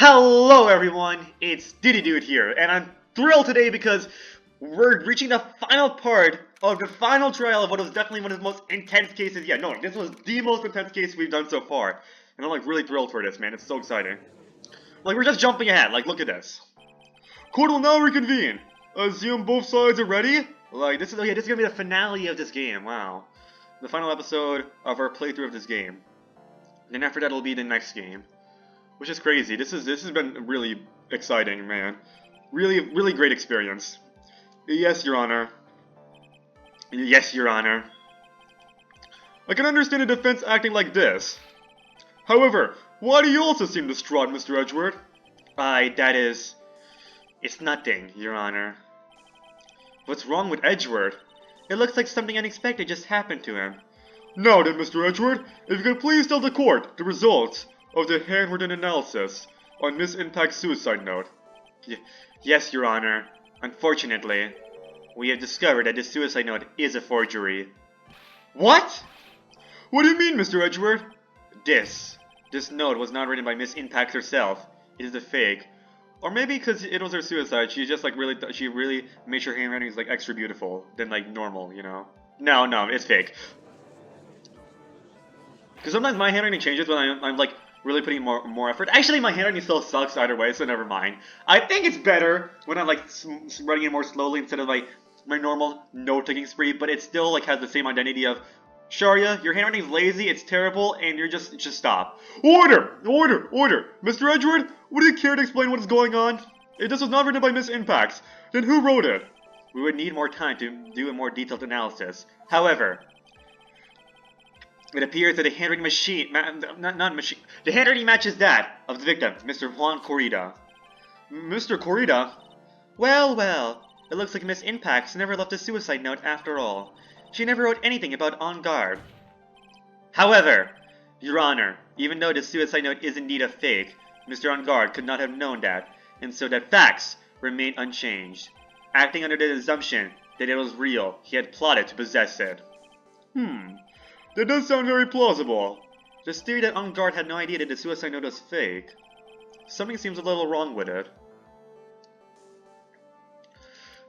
Hello everyone, it's Diddy Dude here, and I'm thrilled today because we're reaching the final part of the final trial of what was definitely one of the most intense cases yet. No, this was the most intense case we've done so far. And I'm like really thrilled for this, man. It's so exciting. Like, we're just jumping ahead. Like, look at this. Court will now reconvene. Assume both sides are ready? Like, this is gonna be the finale of this game. Wow. The final episode of our playthrough of this game. Then after that it'll be the next game. Which is crazy. This has been really exciting, man. Really great experience. Yes, Your Honor. Yes, Your Honor. I can understand a defense acting like this. However, why do you also seem distraught, Mr. Edgeworth? It's nothing, Your Honor. What's wrong with Edgeworth? It looks like something unexpected just happened to him. Now then, Mr. Edgeworth, if you could please tell the court the results of the handwritten analysis on Miss Impact's suicide note. Yes, Your Honor. Unfortunately, we have discovered that this suicide note is a forgery. What? What do you mean, Mr. Edgeworth? This note was not written by Miss Impact herself. It is a fake. Or maybe because it was her suicide, she just like she really made sure handwriting is like extra beautiful than like normal, you know? No, it's fake. Because sometimes my handwriting changes when I'm like really putting more effort. Actually, my handwriting still sucks either way, so never mind. I think it's better when I'm like writing it more slowly instead of like my normal note-taking spree, but it still like has the same identity of Sharia, your handwriting is lazy, it's terrible, and you're just stop. Order! Mr. Edgeworth, would you care to explain what is going on? If this was not written by Miss Impacts, then who wrote it? We would need more time to do a more detailed analysis. However, it appears that the handwriting the handwriting matches that of the victim, Mr. Juan Corrida. Mr. Corrida? Well, it looks like Miss Impacts never left a suicide note after all. She never wrote anything about On Guard. However, Your Honor, even though the suicide note is indeed a fake, Mr. On Guard could not have known that, and so that facts remain unchanged. Acting under the assumption that it was real, he had plotted to possess it. That does sound very plausible. This theory that On Guard had no idea that the suicide note was fake. Something seems a little wrong with it.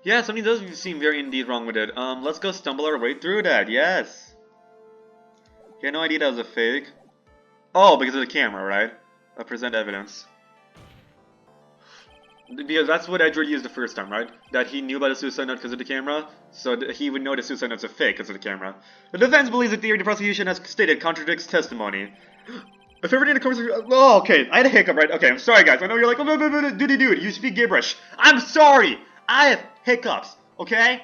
Yeah, something does seem very indeed wrong with it. Let's go stumble our way through that, yes. He had no idea that was a fake. Oh, because of the camera, right? Present evidence. Because that's what Edgeworth used the first time, right? That he knew about the suicide note because of the camera, so he would know the suicide note's a fake because of the camera. The defense believes the theory the prosecution has stated contradicts testimony. If everything in the conversation... Oh, okay, I had a hiccup, right? Okay, I'm sorry, guys. I know you're like, oh, dude, you speak gibberish. I'm sorry! I have hiccups, okay?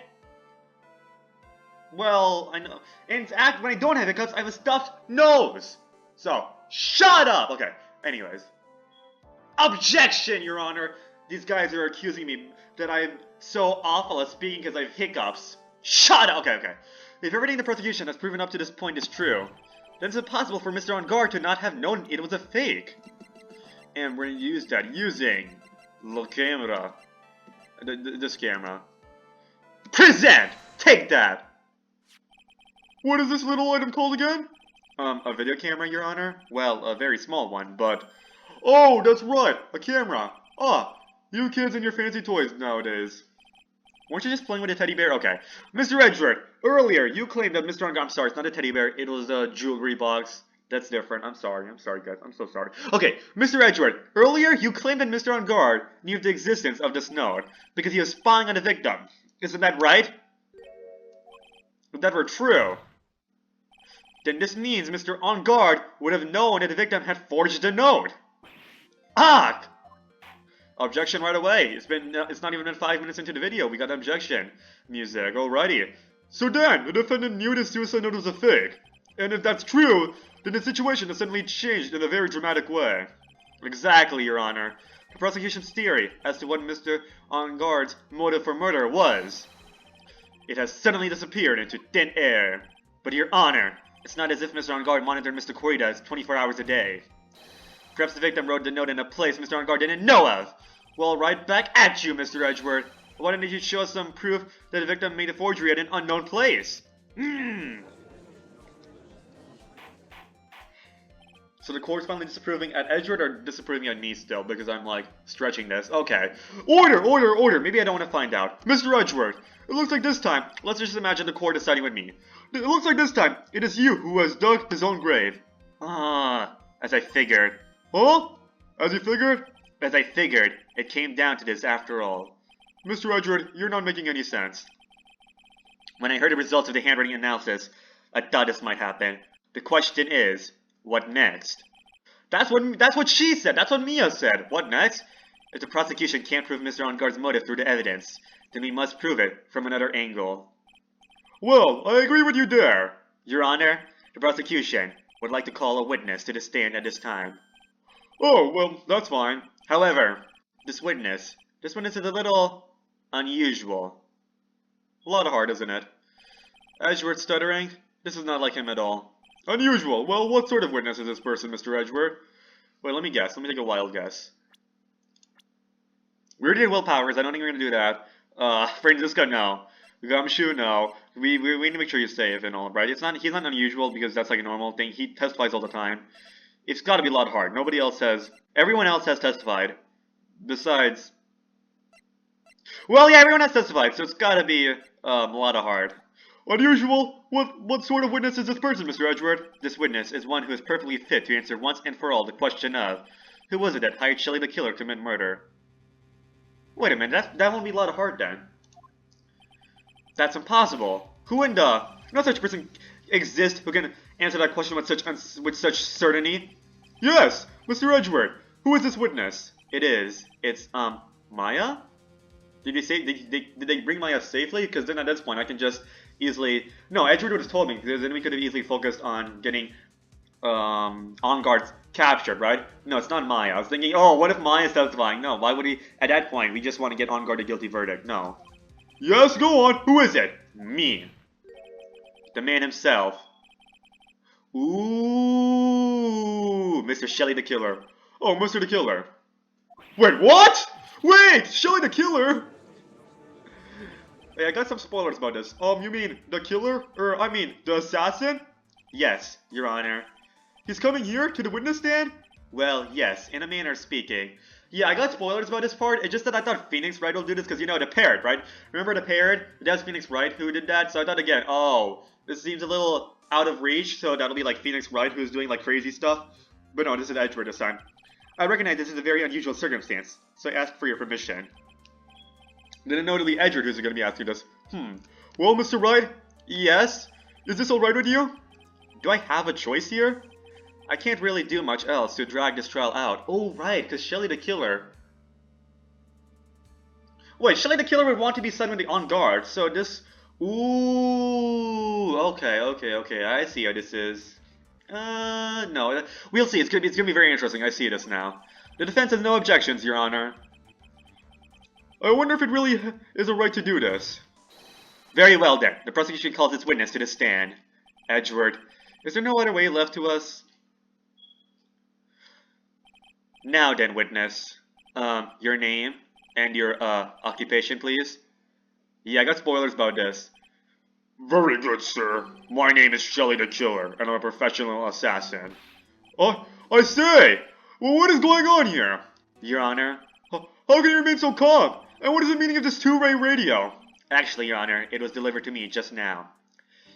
Well, I know. In fact, when I don't have hiccups, I have a stuffed nose. So, shut up! Okay, anyways. Objection, Your Honor! These guys are accusing me that I'm so awful at speaking because I have hiccups. Shut up! Okay. If everything the prosecution has proven up to this point is true, then it's impossible for Mr. On Guard to not have known it was a fake. And we're going to use that using the camera. This camera. Present! Take that! What is this little item called again? A video camera, Your Honor? Well, a very small one, but... Oh, that's right! A camera! Ah, you kids and your fancy toys nowadays. Weren't you just playing with a teddy bear? Okay. Mr. Edgeworth, earlier you claimed that Mr. I'm sorry, it's not a teddy bear, it was a jewelry box. That's different. I'm sorry guys, I'm so sorry. Okay, Mr. Edgeworth, earlier you claimed that Mr. On Guard knew of the existence of this note because he was spying on the victim. Isn't that right? If that were true, then this means Mr. On Guard would have known that the victim had forged the note. Ah! Objection right away. It's not even been 5 minutes into the video. We got objection music. Alrighty. So then, the defendant knew the suicide note was a fake. And if that's true, then the situation has suddenly changed in a very dramatic way. Exactly, Your Honor. The prosecution's theory as to what Mr. On Guard's motive for murder was. It has suddenly disappeared into thin air. But Your Honor, it's not as if Mr. On Guard monitored Mr. Corrida 24 hours a day. Perhaps the victim wrote the note in a place Mr. On Guard didn't know of. Well, right back at you, Mr. Edgeworth. Why didn't you show us some proof that the victim made a forgery at an unknown place? So the court's finally disapproving at Edgeworth or disapproving at me still because I'm like stretching this. Okay. Order! Maybe I don't want to find out. Mr. Edgeworth, it looks like this time, let's just imagine the court is siding with me. It looks like this time, it is you who has dug his own grave. As I figured. Huh? As you figured? As I figured, it came down to this after all. Mr. Edgeworth, you're not making any sense. When I heard the results of the handwriting analysis, I thought this might happen. The question is, what next? That's what she said. That's what Mia said. What next? If the prosecution can't prove Mr. Engarde's motive through the evidence, then we must prove it from another angle. Well, I agree with you there. Your Honor, the prosecution would like to call a witness to the stand at this time. Oh, well, that's fine. However, this witness is a little unusual. A lot hard, isn't it? Edgeworth stuttering? This is not like him at all. Unusual. Well, what sort of witness is this person, Mr. Edgeworth? Wait, let me guess. Let me take a wild guess. We already did Will Powers. I don't think we're gonna do that. Francisco, no. Gumshoe, no. We need to make sure you're safe and all, right? He's not unusual because that's like a normal thing. He testifies all the time. It's gotta be a lot hard. Nobody else has. Everyone else has testified. Besides. Well, yeah, everyone has testified, so it's gotta be a lot hard. Unusual? What sort of witness is this person, Mr. Edgeworth? This witness is one who is perfectly fit to answer once and for all the question of, who was it that hired Shelly the Killer to commit murder? Wait a minute, that won't be a lot hard then. That's impossible. Who in the... No such person exists who can answer that question with such certainty. Yes, Mr. Edgeworth. Who is this witness? It's Maya? Did they bring Maya safely? Because then at this point I can just easily... No, Edgeworth would have told me, because then we could have easily focused on getting Engarde captured, right? No, it's not Maya. I was thinking, oh, what if Maya's testifying? No, why would he... At that point, we just want to get Engarde a guilty verdict. No. Yes, go on. Who is it? Me. The man himself. Ooh, Mr. Shelly the Killer. Oh, Mr. the Killer. Wait, what? Wait, Shelly the Killer? Hey, I got some spoilers about this. You mean the killer? I mean, the assassin? Yes, Your Honor. He's coming here to the witness stand? Well, yes, in a manner of speaking. Yeah, I got spoilers about this part. It's just that I thought Phoenix Wright will do this because, you know, the parrot, right? Remember the parrot? That was Phoenix Wright who did that. So I thought again, oh, this seems a little out of reach. So that'll be like Phoenix Wright who's doing like crazy stuff. But no, this is Edgeworth this time. I recognize this is a very unusual circumstance, so I ask for your permission. Then a notably Edgeworth who's going to be asking this. Well, Mr. Wright? Yes? Is this alright with you? Do I have a choice here? I can't really do much else to drag this trial out. Oh, right, because Shelly the Killer... Wait, Shelly the Killer would want to be sent with the Engarde, so this... Ooh, okay, I see how this is. No, we'll see, it's gonna be very interesting, I see this now. The defense has no objections, Your Honor. I wonder if it really is a right to do this. Very well then, the prosecution calls its witness to the stand. Edgeworth, is there no other way left to us? Now then, witness. Your name and your, occupation, please? Yeah, I got spoilers about this. Very good, sir. My name is Shelly the Killer, and I'm a professional assassin. Oh, I say! Well, what is going on here? Your Honor. How can you remain so calm? And what is the meaning of this two-way radio? Actually, Your Honor, it was delivered to me just now.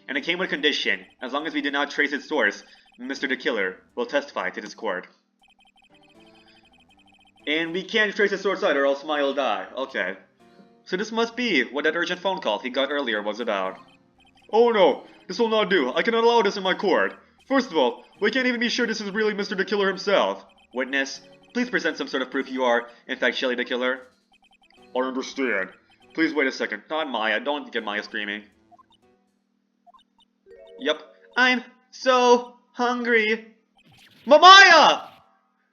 And it came with a condition. As long as we did not trace its source, Mr. the Killer will testify to this court. And we can't trace its source either, or else Maya will die. Okay. So this must be what that urgent phone call he got earlier was about. Oh no, this will not do. I cannot allow this in my court. First of all, we can't even be sure this is really Mr. the Killer himself. Witness, please present some sort of proof you are, in fact, Shelly the Killer. I understand. Please wait a second. Not Maya. Don't get Maya screaming. Yep. I'm so hungry. Maya!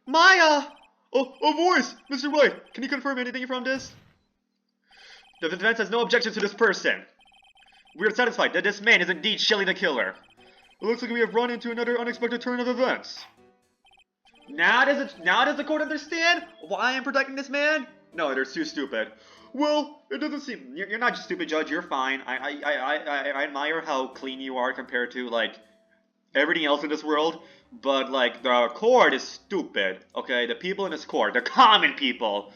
Maya! Oh, a voice! Mr. White, can you confirm anything from this? The defense has no objections to this person. We are satisfied that this man is indeed Shelly the Killer. It looks like we have run into another unexpected turn of events. Now does the court understand why I'm protecting this man? No, they're too stupid. Well, it doesn't seem... You're not just stupid, Judge. You're fine. I admire how clean you are compared to, like, everything else in this world. But, like, the court is stupid, okay? The people in this court, the common people.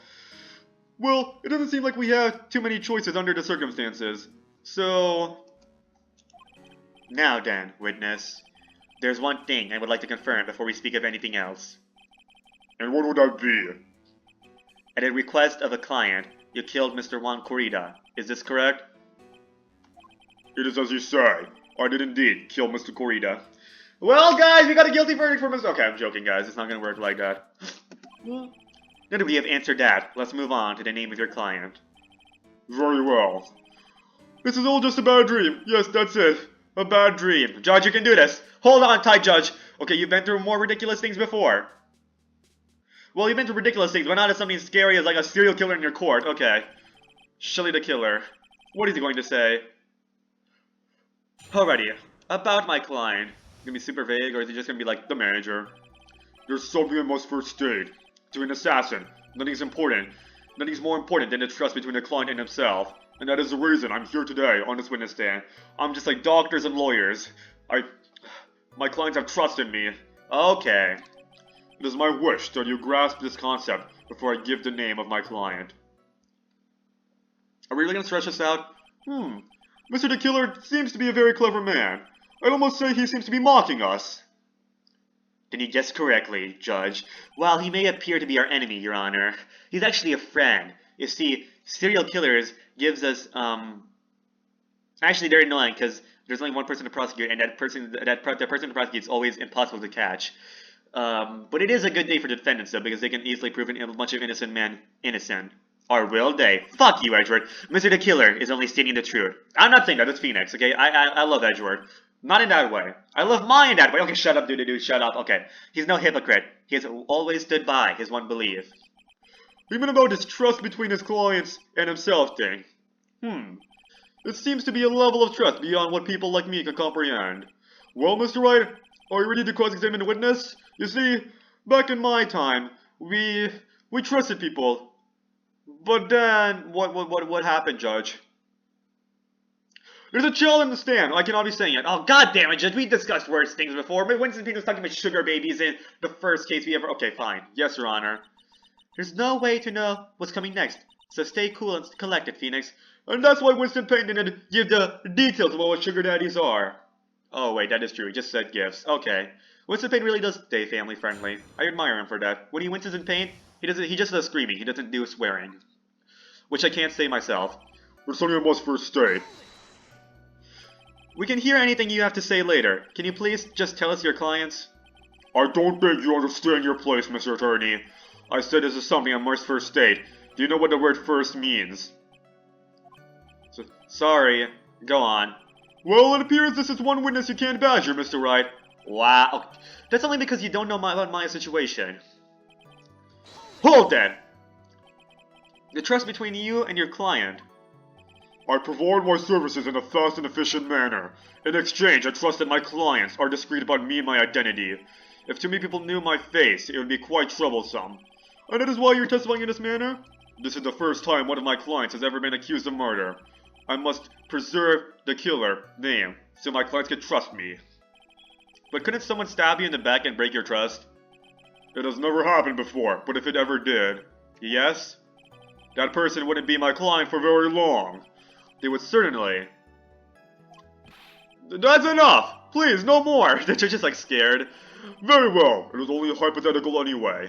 Well, it doesn't seem like we have too many choices under the circumstances. So... Now then, witness. There's one thing I would like to confirm before we speak of anything else. And what would that be? At the request of a client, you killed Mr. Juan Corrida. Is this correct? It is as you say. I did indeed kill Mr. Corrida. Well, guys, we got a guilty verdict for Mr. Okay, I'm joking, guys. It's not gonna work like that. Now that we have answered that, let's move on to the name of your client. Very well. This is all just a bad dream. Yes, that's it. A bad dream. Judge, you can do this. Hold on tight, Judge. Okay, you've been through more ridiculous things before. Well, you've been through ridiculous things, but not as something scary as like a serial killer in your court. Okay. Shelly the Killer. What is he going to say? Alrighty. About my client. Gonna be super vague, or is he just gonna be like, the manager? There's something I must first state. To an assassin, nothing's important. Nothing's more important than the trust between the client and himself. And that is the reason I'm here today on this witness stand. I'm just like doctors and lawyers. My clients have trust in me. Okay. It is my wish that you grasp this concept before I give the name of my client. Are we really gonna stretch this out? Mr. the Killer seems to be a very clever man. I'd almost say he seems to be mocking us. Then you guessed correctly, Judge. While he may appear to be our enemy, Your Honor, he's actually a friend. You see, serial killers gives us, actually they're annoying because there's only one person to prosecute, and that person to prosecute is always impossible to catch. But it is a good day for defendants, though, because they can easily prove a bunch of innocent men innocent. Or will they? Fuck you, Edward. Mr. the Killer is only stating the truth. I'm not saying that, it's Phoenix, okay? I love Edward. Not in that way. I love mine in that way. Okay, shut up, dude, shut up. Okay. He's no hypocrite. He has always stood by his one belief. Even about his trust between his clients and himself thing. It seems to be a level of trust beyond what people like me can comprehend. Well, Mr. Wright, are you ready to cross-examine the witness? You see, back in my time, we trusted people. But then, what happened, Judge? There's a child in the stand. I cannot be saying it. Oh, god damn it, Judge. We discussed worse things before. Winston Pete was talking about sugar babies in the first case we ever... Okay, fine. Yes, Your Honor. There's no way to know what's coming next. So stay cool and collected, Phoenix. And that's why Winston Payne didn't give the details about what sugar daddies are. Oh, wait, that is true. He just said gifts. Okay. Winston Payne really does stay family-friendly. I admire him for that. When he winces in pain, he just does screaming. He doesn't do swearing. Which I can't say myself. There's something I must first state. We can hear anything you have to say later. Can you please just tell us your clients? I don't think you understand your place, Mr. Attorney. I said this is something I must first state. Do you know what the word first means? Sorry. Go on. Well, it appears this is one witness you can't badger, Mr. Wright. Wow. That's only because you don't know about my situation. Hold that! The trust between you and your client. I provide my services in a fast and efficient manner. In exchange, I trust that my clients are discreet about me and my identity. If too many people knew my face, it would be quite troublesome. And that is why you're testifying in this manner? This is the first time one of my clients has ever been accused of murder. I must preserve the killer name, so my clients can trust me. But couldn't someone stab you in the back and break your trust? It has never happened before, but if it ever did, yes? That person wouldn't be my client for very long. They would certainly... That's enough! Please, no more! They're just like scared. Very well, it was only hypothetical anyway.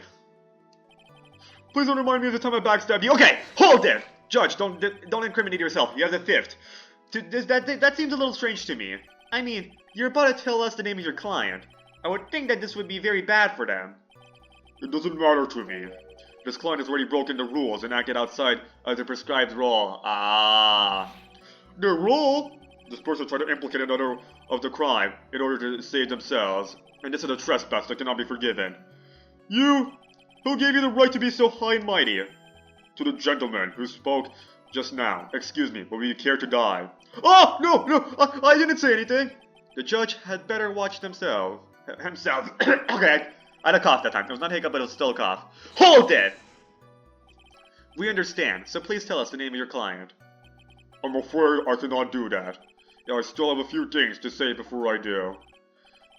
Please don't remind me of the time I backstabbed you. Okay, hold it! Judge, don't incriminate yourself. You have the fifth. That seems a little strange to me. I mean, you're about to tell us the name of your client. I would think that this would be very bad for them. It doesn't matter to me. This client has already broken the rules and acted outside of the prescribed role. Ah. The rule? This person tried to implicate another of the crime in order to save themselves. And this is a trespass that cannot be forgiven. You? Who gave you the right to be so high and mighty? To the gentleman who spoke just now. Excuse me, but will you care to die? Oh, no, I didn't say anything. The judge had better watch himself. Okay, I had a cough that time. It was not a hiccup, but it was still a cough. Hold it! We understand, so please tell us the name of your client. I'm afraid I cannot do that. Yeah, I still have a few things to say before I do.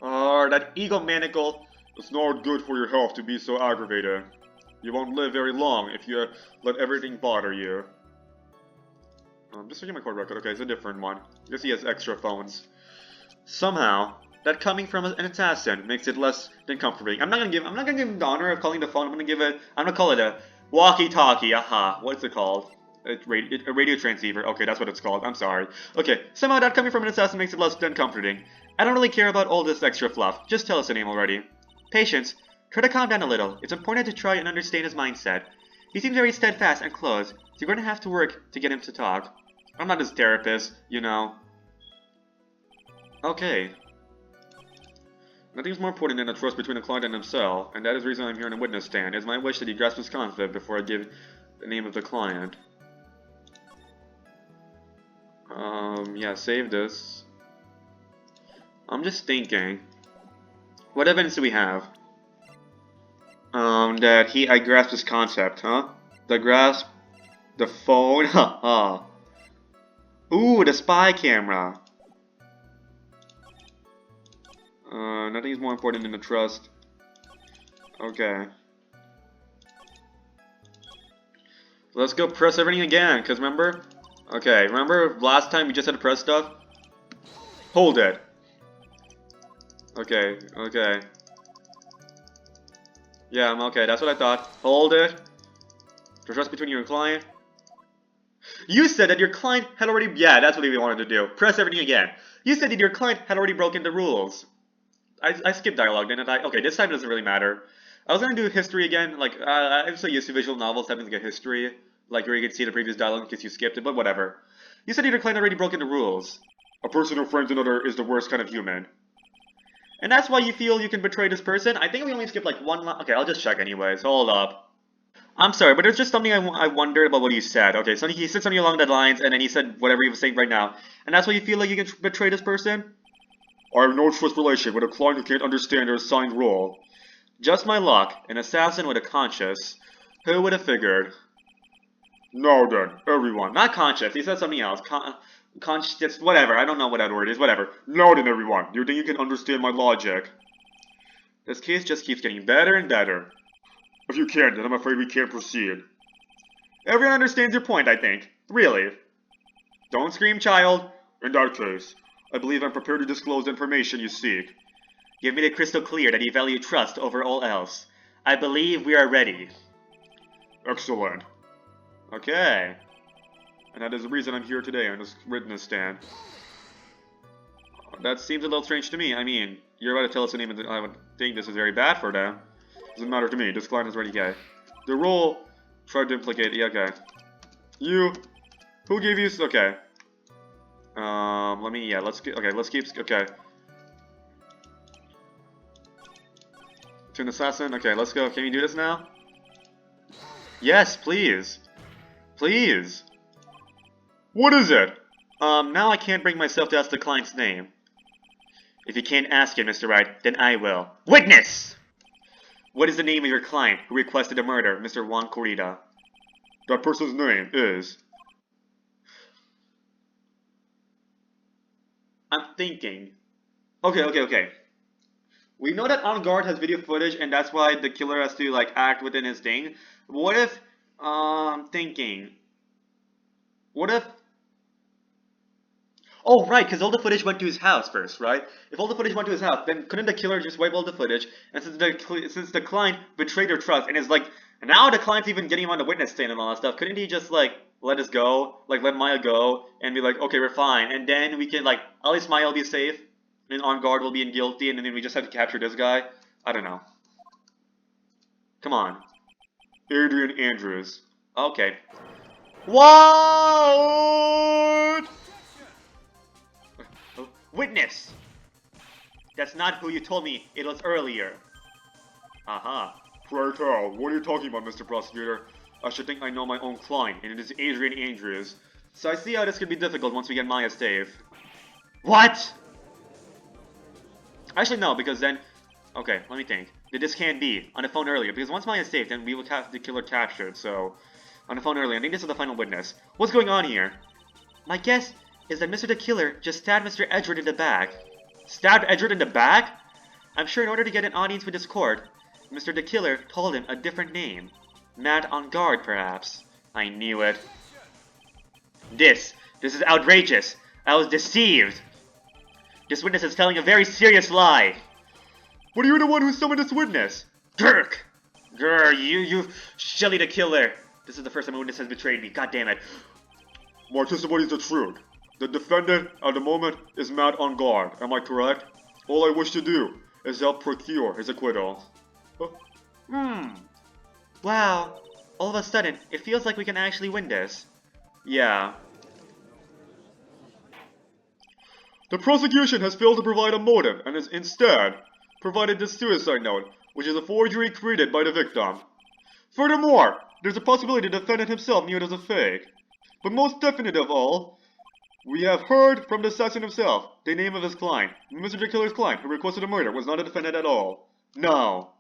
That egomaniacal. It's not good for your health to be so aggravated. You won't live very long if you let everything bother you. Just checking my card record. Okay, it's a different one. I guess he has extra phones. Somehow, that coming from an assassin makes it less than comforting. I'm not gonna give him the honor of calling the phone. I'm gonna call it a walkie-talkie. Aha. What's it called? A radio transceiver. Okay, that's what it's called. I'm sorry. Okay, somehow that coming from an assassin makes it less than comforting. I don't really care about all this extra fluff. Just tell us the name already. Patience, try to calm down a little. It's important to try and understand his mindset. He seems very steadfast and closed, so you're going to have to work to get him to talk. I'm not his therapist, you know. Okay. Nothing's more important than the trust between the client and himself, and that is the reason I'm here on the witness stand. It's my wish that he grasp his concept before I give the name of the client. Yeah, save this. I'm just thinking. What evidence do we have? That I grasped his concept, huh? The grasp, the phone, haha. Ooh, the spy camera. Nothing is more important than the trust. Okay. Let's go press everything again, cause remember? Okay, remember last time we just had to press stuff? Hold it. Okay, okay. Yeah, I'm okay, that's what I thought. Hold it. The trust between you and client. You said that your client had already... Yeah, that's what we wanted to do. Press everything again. You said that your client had already broken the rules. I skipped dialogue, didn't I? Okay, this time it doesn't really matter. I was gonna do history again. Like, I'm so used to visual novels having like a history. Like, where you can see the previous dialogue in case you skipped it, but whatever. You said that your client had already broken the rules. A person who frames another is the worst kind of human. And that's why you feel you can betray this person? I think we only skipped like one line. Okay, I'll just check anyways. Hold up. I'm sorry, but there's just something I wondered about what he said. Okay, so he said something along that lines, and then he said whatever he was saying right now. And that's why you feel like you can betray this person? I have no trust relationship with a client who can't understand their assigned role. Just my luck, an assassin with a conscience. Who would have figured? Now then, everyone. Not conscious, he said something else. Conscious, whatever, I don't know what that word is, whatever. Now then, everyone, do you think you can understand my logic? This case just keeps getting better and better. If you can't, then I'm afraid we can't proceed. Everyone understands your point, I think. Really. Don't scream, child. In that case, I believe I'm prepared to disclose the information you seek. You've made it crystal clear that you value trust over all else. I believe we are ready. Excellent. Okay. And that is the reason I'm here today on this witness stand. That seems a little strange to me. I mean, you're about to tell us the name of the... I would think this is very bad for them. Doesn't matter to me. This client is ready, guy. The role tried to implicate... Yeah, okay. You... Who gave you... Okay. Let me... Yeah, let's get... Okay, let's keep... Okay. To an assassin? Okay, let's go. Can you do this now? Yes, please. Please. What is it? Now I can't bring myself to ask the client's name. If you can't ask it, Mr. Wright, then I will. Witness! What is the name of your client who requested the murder, Mr. Juan Corrida? That person's name is... I'm thinking. Okay. We know that On Guard has video footage, and that's why the killer has to, like, act within his thing. What if... I'm thinking... What if... Oh, right, because all the footage went to his house first, right? If all the footage went to his house, then couldn't the killer just wipe all the footage? And since the client betrayed their trust, and is like, now the client's even getting him on the witness stand and all that stuff, couldn't he just, like, let us go? Like, let Maya go, and be like, okay, we're fine. And then we can, like, at least Maya will be safe, and On Guard will be in guilty, and then we just have to capture this guy? I don't know. Come on. Adrian Andrews. Okay. What? Witness! That's not who you told me it was earlier. Aha. Pray tell, what are you talking about, Mr. Prosecutor? I should think I know my own client, and it is Adrian Andrews. So I see how this could be difficult once we get Maya safe. What? Actually, no, because then... Okay, let me think. This can't be on the phone earlier, because once Maya's safe, then we will have the killer captured, so... On the phone earlier, I think this is the final witness. What's going on here? My guess is that Mr. the Killer just stabbed Mr. Edward in the back. Stabbed Edward in the back? I'm sure in order to get an audience with this court, Mr. the Killer told him a different name. Matt on guard, perhaps. I knew it. This is outrageous. I was deceived. This witness is telling a very serious lie. But you're the one who summoned this witness. Grr, you, Shelly the Killer. This is the first time a witness has betrayed me. God damn it. My testimony is the truth. The defendant at the moment is Matt on guard. Am I correct? All I wish to do is help procure his acquittal. Wow. All of a sudden, it feels like we can actually win this. Yeah. The prosecution has failed to provide a motive and has instead provided this suicide note, which is a forgery created by the victim. Furthermore, there's a possibility the defendant himself knew it as a fake. But most definite of all, we have heard from the assassin himself the name of his client. Mr. the Killer's client, who requested the murder, was not a defendant at all. No.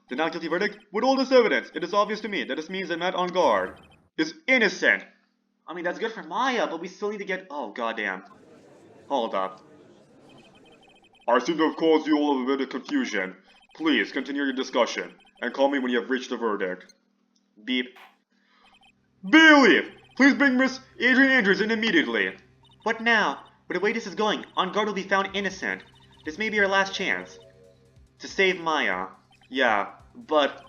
The not guilty verdict? With all this evidence, it is obvious to me that this means that Matt on guard is innocent. I mean, that's good for Maya, but we still need to get... Oh, goddamn. Hold up. I seem to have caused you all a bit of confusion. Please, continue your discussion, and call me when you have reached the verdict. Beep. Bailiff! Please bring Miss Adrian Andrews in immediately. What now? With the way this is going, On Guard will be found innocent. This may be our last chance. To save Maya. Yeah, but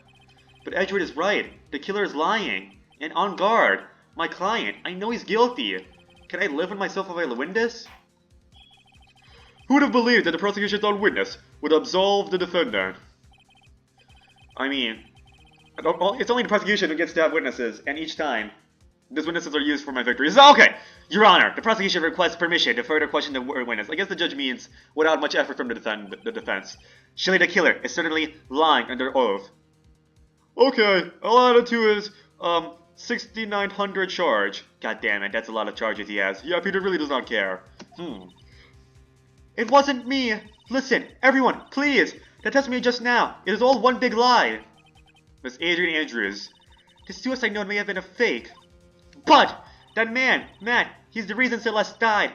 Edgewood is right. The killer is lying. And On Guard, my client, I know he's guilty. Can I live with myself if I win this? Who would have believed that the prosecution's own witness would absolve the defendant? I mean, it's only the prosecution who gets to have witnesses, and each time, these witnesses are used for my victory. So, okay, Your Honor, the prosecution requests permission to further question the witness. I guess the judge means without much effort from the defense. Shelly the Killer is certainly lying under oath. Okay, I'll add it to his 6,900 charge. God damn it, that's a lot of charges he has. Yeah, Peter really does not care. It wasn't me. Listen, everyone, please. That testimony just now. It is all one big lie. Miss Adrian Andrews. The suicide note may have been a fake. But that man, Matt, he's the reason Celeste died.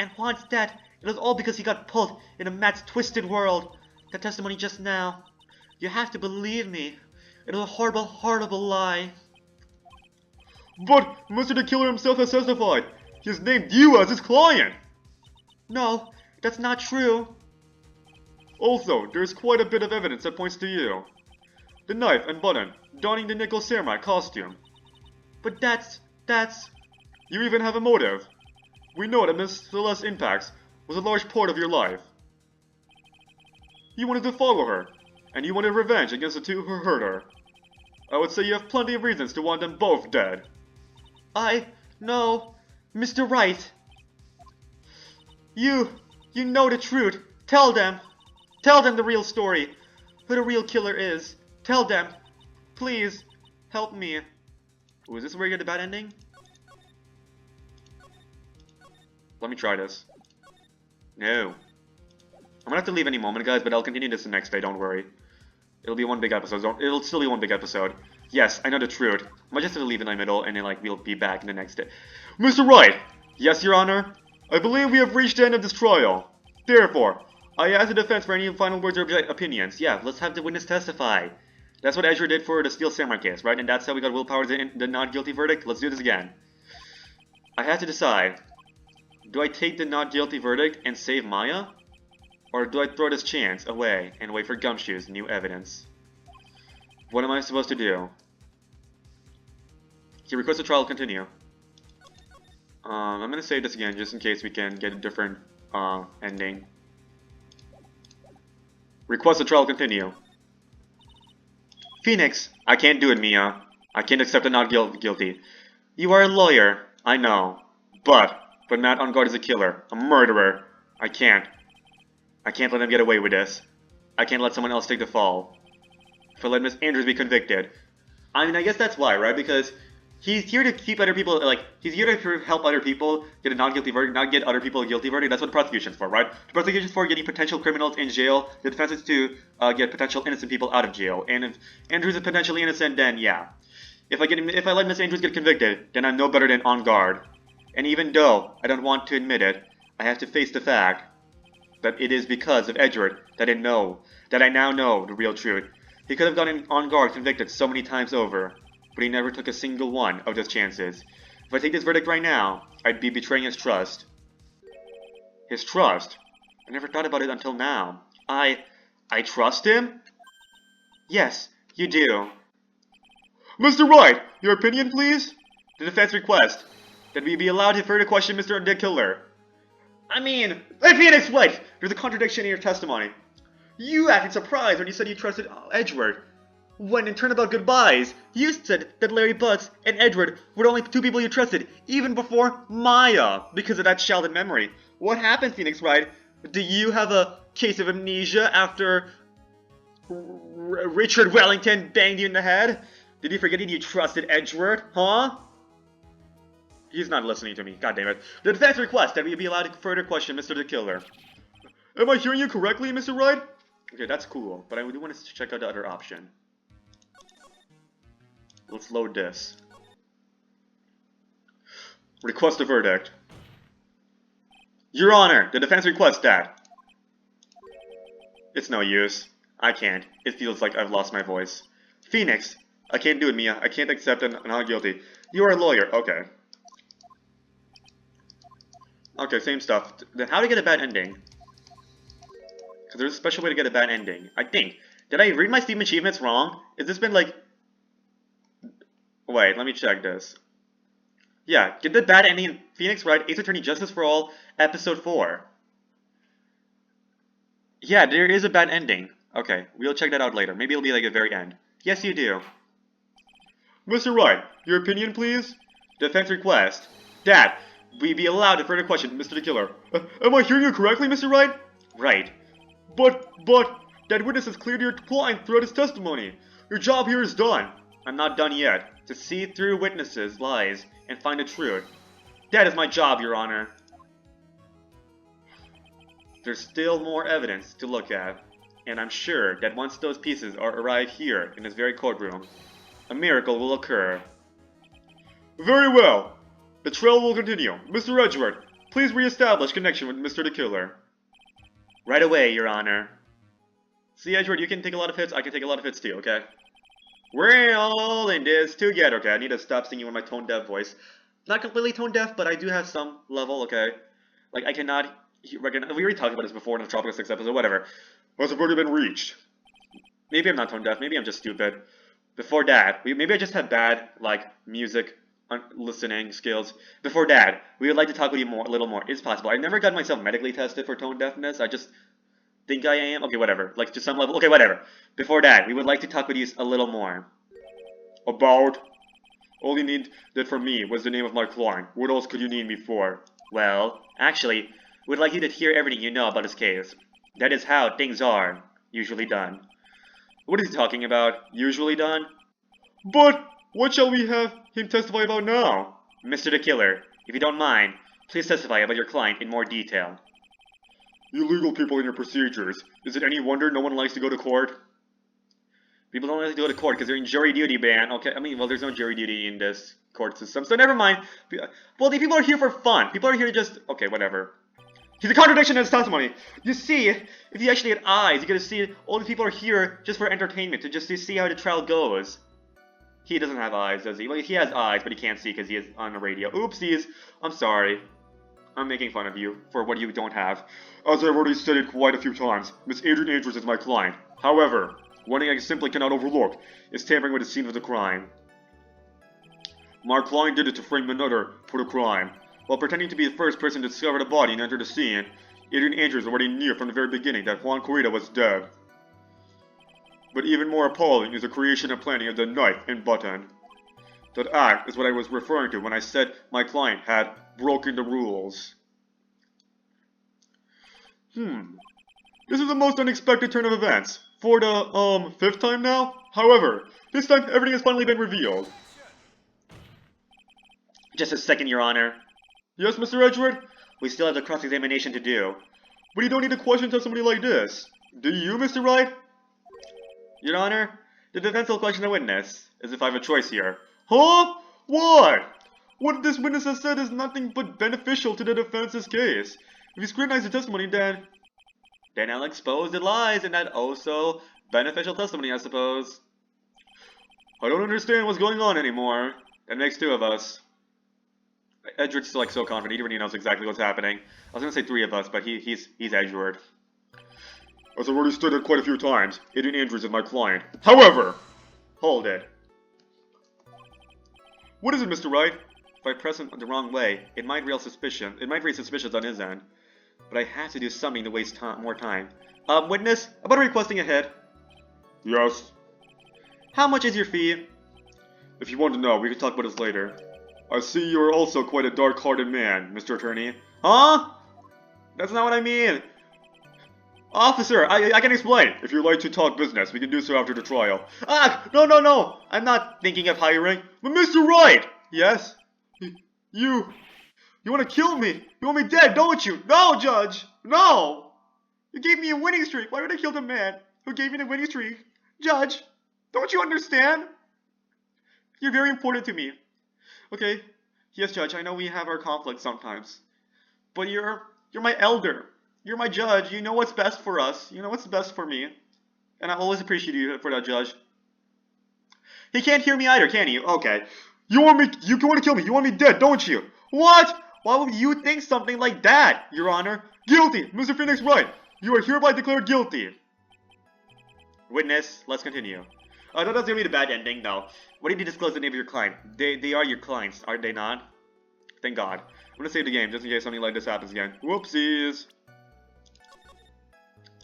And once that, it was all because he got pulled into Matt's twisted world. That testimony just now. You have to believe me. It was a horrible, horrible lie. But Mr. the Killer himself has testified. He has named you as his client. No, that's not true. Also, there is quite a bit of evidence that points to you. The knife and button, donning the Nickel Samurai costume. But that's... You even have a motive. We know that Miss Celeste Impacts was a large part of your life. You wanted to follow her, and you wanted revenge against the two who hurt her. I would say you have plenty of reasons to want them both dead. No, Mr. Wright. You know the truth. Tell them the real story. Who the real killer is. Tell them. Please, help me. Ooh, is this where you get the bad ending? Let me try this. No. I'm gonna have to leave any moment, guys, but I'll continue this the next day, don't worry. It'll be one big episode. It'll still be one big episode. Yes, I know the truth. I might just have to leave in the middle, and then, like, we'll be back in the next day. Mr. Wright! Yes, Your Honor? I believe we have reached the end of this trial. Therefore, I ask the defense for any final words or opinions. Yeah, let's have the witness testify. That's what Ezra did for the Steel Samurai case, right? And that's how we got Willpower's the not guilty verdict. Let's do this again. I have to decide. Do I take the not guilty verdict and save Maya? Or do I throw this chance away and wait for Gumshoe's new evidence? What am I supposed to do? He requests the trial continue. I'm gonna save this again just in case we can get a different ending. Request the trial continue. Phoenix, I can't do it, Mia. I can't accept the not guilty. You are a lawyer, I know. But Matt on guard is a killer, a murderer. I can't let him get away with this. I can't let someone else take the fall. If I let Miss Andrews be convicted. I mean, I guess that's why, right? Because he's here to keep other people, like, he's here to help other people get a non-guilty verdict, not get other people a guilty verdict. That's what the prosecution's for, right? The prosecution's for getting potential criminals in jail. The defense is to get potential innocent people out of jail. And if Andrews is potentially innocent, then yeah. If I let Miss Andrews get convicted, then I'm no better than On Guard. And even though I don't want to admit it, I have to face the fact that it is because of Edward that I now know the real truth. He could have gone on guard convicted so many times over, but he never took a single one of those chances. If I take this verdict right now, I'd be betraying his trust. His trust? I never thought about it until now. I trust him? Yes, you do. Mr. Wright, your opinion, please? The defense requests that we be allowed to further question Mr. the Killer. I mean, Phoenix, wait! There's a contradiction in your testimony. You acted surprised when you said you trusted Edward. When in Turnabout Goodbyes, you said that Larry Butts and Edward were the only two people you trusted, even before Maya, because of that childhood memory. What happened, Phoenix Wright? Do you have a case of amnesia after Richard Wellington banged you in the head? Did you forget that you trusted Edward, huh? He's not listening to me, god damn it. The defense requests that we be allowed to further question Mr. the Killer. Am I hearing you correctly, Mr. Wright? Okay, that's cool, but I do want to check out the other option. Let's load this. Request a verdict. Your Honor, the defense requests that. It's no use. I can't. It feels like I've lost my voice. Phoenix, I can't do it, Mia. I can't accept I'm not guilty. You are a lawyer. Okay. Okay, same stuff. Then how to get a bad ending? Because there's a special way to get a bad ending. I think. Did I read my Steam achievements wrong? Has this been like... Wait, let me check this. Yeah, get the bad ending in Phoenix Wright, Ace Attorney Justice for All, Episode 4. Yeah, there is a bad ending. Okay, we'll check that out later. Maybe it'll be like the very end. Yes, you do. Mr. Wright, your opinion, please? Defense request. That we be allowed to further question Mr. the Killer. Am I hearing you correctly, Mr. Wright? Right. But, that witness has cleared your client throughout his testimony. Your job here is done. I'm not done yet. To see through witnesses' lies and find the truth. That is my job, Your Honor. There's still more evidence to look at, and I'm sure that once those pieces arrive here in this very courtroom, a miracle will occur. Very well. The trial will continue. Mr. Edward, please re-establish connection with Mr. the Killer. Right away, Your Honor. See, Edward, you can take a lot of hits, I can take a lot of hits too, okay? We're all in this together, okay? I need to stop singing with my tone-deaf voice. Not completely tone-deaf, but I do have some level, okay? Like, I cannot recognize... We already talked about this before in the Tropical 6 episode, whatever. Has the verdict been reached? Maybe I'm not tone-deaf, maybe I'm just stupid. Before that, maybe I just have bad, like, music listening skills. Before that, we would like to talk with you a little more. It's possible. I've never gotten myself medically tested for tone deafness. I just think I am. Okay, whatever. Like, to some level. Okay, whatever. Before that, we would like to talk with you a little more. About? All you needed from me was the name of my client. What else could you need me for? Well, actually, we'd like you to hear everything you know about his case. That is how things are usually done. What is he talking about? Usually done? But what shall we have him testify about now? Mr. the Killer, if you don't mind, please testify about your client in more detail. You legal people and your procedures. Is it any wonder no one likes to go to court? People don't like to go to court because they're in jury duty, man. Okay, I mean, well, there's no jury duty in this court system, so never mind. Well, the people are here for fun. People are here to just... Okay, whatever. He's a contradiction in his testimony. You see, if you actually had eyes, you get to see all the people are here just for entertainment, to see how the trial goes. He doesn't have eyes, does he? Well, he has eyes, but he can't see because he is on the radio. Oopsies. I'm sorry. I'm making fun of you for what you don't have. As I've already stated quite a few times, Miss Adrian Andrews is my client. However, one thing I simply cannot overlook is tampering with the scene of the crime. My client did it to frame another for the crime. While pretending to be the first person to discover the body and enter the scene, Adrian Andrews already knew from the very beginning that Juan Corrida was dead. But even more appalling is the creation and planning of the knife and button. That act is what I was referring to when I said my client had broken the rules. This is the most unexpected turn of events. For the, 5th time now? However, this time everything has finally been revealed. Just a second, Your Honor. Yes, Mr. Edward? We still have the cross-examination to do. But you don't need to question somebody like this. Do you, Mr. Wright? Your Honor, the defense will question the witness, as if I have a choice here. Huh? What? What this witness has said is nothing but beneficial to the defense's case. If you scrutinize the testimony, then... Then I'll expose the lies, and that also beneficial testimony, I suppose. I don't understand what's going on anymore. That makes 2 of us. Edward's still like so confident, he already knows exactly what's happening. I was gonna say 3 of us, but he's Edward. As I've already stated quite a few times, Adrian Andrews is my client. However, hold it. What is it, Mr. Wright? If I press him the wrong way, it might raise suspicions on his end. But I have to do something to waste more time. Witness, about requesting a hit. Yes. How much is your fee? If you want to know, we can talk about this later. I see you are also quite a dark-hearted man, Mr. Attorney. Huh? That's not what I mean. Officer, I can explain. If you'd like to talk business, we can do so after the trial. Ah, no. I'm not thinking of hiring. But Mr. Wright! Yes? You want to kill me? You want me dead, don't you? No, Judge! No! You gave me a winning streak. Why would I kill the man who gave me the winning streak? Judge, don't you understand? You're very important to me. Okay, yes, Judge, I know we have our conflicts sometimes. But you're my elder. You're my judge. You know what's best for us. You know what's best for me. And I always appreciate you for that, Judge. He can't hear me either, can he? Okay. You want to kill me. You want me dead, don't you? What? Why would you think something like that, Your Honor? Guilty! Mr. Phoenix Wright! You are hereby declared guilty! Witness, let's continue. I thought that was gonna be the bad ending, though. What did you disclose the name of your client? They are your clients, are they not? Thank God. I'm gonna save the game, just in case something like this happens again. Whoopsies!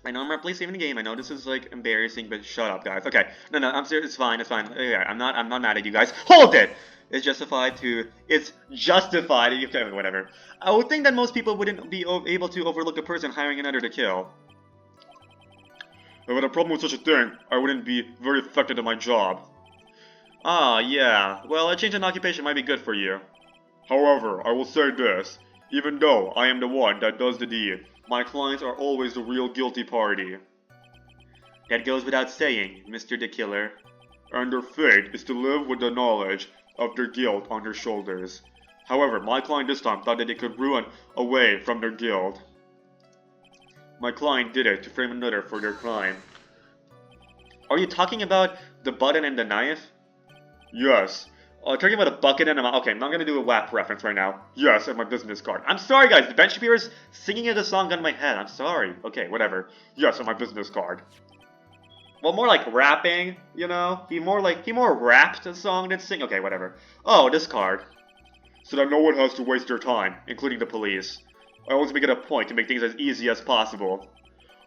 I know I'm rapidly saving the game. I know this is like embarrassing, but shut up, guys. Okay, no, I'm serious. It's fine. Okay, I'm not mad at you guys. Hold it. It's justified. Okay, whatever. I would think that most people wouldn't be able to overlook a person hiring another to kill. If I had a problem with such a thing, I wouldn't be very effective at my job. Ah, yeah. Well, a change in occupation might be good for you. However, I will say this. Even though I am the one that does the deed, my clients are always the real guilty party. That goes without saying, Mr. the Killer. And their fate is to live with the knowledge of their guilt on their shoulders. However, my client this time thought that they could run away from their guilt. My client did it to frame another for their crime. Are you talking about the button and the knife? Yes. Talking about a bucket and a... Okay, I'm not gonna do a WAP reference right now. Yes, and my business card. I'm sorry, guys. The Ben Shapiro's singing the song gun in my head. I'm sorry. Okay, whatever. Yes, and my business card. Well, more like rapping, you know? He more rapped a song than sing. Okay, whatever. Oh, this card. So that no one has to waste their time, including the police. I always make it a point to make things as easy as possible.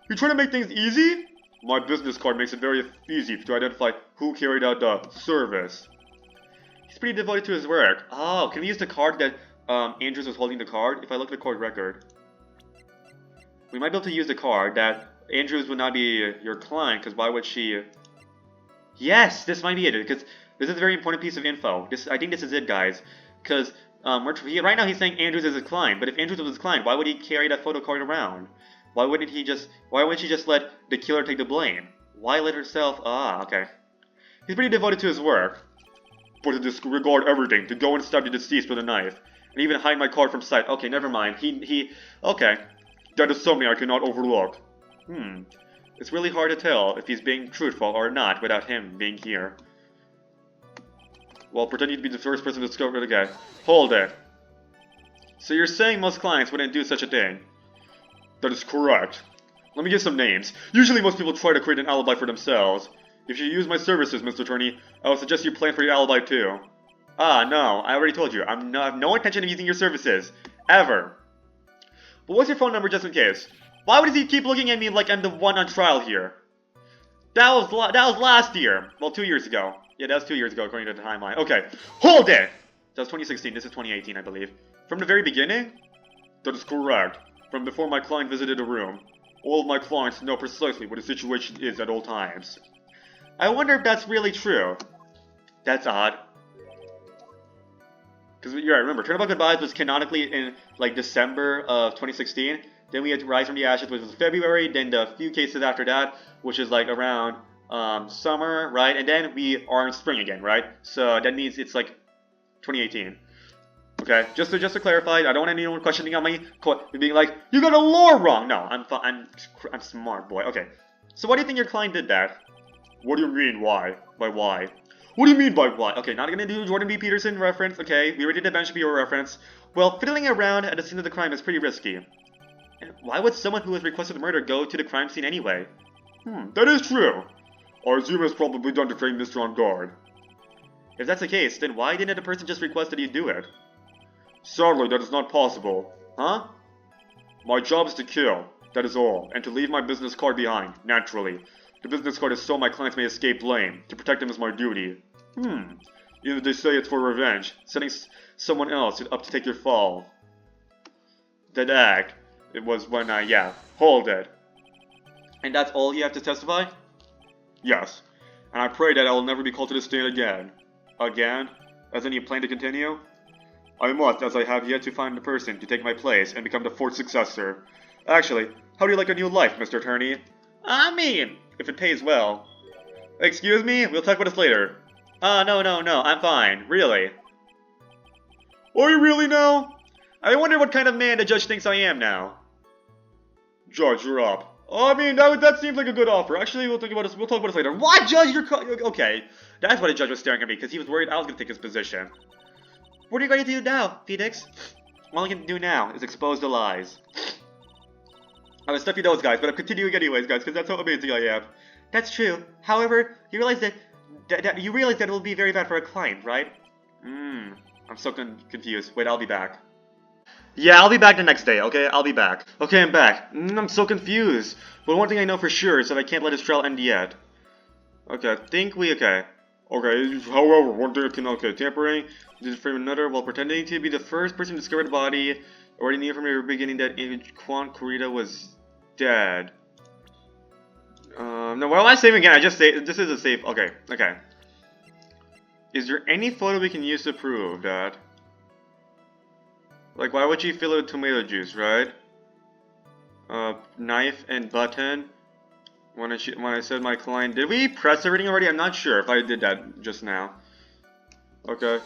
You trying to make things easy? My business card makes it very easy to identify who carried out the service. He's pretty devoted to his work. Oh, can we use the card that Andrews was holding the card? If I look at the court record. We might be able to use the card that Andrews would not be your client, because why would she... Yes, this might be it, because this is a very important piece of info. I think this is it, guys. Because right now he's saying Andrews is his client, but if Andrews was his client, why would he carry that photo card around? Why wouldn't she just let the killer take the blame? Why let herself... Ah, okay. He's pretty devoted to his work. But to disregard everything, to go and stab the deceased with a knife, and even hide my card from sight. Okay, never mind. Okay. That is something I cannot overlook. It's really hard to tell if he's being truthful or not without him being here. Well, pretend you'd be the first person to discover the guy. Hold it. So you're saying most clients wouldn't do such a thing? That is correct. Let me give some names. Usually most people try to create an alibi for themselves. If you use my services, Mr. Attorney, I would suggest you plan for your alibi too. Ah, no, I already told you. I have no intention of using your services. Ever. But what's your phone number just in case? Why would he keep looking at me like I'm the one on trial here? That was last year. Well, 2 years ago. Yeah, that was 2 years ago according to the timeline. Okay, hold it! That was 2016, this is 2018, I believe. From the very beginning? That is correct. From before my client visited the room. All of my clients know precisely what the situation is at all times. I wonder if that's really true. That's odd. Because, yeah, remember, Turnabout Goodbyes was canonically in, like, December of 2016. Then we had Rise from the Ashes, which was February. Then the few cases after that, which is, like, around summer, right? And then we are in spring again, right? So that means it's, like, 2018. Okay, just to clarify, I don't want anyone questioning on me, being like, you got a lore wrong. No, I'm smart, boy. Okay, so why do you think your client did that? What do you mean, why? By why? What do you mean by why? Okay, not gonna do Jordan B. Peterson reference. Okay, we already did Ben Shapiro reference. Well, fiddling around at the scene of the crime is pretty risky. And why would someone who has requested the murder go to the crime scene anyway? That is true. I assume it's probably done to train Mr. on guard. If that's the case, then why didn't the person just request that you do it? Sadly, that is not possible. Huh? My job is to kill, that is all, and to leave my business card behind, naturally. The business card is so my clients may escape blame. To protect them is my duty. Either they say it's for revenge, setting someone else up to take your fall. That act, it was when hold it. And that's all you have to testify? Yes. And I pray that I will never be called to the stand again. Again? As in you plan to continue? I must, as I have yet to find the person to take my place and become the fourth successor. Actually, how do you like your new life, Mr. Attorney? I mean, if it pays well. Excuse me? We'll talk about this later. No, I'm fine. Really. Are you really now? I wonder what kind of man the judge thinks I am now. Judge, you're up. I mean, that seems like a good offer. Actually, we'll talk about this later. What, Judge? Okay. That's why the judge was staring at me, because he was worried I was going to take his position. What are you going to do now, Phoenix? All I can do now is expose the lies. I'm gonna stuff you those guys, but I'm continuing anyways, guys, because that's how amazing I am. That's true. However, you realize that it will be very bad for a client, right? I'm so confused. Wait, I'll be back. Yeah, I'll be back the next day, okay? I'll be back. Okay, I'm back. I'm so confused. But one thing I know for sure is that I can't let this trial end yet. Okay, I think okay. Okay, however, one thing I can, tampering, this frame another while pretending to be the first person to discover the body. Already knew from the beginning that Juan Corrida was dead. No, what am I saving again? I just say this is a save. Okay. Is there any photo we can use to prove that? Like, why would she fill it with tomato juice, right? Knife and button. When I said my client, did we press everything already? I'm not sure if I did that just now. Okay.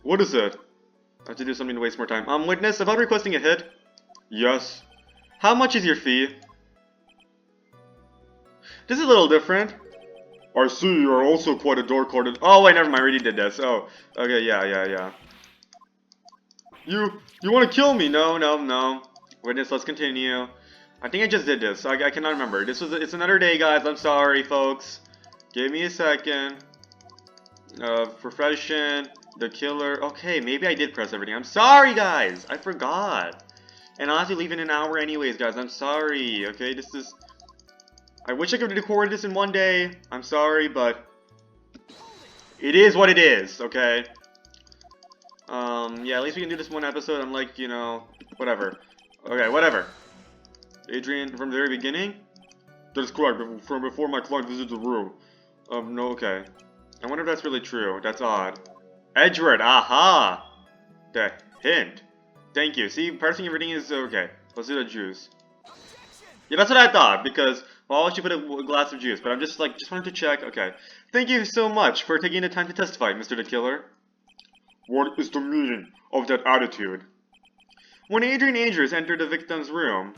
What is it? I have to do something to waste more time. Witness, about requesting a hit? Yes. How much is your fee? This is a little different. I see you are also quite a dark-hearted. Oh wait, never mind. I already did this. Oh, okay, yeah. You want to kill me? No. Witness, let's continue. I think I just did this. I cannot remember. It's another day, guys. I'm sorry, folks. Give me a second. Profession, the killer. Okay, maybe I did press everything. I'm sorry, guys. I forgot. And I'll have to leave in an hour anyways, guys. I'm sorry. Okay, this is. I wish I could record this in one day. I'm sorry, but it is what it is. Okay. Yeah. At least we can do this one episode. I'm like, whatever. Okay, whatever. Adrian, from the very beginning? That is correct, from before my client visited the room. No, okay. I wonder if that's really true. That's odd. Edward, aha! The hint. Thank you. See, parsing everything is okay. Let's do the juice. Yeah, that's what I thought, because why would you put a glass of juice? But I'm just wanted to check. Okay. Thank you so much for taking the time to testify, Mr. the Killer. What is the meaning of that attitude? When Adrian Andrews entered the victim's room,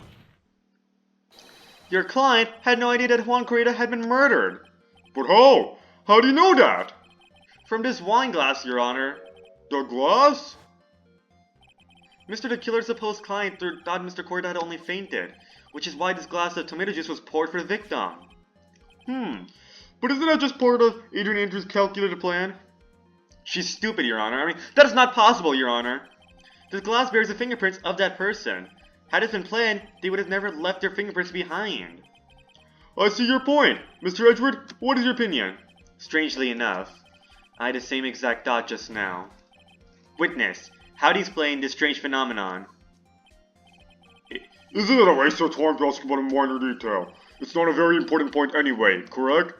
your client had no idea that Juan Corrida had been murdered. But how? How do you know that? From this wine glass, Your Honor. The glass? Mr. the Killer's supposed client thought Mr. Corrida had only fainted, which is why this glass of tomato juice was poured for the victim. But isn't that just part of Adrian Andrews' calculated plan? She's stupid, Your Honor. I mean, that is not possible, Your Honor. This glass bears the fingerprints of that person. Had it been planned, they would have never left their fingerprints behind. I see your point. Mr. Edward, what is your opinion? Strangely enough, I had the same exact thought just now. Witness, how do you explain this strange phenomenon? Isn't it a waste of time to ask about a minor detail? It's not a very important point anyway, correct?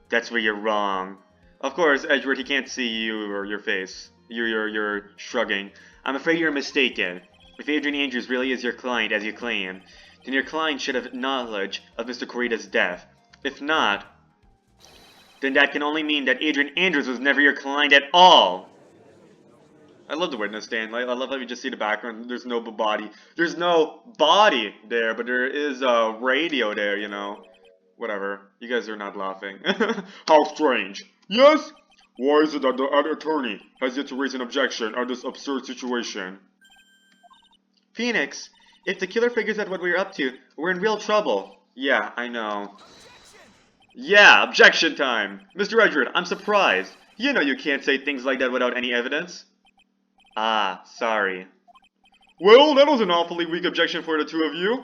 That's where you're wrong. Of course, Edward, he can't see you or your face. You're shrugging. I'm afraid you're mistaken. If Adrian Andrews really is your client, as you claim, then your client should have knowledge of Mr. Corrida's death. If not, then that can only mean that Adrian Andrews was never your client at all. I love the witness stand. I love how you just see the background. There's no body. There's no body there, but there is a radio there, you know. Whatever. You guys are not laughing. How strange. Yes? Why is it that the other attorney has yet to raise an objection on this absurd situation? Phoenix, if the killer figures out what we're up to, we're in real trouble. Yeah, I know. Yeah, objection time. Mr. Edward, I'm surprised. You know you can't say things like that without any evidence. Ah, sorry. Well, that was an awfully weak objection for the two of you.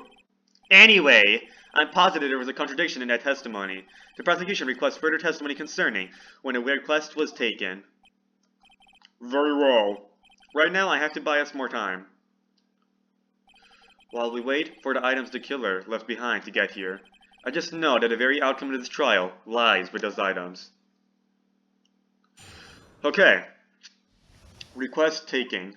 Anyway, I'm positive there was a contradiction in that testimony. The prosecution requests further testimony concerning when the request was taken. Very well. Right now, I have to buy us more time. While we wait for the items the killer left behind to get here, I just know that the very outcome of this trial lies with those items. Okay. Request taking.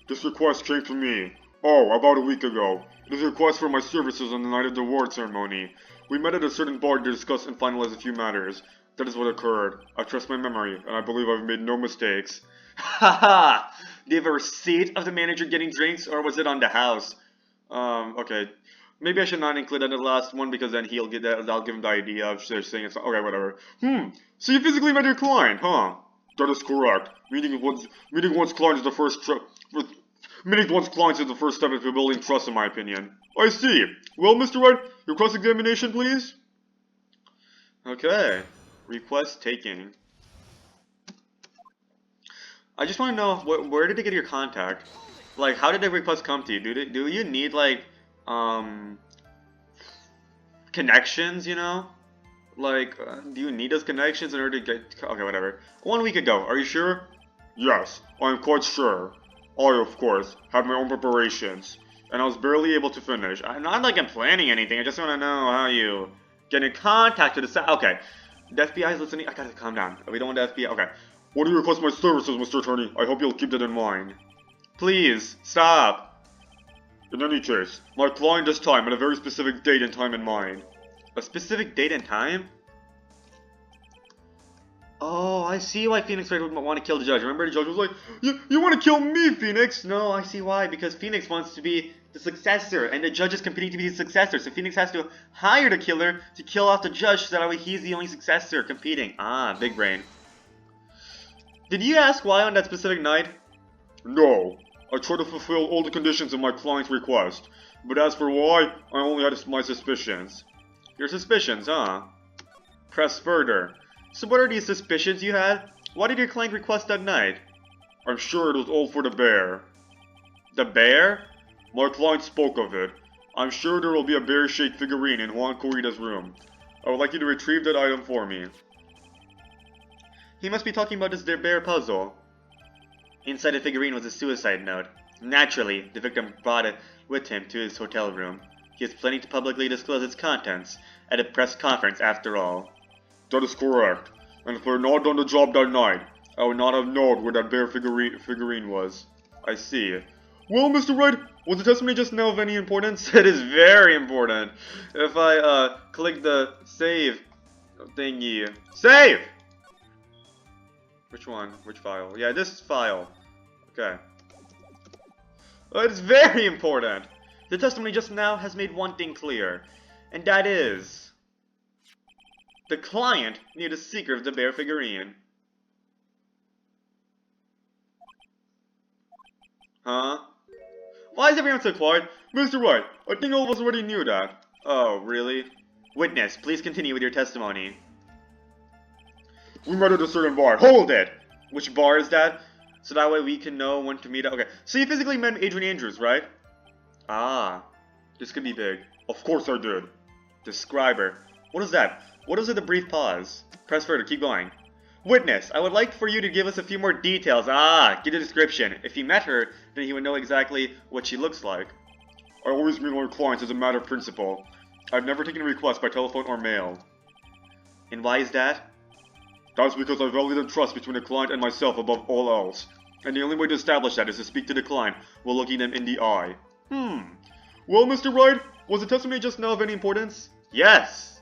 This request came to me. Oh, about a week ago. It is a request for my services on the night of the award ceremony. We met at a certain bar to discuss and finalize a few matters. That is what occurred. I trust my memory, and I believe I've made no mistakes. Haha! Do you have a receipt of the manager getting drinks, or was it on the house? Okay. Maybe I should not include that in the last one, because then he'll get that. I'll give him the idea of saying it's okay, whatever. So you physically met your client, huh? That is correct. Meeting one's client is the first step. Meeting one's client is the first step in building trust, in my opinion. I see. Well, Mr. Wright, your cross-examination, please. Okay. Request taking. I just want to know where did they get your contact? Like, how did the request come to you? Do you need like connections? You know. Like, do you need those connections in order to get... Okay, whatever. 1 week ago, are you sure? Yes, I am quite sure. I, of course, have my own preparations, and I was barely able to finish. Not like I'm planning anything, I just want to know how you get in contact with the... Okay, the FBI is listening. I gotta calm down. We don't want the FBI... Okay. What do you request my services, Mr. Attorney? I hope you'll keep that in mind. Please, stop. In any case, my client this time had a very specific date and time in mind. A specific date and time? Oh, I see why Phoenix Wright would want to kill the judge. Remember the judge was like, you want to kill me, Phoenix? No, I see why. Because Phoenix wants to be the successor, and the judge is competing to be the successor. So Phoenix has to hire the killer to kill off the judge, so that way he's the only successor competing. Ah, big brain. Did you ask why on that specific night? No. I tried to fulfill all the conditions of my client's request. But as for why, I only had my suspicions. Your suspicions, huh? Press further. So what are these suspicions you had? Why did your client request that night? I'm sure it was all for the bear. The bear? My client spoke of it. I'm sure there will be a bear-shaped figurine in Juan Corrida's room. I would like you to retrieve that item for me. He must be talking about this bear puzzle. Inside the figurine was a suicide note. Naturally, the victim brought it with him to his hotel room. He is planning to publicly disclose its contents at a press conference after all. That is correct. And if I had not done the job that night, I would not have known where that bear figurine was. I see. Well, Mr. Wright, was the testimony just now of any importance? It is very important. If I, click the save thingy. Save! Which one? Which file? Yeah, this file. Okay. It's very important. The testimony just now has made one thing clear, and that is... the client knew the secret of the bear figurine. Huh? Why is everyone so quiet? Mr. Wright, I think all of us already knew that. Oh, really? Witness, please continue with your testimony. We met at a certain bar. Hold it! Which bar is that? So that way we can know when to meet up. Okay, so you physically met Adrian Andrews, right? Ah, this could be big. Of course I did. Describer. What is that? What is it, a brief pause? Press further, keep going. Witness, I would like for you to give us a few more details. Ah, give the description. If you met her, then he would know exactly what she looks like. I always meet my clients as a matter of principle. I've never taken a request by telephone or mail. And why is that? That's because I value the trust between the client and myself above all else. And the only way to establish that is to speak to the client while looking them in the eye. Well, Mr. Wright, was the testimony just now of any importance? Yes!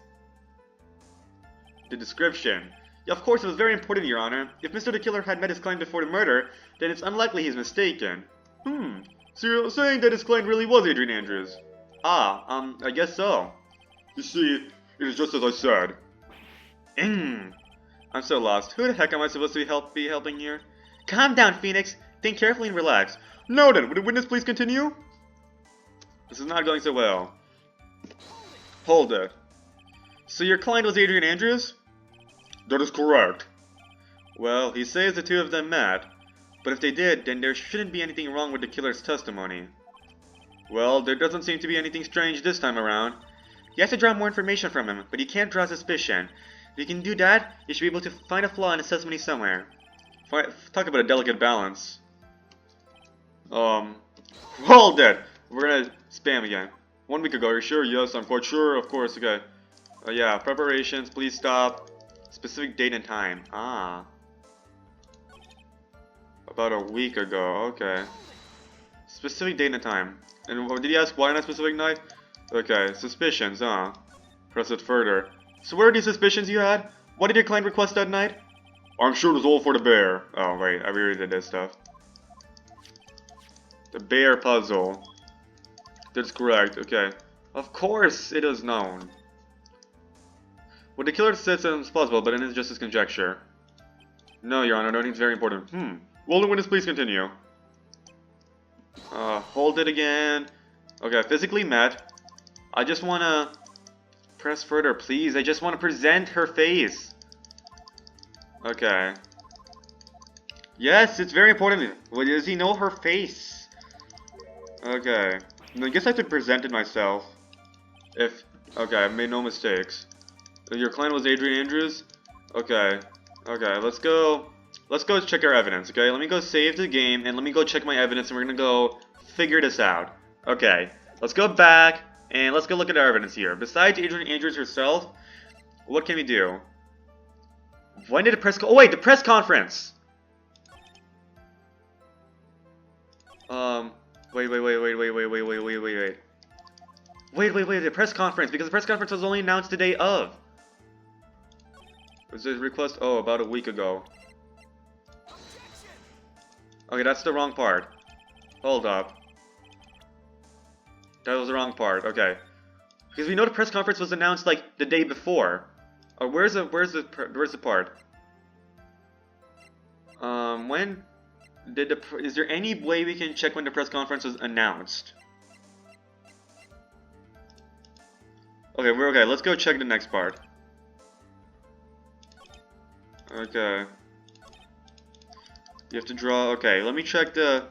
The description. Yeah, of course, it was very important, Your Honor. If Mr. the Killer had met his client before the murder, then it's unlikely he's mistaken. So you're saying that his client really was Adrian Andrews? I guess so. You see, it is just as I said. I'm so lost. Who the heck am I supposed to be helping here? Calm down, Phoenix. Think carefully and relax. Noted. Would the witness please continue? This is not going so well. Hold it. So your client was Adrian Andrews? That is correct. Well, he says the two of them met. But if they did, then there shouldn't be anything wrong with the killer's testimony. Well, there doesn't seem to be anything strange this time around. You have to draw more information from him, but you can't draw suspicion. If you can do that, you should be able to find a flaw in his testimony somewhere. Talk about a delicate balance. Hold it! We're gonna spam again. 1 week ago, are you sure? Yes, I'm quite sure. Of course, okay. Yeah, preparations, please stop. Specific date and time. About a week ago, okay. Specific date and time. And did he ask why on a specific night? Okay, suspicions, Press it further. So what are these suspicions you had? What did your client request that night? I'm sure it was all for the bear. Oh, wait, I already did this stuff. The bear puzzle. That's correct, okay. Of course it is known. What the killer said seems plausible, but it is just his conjecture. No, Your Honor, nothing's very important. Will the witness please continue? Hold it again. Okay, physically met. I just wanna press further, please. I just wanna present her face. Okay. Yes, it's very important. Well, does he know her face? Okay. I guess I have to present it myself. Okay, I made no mistakes. Your client was Adrian Andrews? Okay. Okay, let's go check our evidence, okay? Let me go save the game, and let me go check my evidence, and we're gonna go figure this out. Okay, let's go back, and let's go look at our evidence here. Besides Adrian Andrews herself, what can we do? When did the press... Oh, wait, the press conference! Wait, the press conference, because the press conference was only announced the day of. Was this request? Oh, about a week ago. Okay, that's the wrong part. Hold up. That was the wrong part, okay. Because we know the press conference was announced, like, the day before. Oh, where's the part? When did is there any way we can check when the press conference was announced? Okay, we're okay. Let's go check the next part. Okay. You have to draw. Okay, let me check the...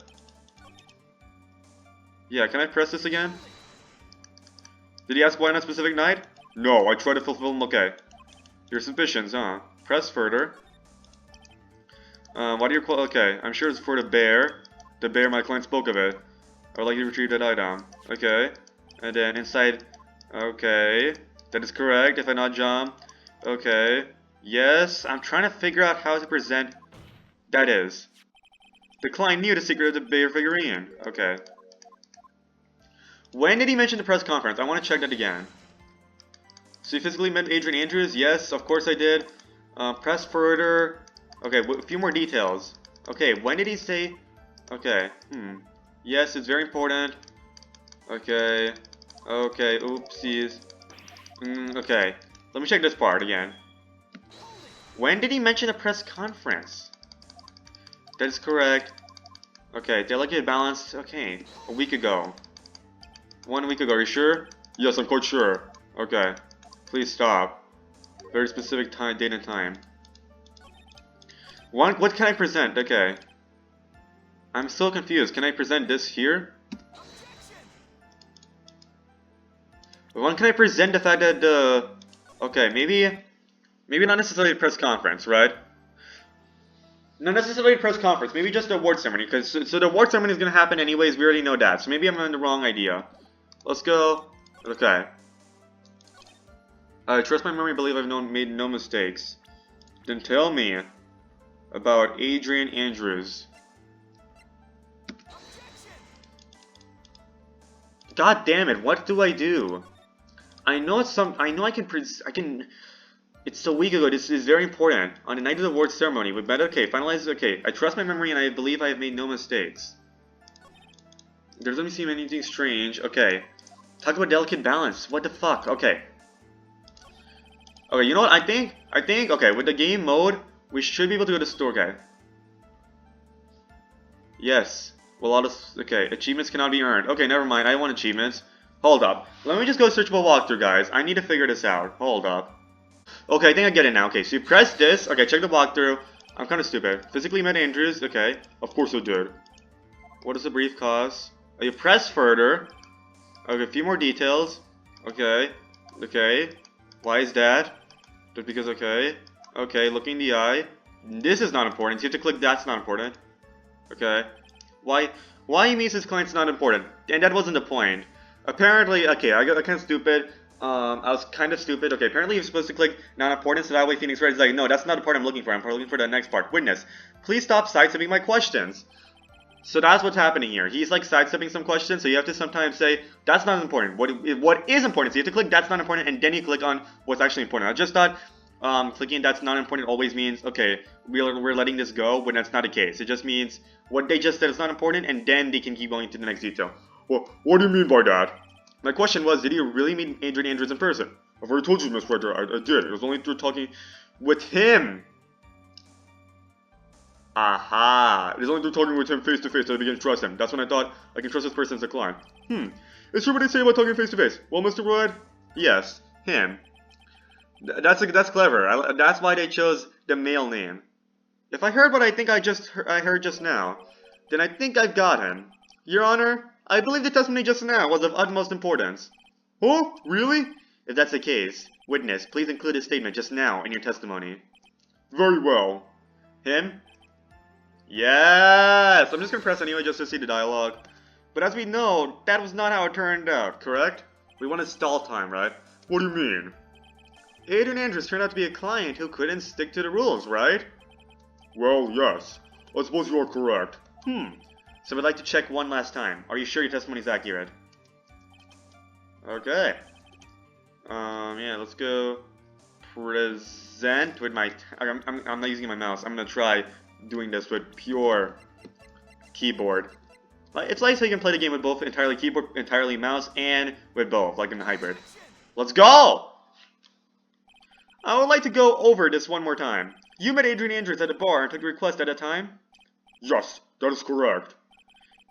Yeah, can I press this again? Did he ask why on a specific night? No, I tried to fulfill them. Okay. Your suspicions, huh? Press further. Why do you call... Okay, I'm sure it's for the bear. The bear, my client spoke of it. I would like you to retrieve that item. Okay. And then inside... Okay. That is correct, if I not jump. Okay. Yes, I'm trying to figure out how to present... That is. The client knew the secret of the bear figurine. Okay. When did he mention the press conference? I want to check that again. So you physically met Adrian Andrews? Yes, of course I did. Press further. Okay, a few more details. Okay, when did he say... Okay, Yes, it's very important. Okay. Okay, oopsies. Okay, let me check this part again. When did he mention a press conference? That is correct. Okay, delicate balance. Okay, a week ago. 1 week ago, are you sure? Yes, I'm quite sure. Okay, please stop. Very specific time, date and time. What can I present? Okay. I'm so confused. Can I present this here? When can I present the fact that the... Okay, maybe not necessarily a press conference, right? Not necessarily a press conference, maybe just the award ceremony, because so the award ceremony is going to happen anyways, we already know that, so maybe I'm on the wrong idea. Let's go. Okay. I trust my memory, believe I've made no mistakes. Then tell me about Adrian Andrews. God damn it, what do I do? I know it's I know I can It's a week ago. This is very important. On the night of the award ceremony, we met. Okay, finalize. Okay, I trust my memory and I believe I have made no mistakes. There doesn't seem anything strange. Okay. Talk about delicate balance. What the fuck? Okay. Okay, you know what? I think, okay, with the game mode, we should be able to go to store, okay. Yes. Well, a lot of, okay, achievements cannot be earned. Okay, never mind. I want achievements. Hold up. Let me just go search for walkthrough, guys. I need to figure this out. Hold up. Okay, I think I get it now. Okay, so you press this. Okay, check the walkthrough. I'm kind of stupid. Physically met Andrews. Okay. Of course I did. What is the brief cost? Oh, you press further. Okay, a few more details. Okay. Okay. Why is that? Just because, okay. Okay, looking in the eye. This is not important. So you have to click that's not important. Okay. Why he means his client's not important. And that wasn't the point. Apparently, okay, I got kind of stupid. I was kind of stupid. Okay, apparently you're supposed to click not important, so that way Phoenix Wright is like, no, that's not the part I'm looking for. I'm looking for the next part. Witness, please stop sidestepping my questions. So that's what's happening here. He's like sidestepping some questions, so you have to sometimes say, that's not important. What is important? So you have to click that's not important, and then you click on what's actually important. I just thought clicking that's not important always means, okay, we're letting this go, when that's not the case. It just means what they just said is not important, and then they can keep going to the next detail. Well, what do you mean by that? My question was, did you really meet Adrian Andrews in person? I've already told you, Miss Frederick, I did. It was only through talking with him. Aha! It is only through talking with him face to face that I began to trust him. That's when I thought I can trust this person as a client. Is true what they say about talking face to face? Well, Mr. Wood? Yes, him. That's clever. That's why they chose the male name. If I heard what I think I heard just now, then I think I've got him. Your Honor, I believe the testimony just now was of utmost importance. Oh, really? If that's the case, witness, please include his statement just now in your testimony. Very well. Him? Yes! I'm just gonna press anyway just to see the dialogue. But as we know, that was not how it turned out, correct? We wanted stall time, right? What do you mean? Adrian Andrews turned out to be a client who couldn't stick to the rules, right? Well, yes. I suppose you are correct. So we'd like to check one last time. Are you sure your testimony is accurate? Okay. Yeah, let's go present with my... I'm not using my mouse. I'm gonna try doing this with pure keyboard. It's nice how you can play the game with both entirely keyboard, entirely mouse, and with both, like in the hybrid. Let's go! I would like to go over this one more time. You met Adrian Andrews at a bar and took a request at a time? Yes, that is correct.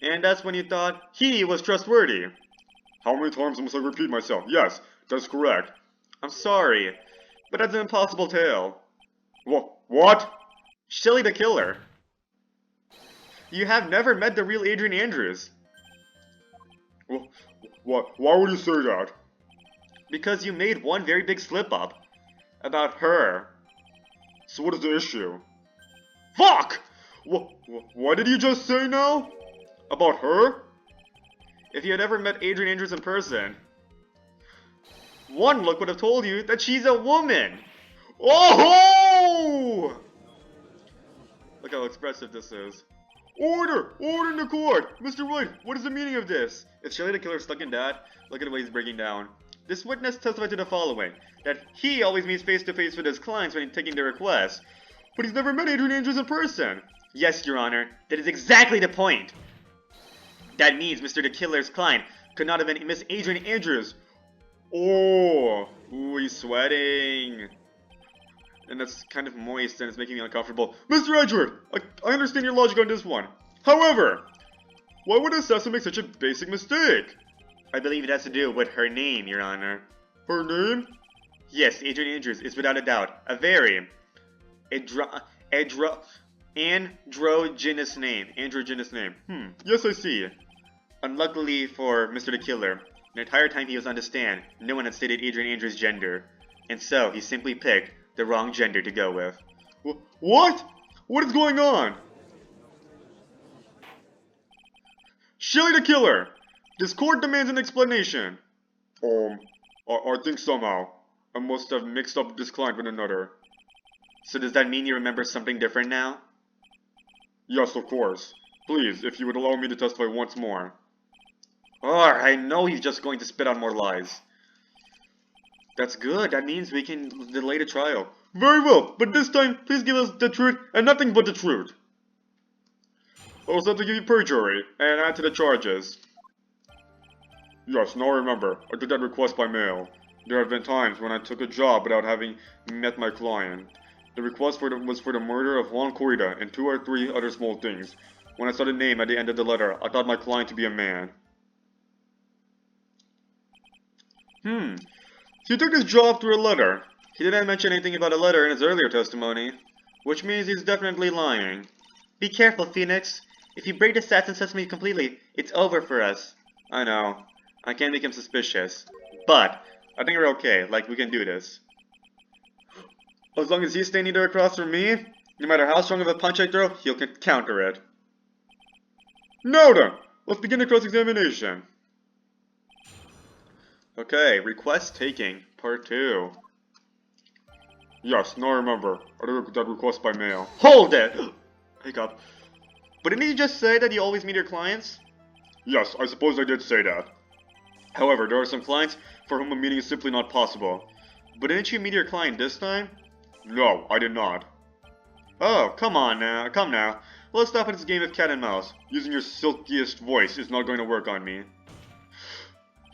And that's when you thought he was trustworthy. How many times must I repeat myself? Yes, that's correct. I'm sorry, but that's an impossible tale. What? Shelly the Killer. You have never met the real Adrian Andrews. What? Why would you say that? Because you made one very big slip-up. About her. So what is the issue? Fuck! What did you just say now? About her? If you had ever met Adrian Andrews in person, one look would have told you that she's a woman! Oh! Look how expressive this is. Order! Order in the court! Mr. Wood, what is the meaning of this? Is Shelly the Killer stuck in that? Look at the way he's breaking down. This witness testified to the following, that he always meets face-to-face with his clients when he's taking their requests, but he's never met Adrian Andrews in person. Yes, Your Honor, that is exactly the point. That means Mr. the Killer's client could not have been Miss Adrian Andrews. Oh, ooh, he's sweating. And that's kind of moist and it's making me uncomfortable. Mr. Edgeworth, I understand your logic on this one. However, why would Assassin make such a basic mistake? I believe it has to do with her name, Your Honor. Her name? Yes, Adrian Andrews is without a doubt a very androgynous name. Yes, I see. Unluckily for Mr. the Killer, the entire time he was on the stand, no one had stated Adrian Andrews' gender. And so, he simply picked the wrong gender to go with. What? What is going on? Shelly the Killer! This court demands an explanation. I think somehow I must have mixed up this client with another. So does that mean you remember something different now? Yes, of course. Please, if you would allow me to testify once more. I know he's just going to spit out more lies. That's good. That means we can delay the trial. Very well, but this time, please give us the truth and nothing but the truth. Also have to give you perjury and add to the charges. Yes, now remember, I did that request by mail. There have been times when I took a job without having met my client. The request was for the murder of Juan Corrida and 2 or 3 other small things. When I saw the name at the end of the letter, I thought my client to be a man. So he took this job through a letter. He didn't mention anything about a letter in his earlier testimony, which means he's definitely lying. Be careful, Phoenix. If you break the Stats and Sesame completely, it's over for us. I know. I can't make him suspicious. But, I think we're okay. Like, we can do this. As long as he's standing there across from me, no matter how strong of a punch I throw, he'll counter it. Now then, let's begin the cross-examination. Okay, request taking, part 2. Yes, now remember, I did that request by mail. Hold it! Hiccup. But didn't you just say that you always meet your clients? Yes, I suppose I did say that. However, there are some clients for whom a meeting is simply not possible. But didn't you meet your client this time? No, I did not. Oh, come on now, come now. Let's stop at this game of cat and mouse. Using your silkiest voice is not going to work on me.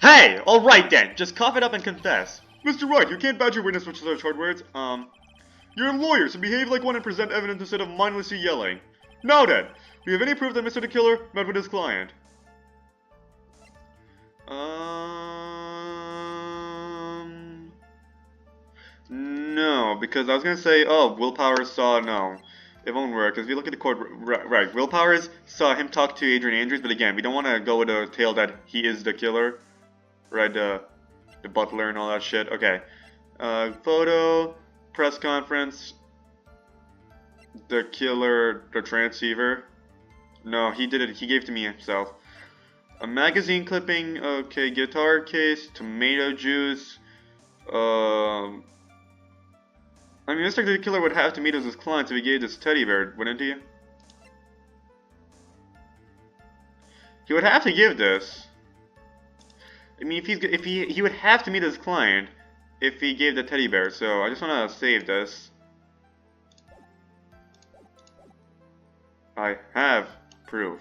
Hey! Alright then, just cough it up and confess. Mr. Wright, you can't badger witness with such hard words. You're a lawyer, so behave like one and present evidence instead of mindlessly yelling. Now then, do you have any proof that Mr. the Killer met with his client? No, because I was gonna say, oh, Willpower saw, no. It won't work, because if you look at the court, right, Willpower saw him talk to Adrian Andrews, but again, we don't want to go with a tale that he is the killer. Right, the butler and all that shit. Okay. Photo, press conference, the killer, the transceiver. No, he did it, he gave it to me himself. A magazine clipping, okay, guitar case, tomato juice, I mean, Mr. the Killer would have to meet with his clients if he gave this teddy bear, wouldn't he? He would have to give this. I mean, if he would have to meet his client if he gave the teddy bear. So I just want to save this. I have proof.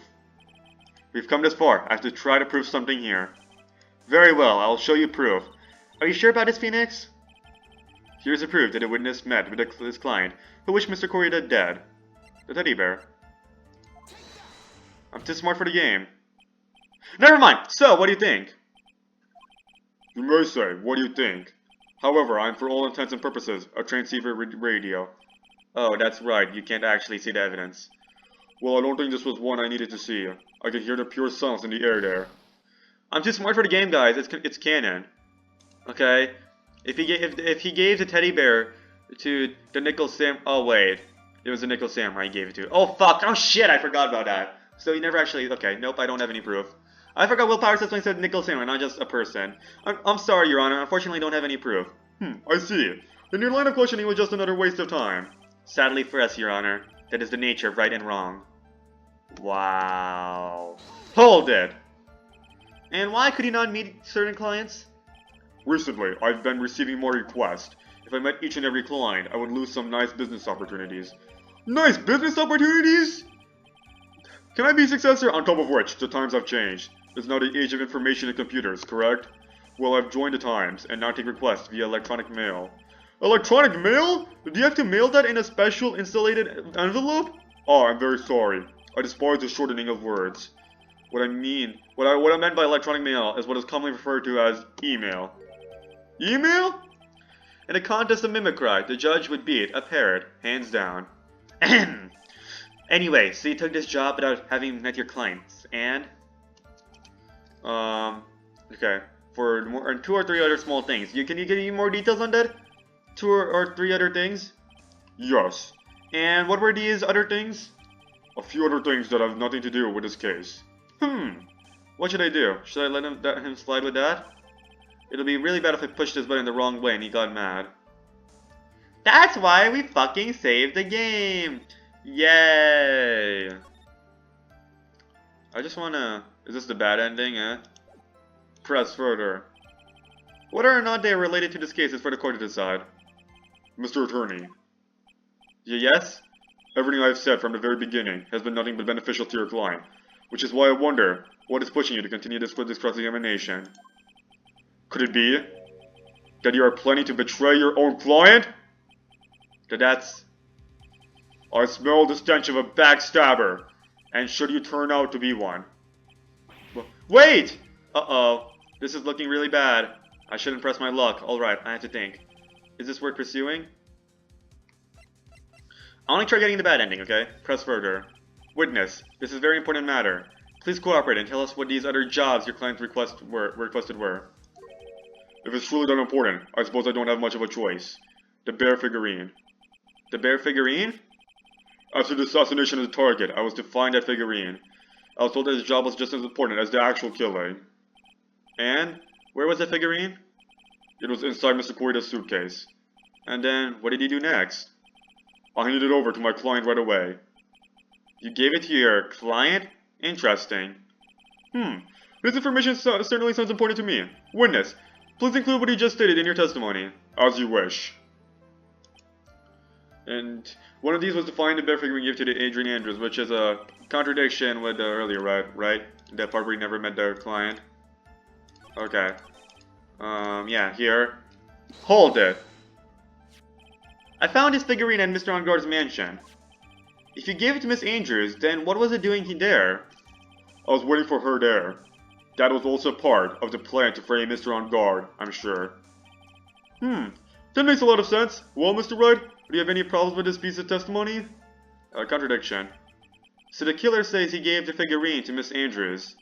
We've come this far. I have to try to prove something here. Very well, I'll show you proof. Are you sure about this, Phoenix? Here's a proof that a witness met with his client, who wished Mr. Corrida dead. The teddy bear. I'm too smart for the game. Never mind. So, what do you think? You may say, what do you think? However, I'm for all intents and purposes a transceiver radio. Oh, that's right. You can't actually see the evidence. Well, I don't think this was one I needed to see. I could hear the pure sounds in the air there. I'm too smart for the game, guys. It's canon. Okay? If he gave the teddy bear to the Nickel Sam... Oh, wait. It was the Nickel Samurai he gave it to. Oh, fuck. Oh, shit. I forgot about that. So he never actually... Okay, nope. I don't have any proof. I forgot Willpower says when he said Nickel Samurai, not just a person. I'm sorry, Your Honor. Unfortunately, I don't have any proof. I see. Then your line of questioning was just another waste of time. Sadly for us, Your Honor. That is the nature of right and wrong. Wow. Hold it! And why could he not meet certain clients? Recently, I've been receiving more requests. If I met each and every client, I would lose some nice business opportunities. Nice business opportunities? Can I be successor? On top of which, the times have changed. It's now the age of information and computers, correct? Well, I've joined the times, and now take requests via electronic mail. Electronic mail? Do you have to mail that in a special insulated envelope? Oh, I'm very sorry. I despise the shortening of words. What I meant by electronic mail is what is commonly referred to as email. Email? In a contest of mimicry, the judge would beat a parrot, hands down. Anyway, so you took this job without having met your clients, and... okay. For 2 or 3 other small things. Can you give me more details on that? 2 or 3 other things? Yes. And what were these other things? A few other things that have nothing to do with this case. What should I do? Should I let him slide with that? It'll be really bad if I pushed this button the wrong way and he got mad. That's why we fucking saved the game! Yay! I just wanna... Is this the bad ending, eh? Press further. Whether or not they are related to this case is for the court to decide. Mr. Attorney. Yes? Everything I have said from the very beginning has been nothing but beneficial to your client, which is why I wonder what is pushing you to continue this cross-examination. Could it be that you are planning to betray your own client? That's... I smell the stench of a backstabber, and should you turn out to be one. Wait! Uh-oh. This is looking really bad. I shouldn't press my luck. Alright, I have to think. Is this worth pursuing? I only try getting the bad ending, okay? Press further. Witness, this is a very important matter. Please cooperate and tell us what these other jobs your client requested were. If it's truly that important, I suppose I don't have much of a choice. The bear figurine. The bear figurine? After the assassination of the target, I was to find that figurine. I was told that his job was just as important as the actual killing. And? Where was the figurine? It was inside Mr. Koida's suitcase. And then, what did he do next? I handed it over to my client right away. You gave it to your client? Interesting. This information certainly sounds important to me. Witness, please include what you just stated in your testimony. As you wish. And one of these was to find the bear figurine given to the Adrian Andrews, which is a contradiction with the earlier, right? That part where he never met their client. Okay. Yeah, here. Hold it. I found this figurine at Mr. Engarde's mansion. If you gave it to Miss Andrews, then what was it doing there? I was waiting for her there. That was also part of the plan to frame Mr. Engarde, I'm sure. That makes a lot of sense. Well, Mr. Wright, do you have any problems with this piece of testimony? Contradiction. So the killer says he gave the figurine to Miss Andrews.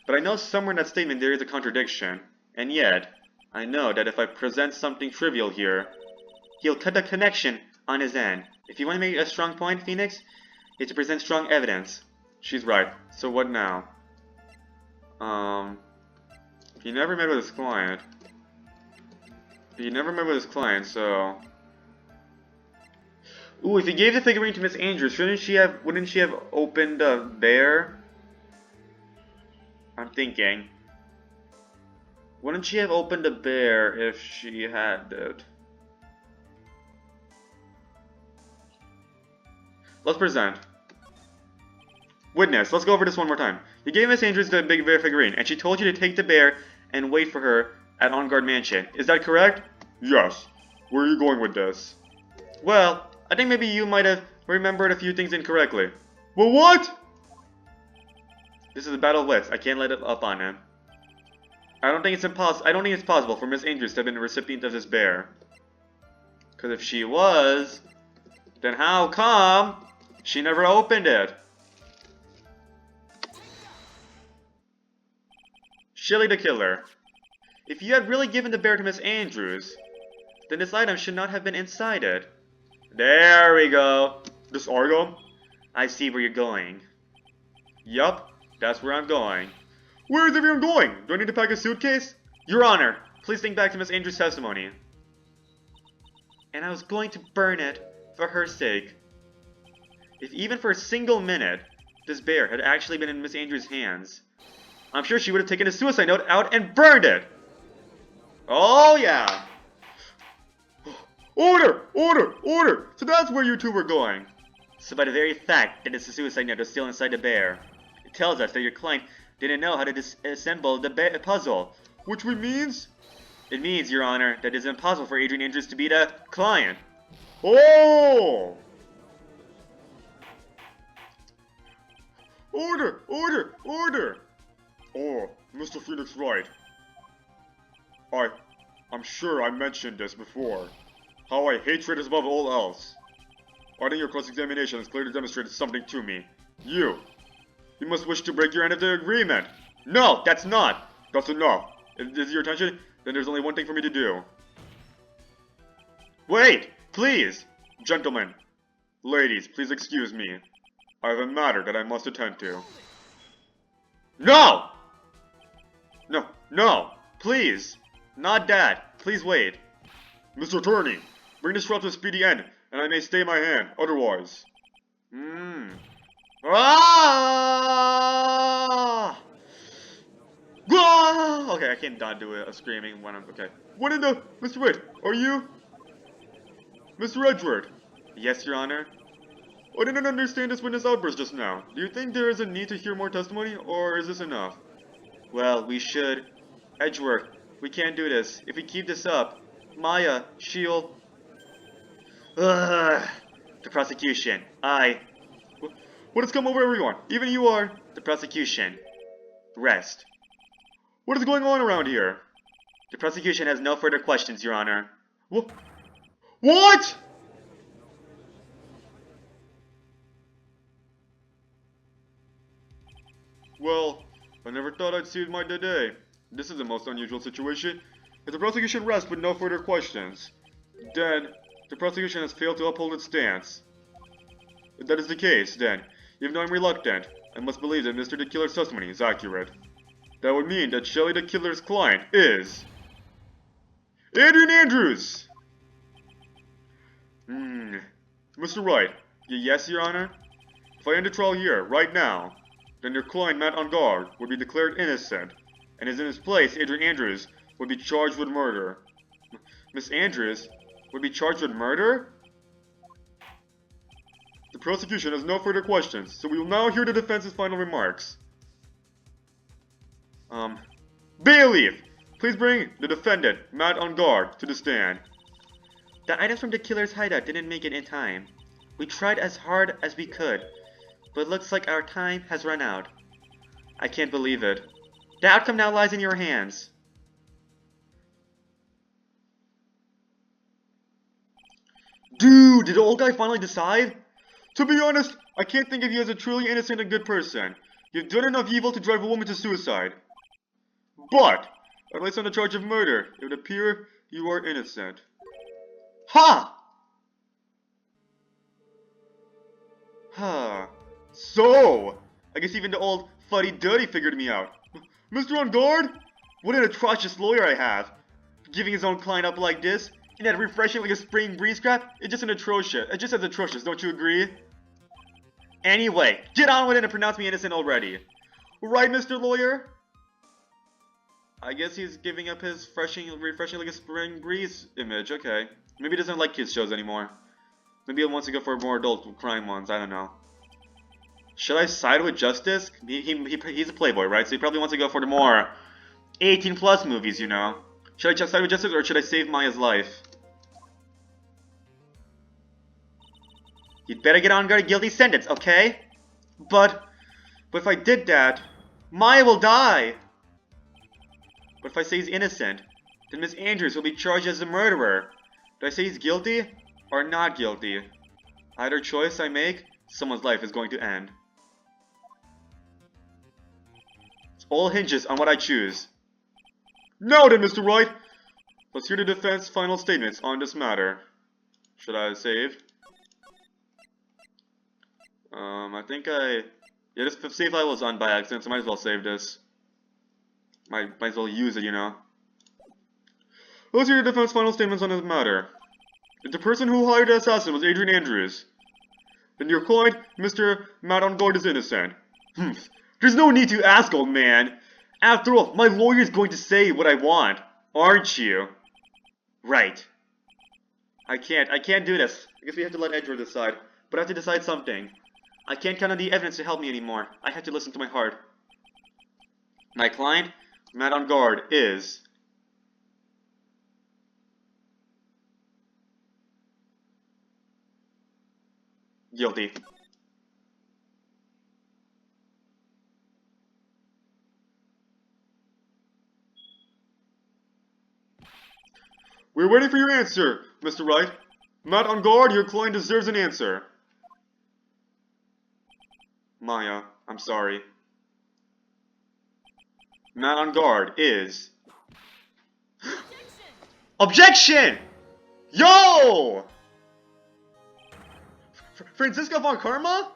But I know somewhere in that statement there is a contradiction. And yet, I know that if I present something trivial here, he'll cut the connection on his end. If you want to make a strong point, Phoenix, it's to present strong evidence. She's right. So what now? He never met with his client. So... Ooh, if he gave the figurine to Miss Andrews, wouldn't she have opened the bear? I'm thinking. Wouldn't she have opened the bear if she had it? Let's present. Witness, let's go over this one more time. You gave Miss Andrews the big bear figurine, and she told you to take the bear and wait for her at Engarde Mansion. Is that correct? Yes. Where are you going with this? Well, I think maybe you might have remembered a few things incorrectly. Well, what? This is a battle of wits. I can't let it up on him. I don't think it's possible for Miss Andrews to have been the recipient of this bear. Because if she was, then how come she never opened it? Shilly the Killer. If you had really given the bear to Miss Andrews, then this item should not have been inside it. There we go. This item? I see where you're going. Yup, that's where I'm going. Where is everyone going? Do I need to pack a suitcase? Your Honor, please think back to Miss Andrews' testimony. And I was going to burn it for her sake. If even for a single minute, this bear had actually been in Miss Andrews' hands, I'm sure she would have taken a suicide note out and burned it! Oh yeah! Order! Order! Order! So that's where you two were going. So by the very fact that it's a suicide note is still inside the bear, it tells us that your client didn't know how to disassemble the puzzle. Which means? It means, Your Honor, that it's impossible for Adrian Andrews to be the client. Oh! Order! Order! Order! Oh, Mr. Phoenix Wright. I'm sure I mentioned this before. How I hatred is above all else. I think your cross-examination has clearly demonstrated something to me. You must wish to break your end of the agreement. No, that's not. That's enough. If this is your intention, then there's only one thing for me to do. Wait, please. Gentlemen, ladies, please excuse me. I have a matter that I must attend to. No! No, no, please. Not that. Please wait. Mr. Attorney, bring this trial to a speedy end, and I may stay my hand, otherwise. Ah! Ah! Okay, I can't not do a screaming when I'm okay. What in the Mr. Wait, are you Mr. Edward? Yes, Your Honor. I didn't understand this witness outburst just now. Do you think there is a need to hear more testimony, or is this enough? Well, we should. Edgeworth, we can't do this. If we keep this up, Maya, she'll... Ugh. The prosecution. What has come over everyone? Even you are... The prosecution. Rest. What is going on around here? The prosecution has no further questions, Your Honor. What?! Well, I never thought I'd see my day. This is the most unusual situation. If the prosecution rests with no further questions, then the prosecution has failed to uphold its stance. If that is the case, then, even though I'm reluctant, I must believe that Mr. the Killer's testimony is accurate. That would mean that Shelley the Killer's client is... Adrian Andrews! Mr. Wright, yes, Your Honor? If I end the trial here, right now, then your client, Matt Engarde, would be declared innocent, and as in his place, Adrian Andrews would be charged with murder. Miss Andrews would be charged with murder? The prosecution has no further questions, so we will now hear the defense's final remarks. Bailiff, please bring the defendant, Matt Engarde, to the stand. The items from the killer's hideout didn't make it in time. We tried as hard as we could, but it looks like our time has run out. I can't believe it. The outcome now lies in your hands. Dude, did the old guy finally decide? To be honest, I can't think of you as a truly innocent and good person. You've done enough evil to drive a woman to suicide. But, at least on the charge of murder, it would appear you are innocent. Ha! Huh. So, I guess even the old fuddy-duddy figured me out. Mr. Engarde? What an atrocious lawyer I have. Giving his own client up like this, and that refreshing like a spring breeze crap, it's just as atrocious, don't you agree? Anyway, get on with it and pronounce me innocent already. Right, Mr. Lawyer? I guess he's giving up his refreshing like a spring breeze image, okay. Maybe he doesn't like kids shows anymore. Maybe he wants to go for more adult crime ones, I don't know. Should I side with Justice? He's a playboy, right? So he probably wants to go for the more 18+ movies, you know. Should I just side with Justice or should I save Maya's life? You'd better get on a guilty sentence, okay? But if I did that, Maya will die. But if I say he's innocent, then Miss Andrews will be charged as a murderer. Do I say he's guilty or not guilty? Either choice I make, someone's life is going to end. It all hinges on what I choose. Now then, Mr. Wright, let's hear the defense's final statements on this matter. Should I save? I think this save file was on by accident, so might as well save this. Might as well use it, you know. Let's hear the defense's final statements on this matter. If the person who hired the assassin was Adrian Andrews, then your client, Mr. Matt Engarde, is innocent. There's no need to ask, old man. After all, my lawyer's going to say what I want, aren't you? Right. I can't do this. I guess we have to let Edward decide. But I have to decide something. I can't count on the evidence to help me anymore. I have to listen to my heart. My client, Matt Engarde, is... guilty. We're waiting for your answer, Mr. Wright. Matt Engarde, your client deserves an answer. Maya, I'm sorry. Matt Engarde is... Objection! Yo! Franziska von Karma?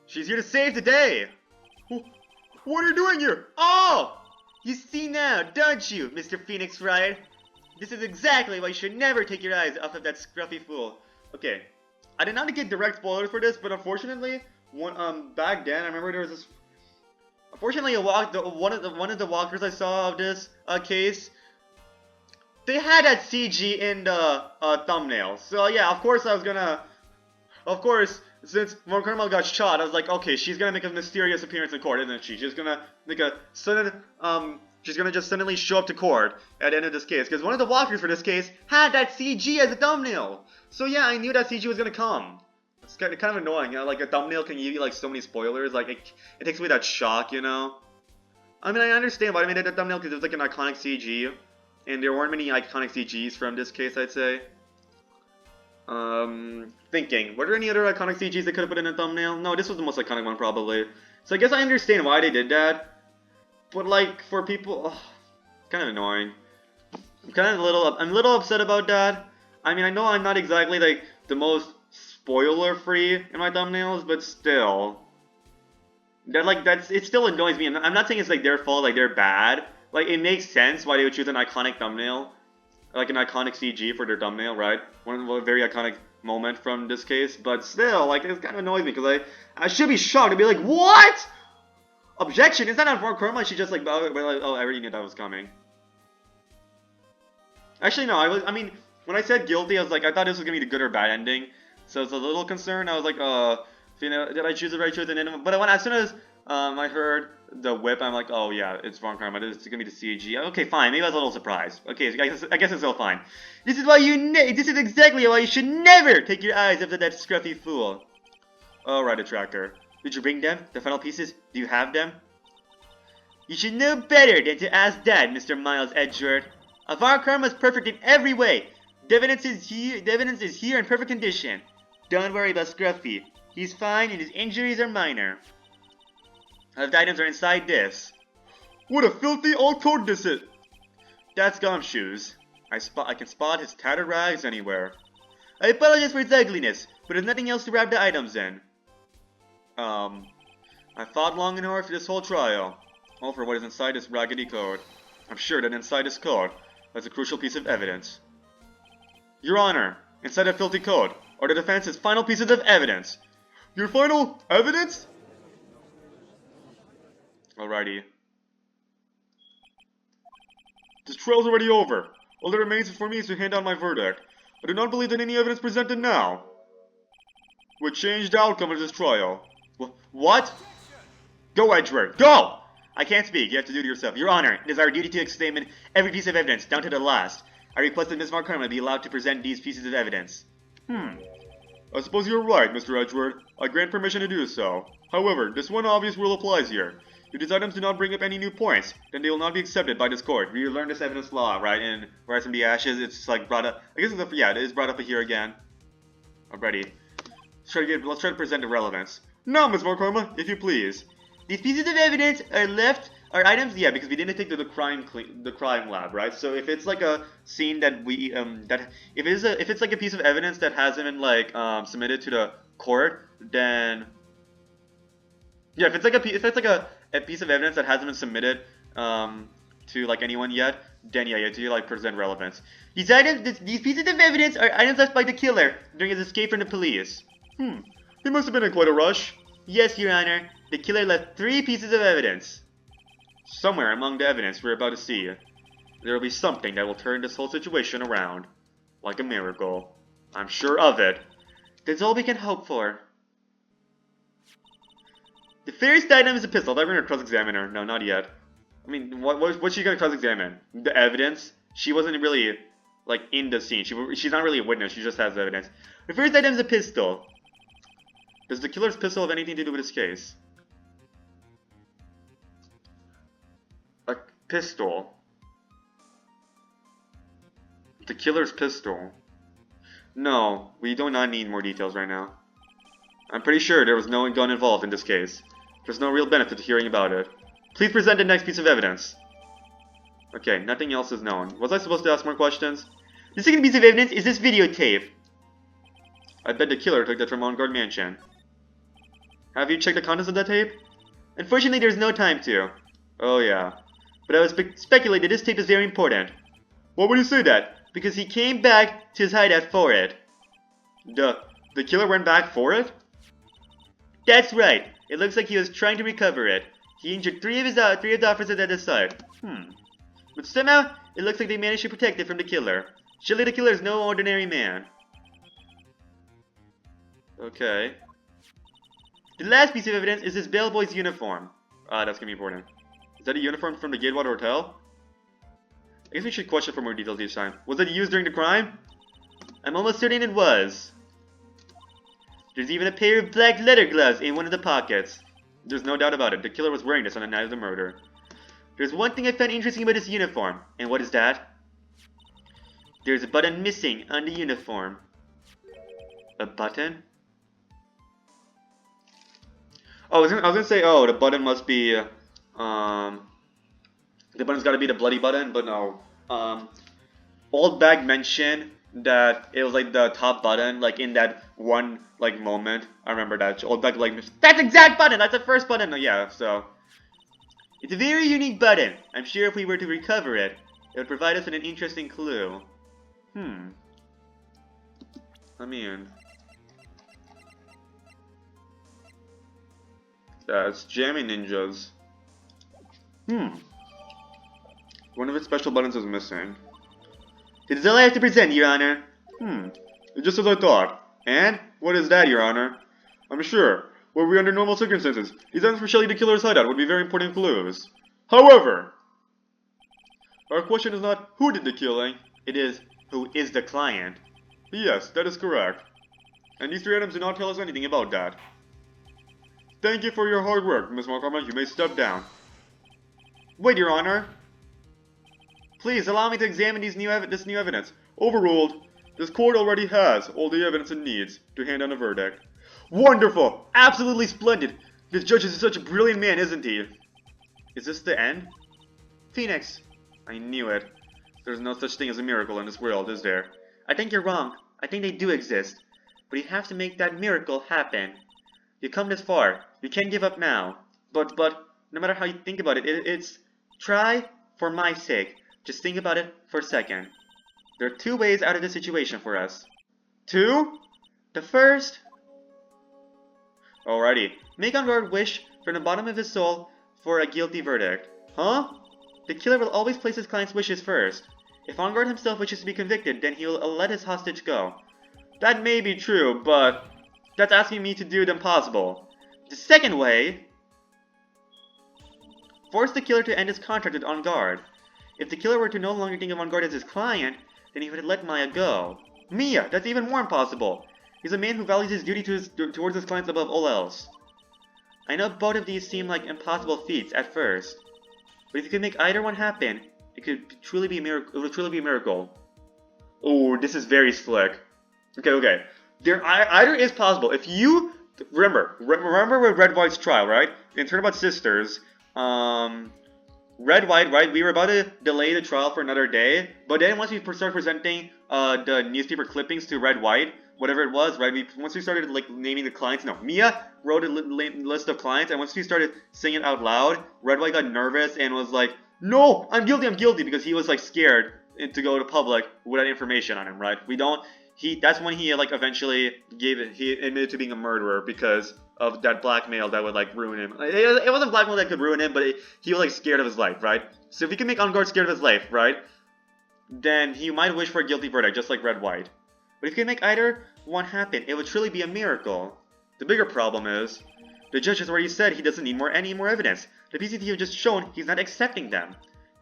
She's here to save the day. What are you doing here? Oh! You see now, don't you, Mr. Phoenix Wright? This is exactly why you should never take your eyes off of that scruffy fool. Okay, I did not get direct spoilers for this, but unfortunately, back then, I remember there was this... Fortunately, one of the walkers I saw of this case, they had that CG in the thumbnail. So yeah, of course I was gonna, of course, since Von Karma got shot, I was like, okay, she's gonna make a mysterious appearance in court, isn't she? She's gonna make a sudden, she's gonna just suddenly show up to court at the end of this case. Because one of the walkers for this case had that CG as a thumbnail. So yeah, I knew that CG was gonna come. It's kind of annoying, you know, like a thumbnail can give you like so many spoilers, like it takes away that shock, you know? I mean, I understand why I made it a thumbnail because it was like an iconic CG. And there weren't many iconic CGs from this case, I'd say. Thinking, were there any other iconic CGs they could have put in a thumbnail? No, this was the most iconic one, probably. So I guess I understand why they did that. But, like, for people... Ugh, it's kind of annoying. I'm a little upset about that. I mean, I know I'm not exactly, like, the most spoiler-free in my thumbnails, but still. It still annoys me. I'm not saying it's, like, their fault, like, they're bad. Like, it makes sense why they would choose an iconic thumbnail. Like, an iconic CG for their thumbnail, right? One very iconic moment from this case. But still, like, it kind of annoys me, because I should be shocked and be like, what?! Objection! Is that not Von Karma? She just like, oh, I already knew that was coming. Actually, no, I mean, when I said guilty, I was like, I thought this was gonna be the good or bad ending. So I was a little concerned. I was like, you know, did I choose the right choice? But as soon as I heard the whip, I'm like, oh yeah, it's Von Karma. It's gonna be the CG. Okay, fine. Maybe I was a little surprised. Okay, I guess it's still fine. This is why this is exactly why you should never take your eyes off that scruffy fool. Alright, Attractor. Did you bring them? The final pieces? Do you have them? You should know better than to ask that, Mr. Miles Edgeworth. Von Karma is perfect in every way. The evidence is here in perfect condition. Don't worry about Scruffy. He's fine and his injuries are minor. The items are inside this. What a filthy old coat this is! That's Gumshoes. I can spot his tattered rags anywhere. I apologize for its ugliness, but there's nothing else to wrap the items in. I thought long and hard for this whole trial. All for what is inside this raggedy code. I'm sure that inside this code, that's a crucial piece of evidence. Your Honor, inside that filthy code are the defense's final pieces of evidence. Your final evidence? Alrighty. This trial's already over. All that remains for me is to hand down my verdict. I do not believe that any evidence presented now would change the outcome of this trial. What? Go, Edgeworth, go! I can't speak, you have to do it yourself. Your Honor, it is our duty to examine every piece of evidence, down to the last. I request that Ms. Von Karma be allowed to present these pieces of evidence. I suppose you're right, Mr. Edgeworth. I grant permission to do so. However, this one obvious rule applies here. If these items do not bring up any new points, then they will not be accepted by this court. We learned this evidence law, right? In Rise from the Ashes, it's like brought up. I guess it is brought up here again. Already. Let's try to present the relevance. Now, Ms. Von Karma, if you please. These pieces of evidence are items, yeah, because we didn't take to the crime lab, right? So if it's like a scene that we if it's like a piece of evidence that hasn't been like submitted to the court, then yeah, if it's like a piece of evidence that hasn't been submitted to like anyone yet, then yeah, you have to like present relevance. These pieces of evidence are items left by the killer during his escape from the police. He must have been in quite a rush. Yes, Your Honor. The killer left 3 pieces of evidence. Somewhere among the evidence we're about to see, there will be something that will turn this whole situation around. Like a miracle. I'm sure of it. That's all we can hope for. The first item is a pistol. I'm going to cross-examine her. No, not yet. I mean, what's she going to cross-examine? The evidence? She wasn't really, like, in the scene. She's not really a witness. She just has evidence. The first item is a pistol. Does the killer's pistol have anything to do with this case? A pistol. The killer's pistol. No, we do not need more details right now. I'm pretty sure there was no gun involved in this case. There's no real benefit to hearing about it. Please present the next piece of evidence. Okay, nothing else is known. Was I supposed to ask more questions? The second piece of evidence is this videotape. I bet the killer took that from On Guard Mansion. Have you checked the contents of that tape? Unfortunately, there's no time to. Oh yeah. But I would speculate that this tape is very important. Why would you say that? Because he came back to his hideout for it. The killer went back for it? That's right. It looks like he was trying to recover it. He injured three of the officers at the site. But somehow, it looks like they managed to protect it from the killer. Surely the killer is no ordinary man. Okay. The last piece of evidence is this bellboy's uniform. That's gonna be important. Is that a uniform from the Gatewater Hotel? I guess we should question for more details each time. Was it used during the crime? I'm almost certain it was. There's even a pair of black leather gloves in one of the pockets. There's no doubt about it. The killer was wearing this on the night of the murder. There's one thing I found interesting about this uniform. And what is that? There's a button missing on the uniform. A button? Oh, I was gonna say, oh, the button must be, the button's gotta be the bloody button, but no. Old Bag mentioned that it was like the top button, like in that one, like, moment. I remember that. Old Bag, like, that's exact button! That's the first button! Oh, yeah, so. It's a very unique button. I'm sure if we were to recover it, it would provide us with an interesting clue. I mean... That's jamming ninjas. One of its special buttons is missing. It is all I have to present, Your Honor. Just as I thought. And? What is that, Your Honor? I'm sure. Were we under normal circumstances, these items for Shelly the Killer's hideout would be very important clues. However, our question is not who did the killing, it is who is the client. Yes, that is correct. And these three items do not tell us anything about that. Thank you for your hard work, Miss Markham. You may step down. Wait, Your Honor. Please allow me to examine this new evidence. Overruled. This court already has all the evidence it needs to hand down a verdict. Wonderful! Absolutely splendid! This judge is such a brilliant man, isn't he? Is this the end? Phoenix. I knew it. There's no such thing as a miracle in this world, is there? I think you're wrong. I think they do exist. But you have to make that miracle happen. You come this far. You can't give up now. But, no matter how you think about it, it's... Try for my sake. Just think about it for a second. There are two ways out of the situation for us. Two? The first... Alrighty. Make Enguarde wish from the bottom of his soul for a guilty verdict. Huh? The killer will always place his client's wishes first. If Enguarde himself wishes to be convicted, then he'll let his hostage go. That may be true, but that's asking me to do the impossible. The second way... Force the killer to end his contract with Enguarde. If the killer were to no longer think of Enguarde as his client, then he would let Maya go. Mia! That's even more impossible! He's a man who values his duty towards his clients above all else. I know both of these seem like impossible feats at first, but if you could make either one happen, it could truly be a miracle. It would truly be a miracle. Oh, this is very slick. Okay. Either is possible. If you remember with Red White's trial, right? In Turnabout Sisters, Red White, right? We were about to delay the trial for another day, but then once we start presenting the newspaper clippings to Red White, whatever it was, right? Once we started like naming the clients, no, Mia wrote a list of clients, and once we started saying it out loud, Red White got nervous and was like, "No, I'm guilty," because he was like scared to go to public with that information on him, right? That's when he like eventually he admitted to being a murderer because of that blackmail that would like ruin him. It wasn't blackmail that could ruin him, but he was like scared of his life, right? So if he can make Enguarde scared of his life, right, then he might wish for a guilty verdict, just like Red White. But if you can make either one happen, it would truly be a miracle. The bigger problem is, the judge has already said he doesn't need any more evidence. The PCT have just shown he's not accepting them.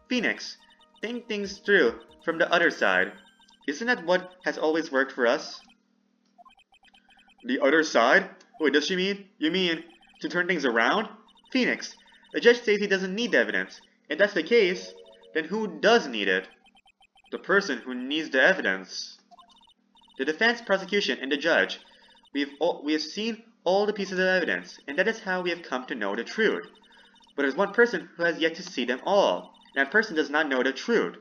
Phoenix, think things through from the other side. Isn't that what has always worked for us? The other side? Wait, does she mean? You mean to turn things around? Phoenix, the judge says he doesn't need the evidence. If that's the case, then who does need it? The person who needs the evidence. The defense, prosecution, and the judge. We have seen all the pieces of evidence, and that is how we have come to know the truth. But there's one person who has yet to see them all, and that person does not know the truth.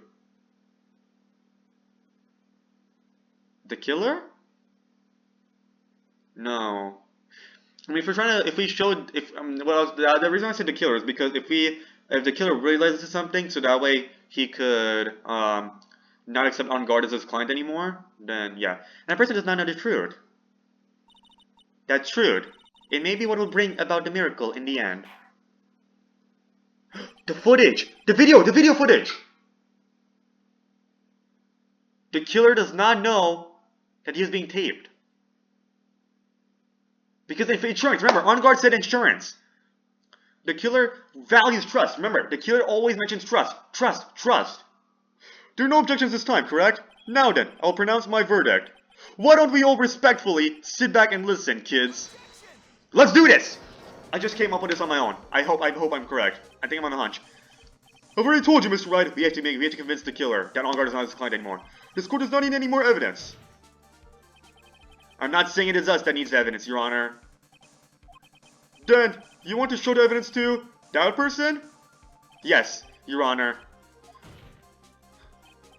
The killer? No. I mean, the reason I said the killer is because if the killer realizes something, so that way he could not accept Enguarde as his client anymore, then yeah. And that person does not know the truth. That truth, it may be what will bring about the miracle in the end. The footage! The video footage! The killer does not know that he is being taped. Because if insurance, remember, On Guard said insurance. The killer values trust. Remember, the killer always mentions trust. Trust. There are no objections this time, correct? Now then, I'll pronounce my verdict. Why don't we all respectfully sit back and listen, kids? Let's do this! I just came up with this on my own. I hope I'm correct. I think I'm on a hunch. I've already told you, Mr. Wright, we have to convince the killer that On Guard is not his client anymore. This court does not need any more evidence. I'm not saying it is us that needs the evidence, Your Honor. Then, you want to show the evidence to that person? Yes, Your Honor.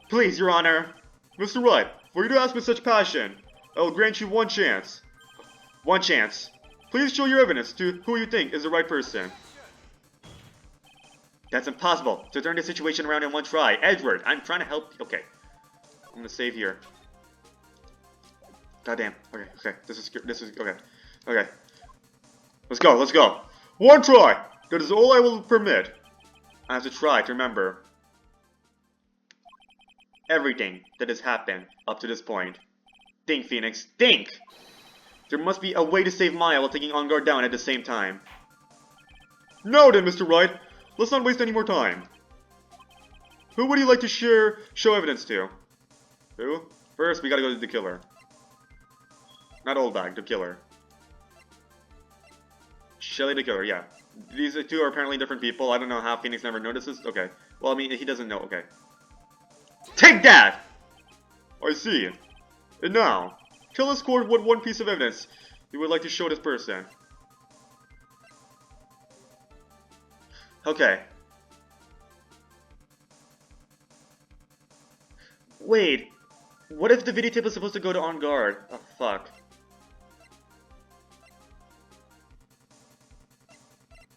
Please, Your Honor. Mr. Wright, for you to ask with such passion, I will grant you one chance. One chance. Please show your evidence to who you think is the right person. That's impossible. To turn the situation around in one try. Edward, I'm trying to help. Okay. I'm gonna save here. Goddamn. Okay. This is okay. Okay. Let's go. One try! That is all I will permit. I have to try to remember everything that has happened up to this point. Think, Phoenix. Think! There must be a way to save Maya while taking On Guard down at the same time. Now then, Mr. Wright. Let's not waste any more time. Who would you like to show evidence to? Who? First, we gotta go to the killer. Not Oldbag, the killer. Shelly the killer, yeah. These two are apparently different people. I don't know how Phoenix never notices. Okay. Well, I mean, he doesn't know. Okay. Take that! I see. And now, tell us, court, what one piece of evidence you would like to show this person. Okay. Wait. What if the videotape was supposed to go to On Guard? Oh, fuck.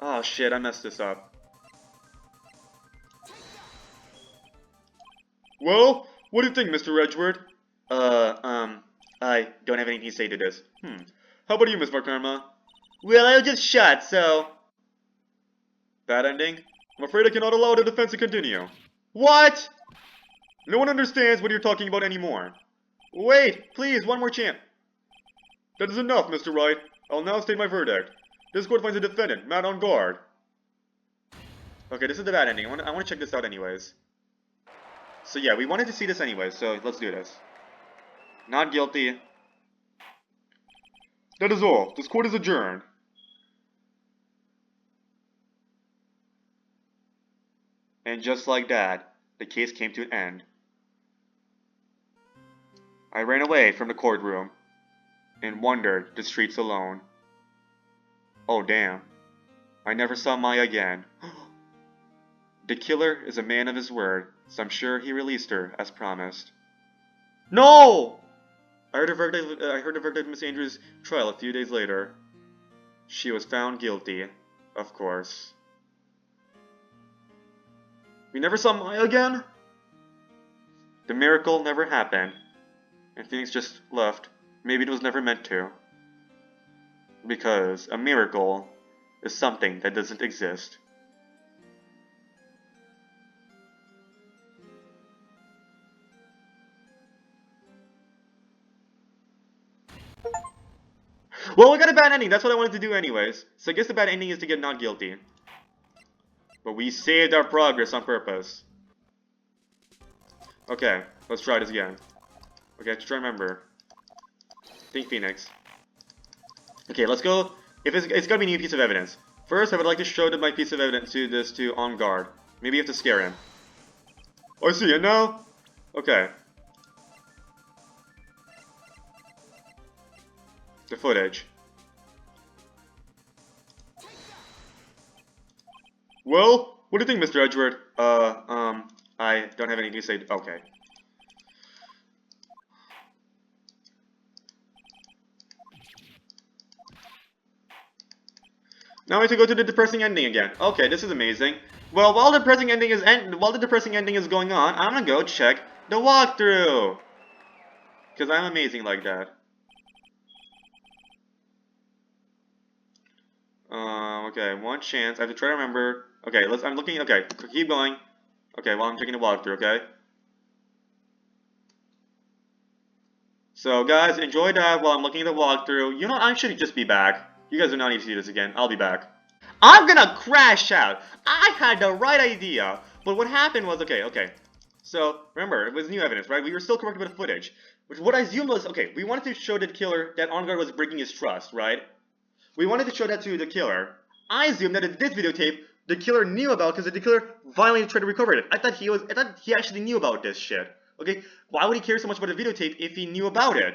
Oh, shit, I messed this up. Well, what do you think, Mr. Edgeworth? I don't have anything to say to this. How about you, Miss Varkarma? Well, I was just shot, so... Bad ending? I'm afraid I cannot allow the defense to continue. What? No one understands what you're talking about anymore. Wait, please, one more chance. That is enough, Mr. Wright. I'll now state my verdict. This court finds a defendant, Matt On Guard. Okay, this is the bad ending. I want to check this out anyways. So yeah, we wanted to see this anyways, so let's do this. Not guilty. That is all. This court is adjourned. And just like that, the case came to an end. I ran away from the courtroom and wandered the streets alone. Oh damn. I never saw Maya again. The killer is a man of his word, so I'm sure he released her as promised. No! I heard the verdict of Miss Andrews' trial a few days later. She was found guilty, of course. We never saw Maya again? The miracle never happened, and Phoenix just left. Maybe it was never meant to. Because a miracle is something that doesn't exist. Well, we got a bad ending. That's what I wanted to do anyways. So I guess the bad ending is to get not guilty. But we saved our progress on purpose. Okay, let's try this again. Okay, try to remember. Think Phoenix. Okay, let's go. If it's gotta be a new piece of evidence. First, I would like to show my piece of evidence to On Guard. Maybe you have to scare him. Oh, I see it now? Okay. The footage. Well, what do you think, Mr. Edgeworth? I don't have anything to say. Okay. Now I have to go to the depressing ending again. Okay, this is amazing. Well, while the depressing ending is going on, I'm gonna go check the walkthrough. Because I'm amazing like that. Okay, one chance. I have to try to remember. Okay, I'm looking. Okay, keep going. Okay, while I'm checking the walkthrough. Okay. So, guys, enjoy that while I'm looking at the walkthrough. You know, I should just be back. You guys do not need to see this again. I'll be back. I'm gonna crash out. I had the right idea. But what happened was, okay. So, remember, it was new evidence, right? We were still correcting with the footage. Which what I assumed was, okay, we wanted to show the killer that On Guard was breaking his trust, right? We wanted to show that to the killer. I assumed that in this videotape, the killer knew about because the killer violently tried to recover it. I thought he actually knew about this shit. Okay? Why would he care so much about the videotape if he knew about it?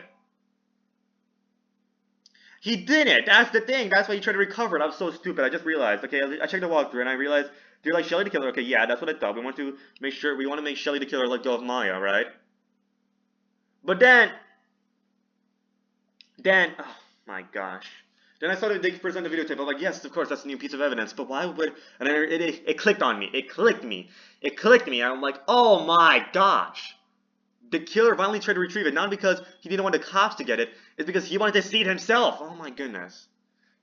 He didn't. That's the thing. That's why he tried to recover it. I was so stupid. I just realized. Okay, I checked the walkthrough and I realized they're like Shelly the killer. Okay, yeah, that's what I thought. We want to make Shelly the killer let go of Maya, right? But then, oh my gosh. Then I saw that they present the videotape. I was like, yes, of course, that's a new piece of evidence. But why would? And then it clicked on me. It clicked me. It clicked me. I'm like, oh my gosh. The killer violently tried to retrieve it, not because he didn't want the cops to get it. It's because he wanted to see it himself. Oh my goodness.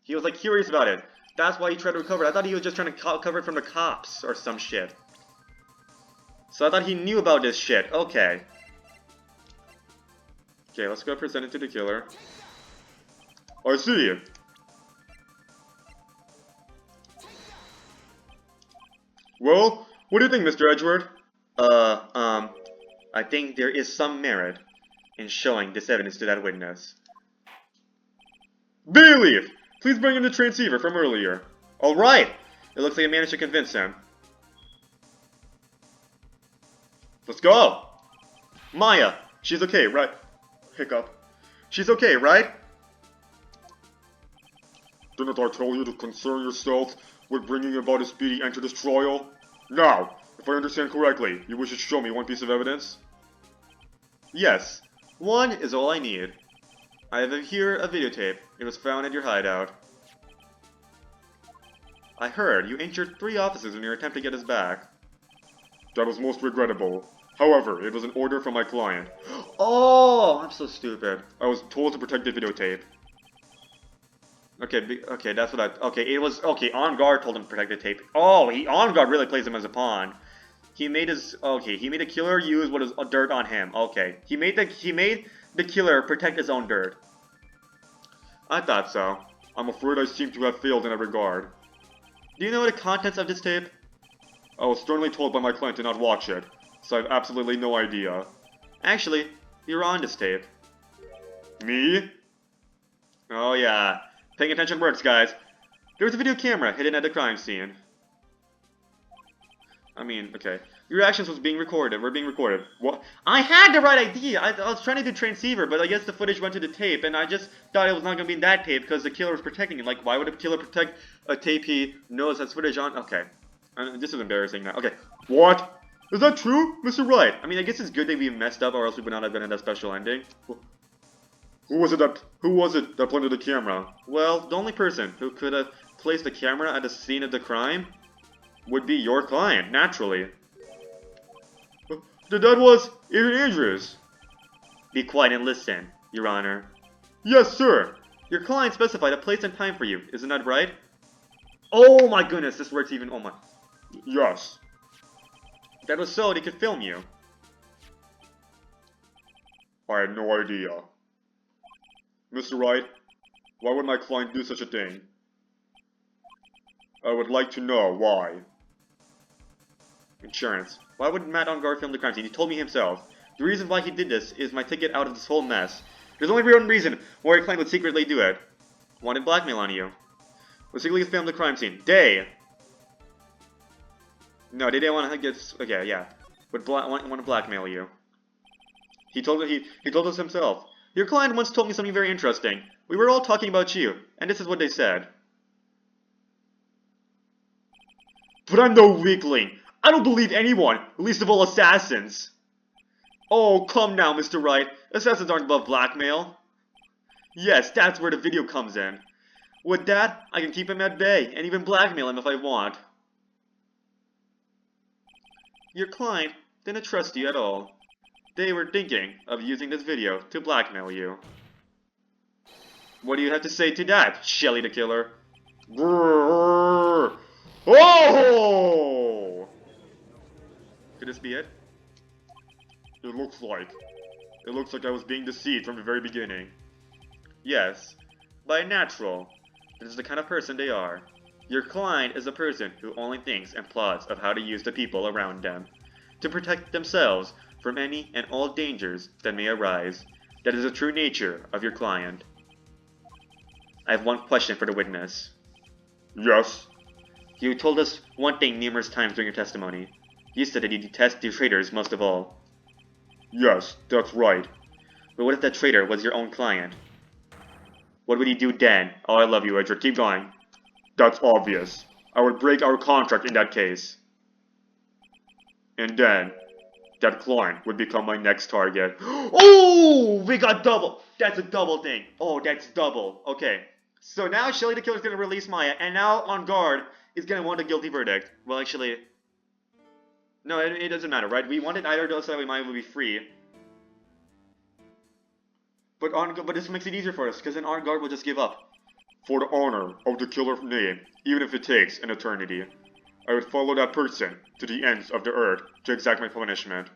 He was like curious about it. That's why he tried to recover it. I thought he was just trying to cover it from the cops or some shit. So I thought he knew about this shit. Okay. Okay, let's go present it to the killer. I see. Well, what do you think, Mr. Edgeworth? I think there is some merit in showing this evidence to that witness. Bayleaf! Please bring in the transceiver from earlier. Alright! It looks like I managed to convince him. Let's go! Maya! She's okay, right? Hiccup. She's okay, right? Didn't I tell you to concern yourself with bringing about a speedy end to this trial? Now, if I understand correctly, you wish to show me one piece of evidence? Yes. One is all I need. I have here a videotape. It was found at your hideout. I heard you injured 3 officers in your attempt to get us back. That was most regrettable. However, it was an order from my client. Oh, I'm so stupid. I was told to protect the videotape. Okay, that's what okay, On Guard told him to protect the tape. Oh, On Guard really plays him as a pawn. He made the killer use what is dirt on him. Okay. He made the killer protect his own dirt. I thought so. I'm afraid I seem to have failed in that regard. Do you know the contents of this tape? I was sternly told by my client to not watch it, so I have absolutely no idea. Actually, you're on this tape. Me? Oh yeah. Paying attention works, guys. There was a video camera hidden at the crime scene. I mean, okay. Your actions were being recorded. What? I had the right idea! I was trying to do transceiver, but I guess the footage went to the tape, and I just thought it was not going to be in that tape because the killer was protecting it. Like, why would a killer protect a tape he knows has footage on? Okay. This is embarrassing now. Okay. What? Is that true, Mr. Wright? I mean, I guess it's good that we messed up, or else we would not have been in that special ending. Who was it that planted the camera? Well, the only person who could have placed the camera at the scene of the crime would be your client, naturally. That was Adrian Andrews. Be quiet and listen, Your Honor. Yes, sir. Your client specified a place and time for you, isn't that right? Oh my goodness, this works even. Oh my. Yes. That was so they could film you. I had no idea. Mr. Wright, why would my client do such a thing? I would like to know why. Insurance. Why would Matt On Guard film the crime scene? He told me himself. The reason why he did this is my ticket out of this whole mess. There's only one reason why your client would secretly do it. Wanted blackmail on you. Would secretly film the crime scene. No, they didn't want to get. Okay, yeah. Would want to blackmail you. He told us himself. Your client once told me something very interesting. We were all talking about you, and this is what they said. But I'm no weakling. I don't believe anyone, least of all assassins. Oh, come now, Mr. Wright. Assassins aren't above blackmail. Yes, that's where the video comes in. With that, I can keep him at bay, and even blackmail him if I want. Your client didn't trust you at all. They were thinking of using this video to blackmail you. What do you have to say to that, Shelly the Killer? Oh! Could this be it? It looks like. It looks like I was being deceived from the very beginning. Yes, by natural. This is the kind of person they are. Your client is a person who only thinks and plots of how to use the people around them to protect themselves from any and all dangers that may arise. That is the true nature of your client. I have one question for the witness. Yes? You told us one thing numerous times during your testimony. You said that you detest the traitors most of all. Yes, that's right. But what if that traitor was your own client? What would you do then? Oh, I love you, Edward. Keep going. That's obvious. I would break our contract in that case. And then, that client would become my next target. Oh, we got double. That's a double thing. Oh, that's double. Okay. So now Shelly the Killer's gonna release Maya, and now On Guard is gonna want a guilty verdict. Well, actually, no, it doesn't matter, right? We wanted either of those so that Maya would be free. But this makes it easier for us, because then On Guard will just give up. For the honor of the Killer's name, even if it takes an eternity, I would follow that person to the ends of the earth to exact my punishment.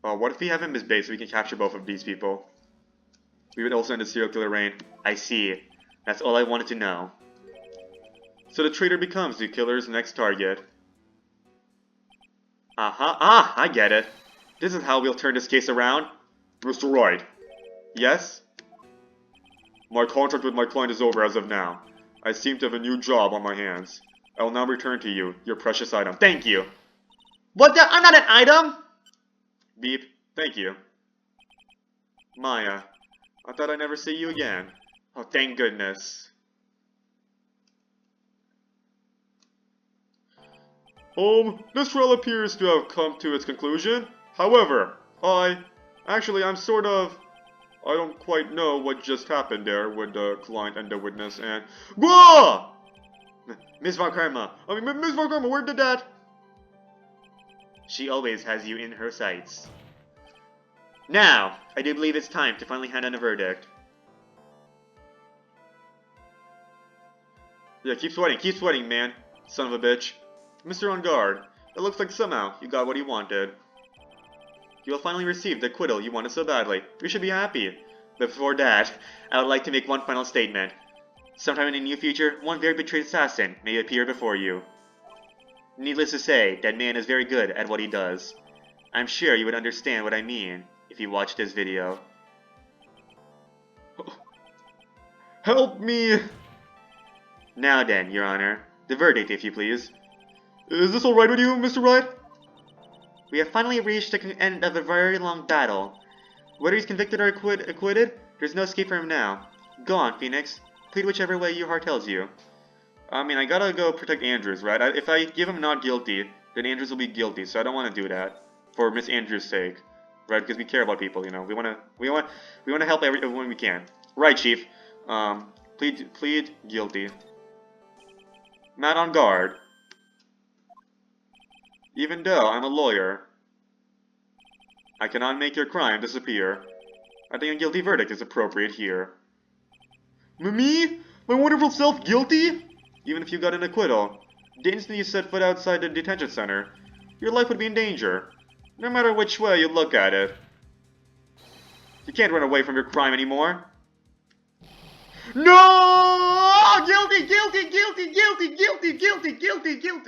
What if we have him as bait so we can capture both of these people? We would also end the serial killer reign. I see. That's all I wanted to know. So the traitor becomes the killer's next target. I get it. This is how we'll turn this case around. Mr. Wright. Yes? My contract with my client is over as of now. I seem to have a new job on my hands. I will now return to you your precious item. Thank you. What the? I'm not an item! Beep. Thank you. Maya. I thought I'd never see you again. Oh, thank goodness. This trial appears to have come to its conclusion. However, I'm sort of... I don't quite know what just happened there with the client and the witness and... Whoa! Ms. Von Karma. Ms. Von Karma, where did that... She always has you in her sights. Now, I do believe it's time to finally hand in a verdict. Yeah, keep sweating, man. Son of a bitch. Mr. On Guard, it looks like somehow you got what you wanted. You will finally receive the acquittal you wanted so badly. You should be happy. But before that, I would like to make one final statement. Sometime in the near future, one very betrayed assassin may appear before you. Needless to say, that man is very good at what he does. I'm sure you would understand what I mean if you watched this video. Help me! Now then, Your Honor, the verdict, if you please. Is this alright with you, Mr. Wright? We have finally reached the end of a very long battle. Whether he's convicted or acquitted, there's no escape for him now. Go on, Phoenix. Plead whichever way your heart tells you. I gotta go protect Andrews, right? If I give him not guilty, then Andrews will be guilty, so I don't want to do that. For Miss Andrews' sake. Right? Because we care about people, you know. We wanna help everyone we can. Right, Chief. Plead guilty. Not on guard. Even though I'm a lawyer, I cannot make your crime disappear. I think a guilty verdict is appropriate here. Me? My wonderful self guilty? Even if you got an acquittal, the instant you set foot outside the detention center, your life would be in danger. No matter which way you look at it. You can't run away from your crime anymore. No! Guilty!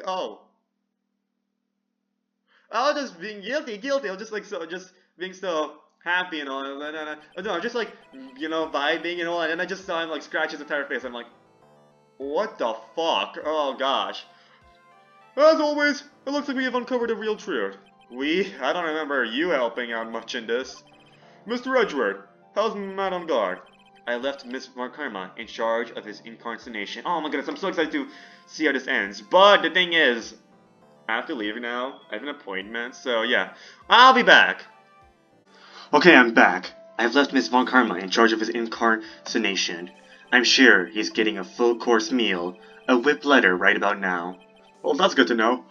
Oh. I was just being guilty. I was just being so happy and all. No, I'm just like, vibing and all. And I just saw him like scratch his entire face. I'm like, what the fuck? Oh gosh. As always, it looks like we have uncovered the real truth. I don't remember you helping out much in this. Mr. Edgeworth, how's Matt on guard? I left Miss Markarma in charge of his incarceration. Oh my goodness, I'm so excited to see how this ends. But the thing is, I have to leave now. I have an appointment, so yeah. I'll be back. Okay, I'm back. I've left Miss Von Karma in charge of his incarceration. I'm sure he's getting a full-course meal, a whip letter right about now. Well, that's good to know.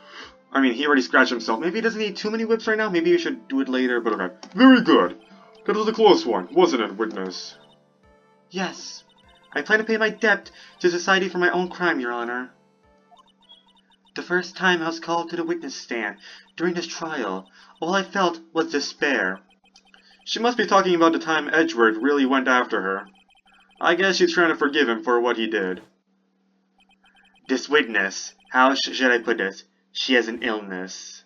He already scratched himself. Maybe he doesn't need too many whips right now. Maybe we should do it later, but okay. Very good. That was a close one, wasn't it, witness? Yes. I plan to pay my debt to society for my own crime, Your Honor. The first time I was called to the witness stand during this trial, all I felt was despair. She must be talking about the time Edgeworth really went after her. I guess she's trying to forgive him for what he did. This witness, how should I put it? She has an illness.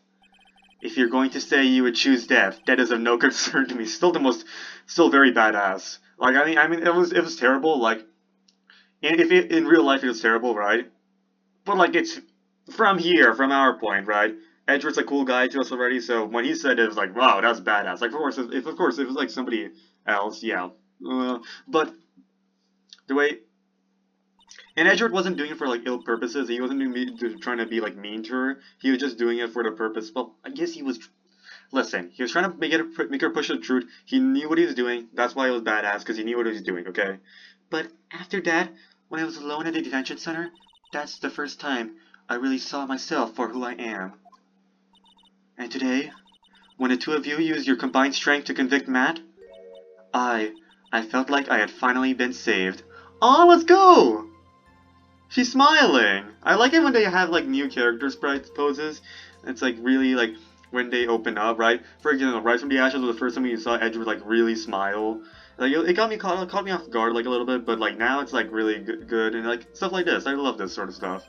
If you're going to say you would choose death, that is of no concern to me. Still very badass. Like, I mean, it was terrible. Like, in real life it was terrible, right? But like, it's from here, from our point, right? Edgeworth's a cool guy to us already, so when he said it, it was like, wow, that's badass. Like, of course, if it was like somebody else, yeah. But the way, and Edgeworth wasn't doing it for like ill purposes. He wasn't trying to be like mean to her. He was just doing it for the purpose. Well, I guess he was. Listen, he was trying to make her push the truth. He knew what he was doing. That's why it was badass, because he knew what he was doing. Okay. But after that, when I was alone at the detention center, that's the first time I really saw myself for who I am. And today, when the two of you used your combined strength to convict Matt, I felt like I had finally been saved. Oh, let's go! She's smiling! I like it when they have, like, new character sprite poses. It's, like, really, like, when they open up, right? For example, Rise from the Ashes was the first time you saw Edgeworth, like, really smile. Like, it caught me off guard, like, a little bit, but, like, now it's, like, really good, and, like, stuff like this. I love this sort of stuff.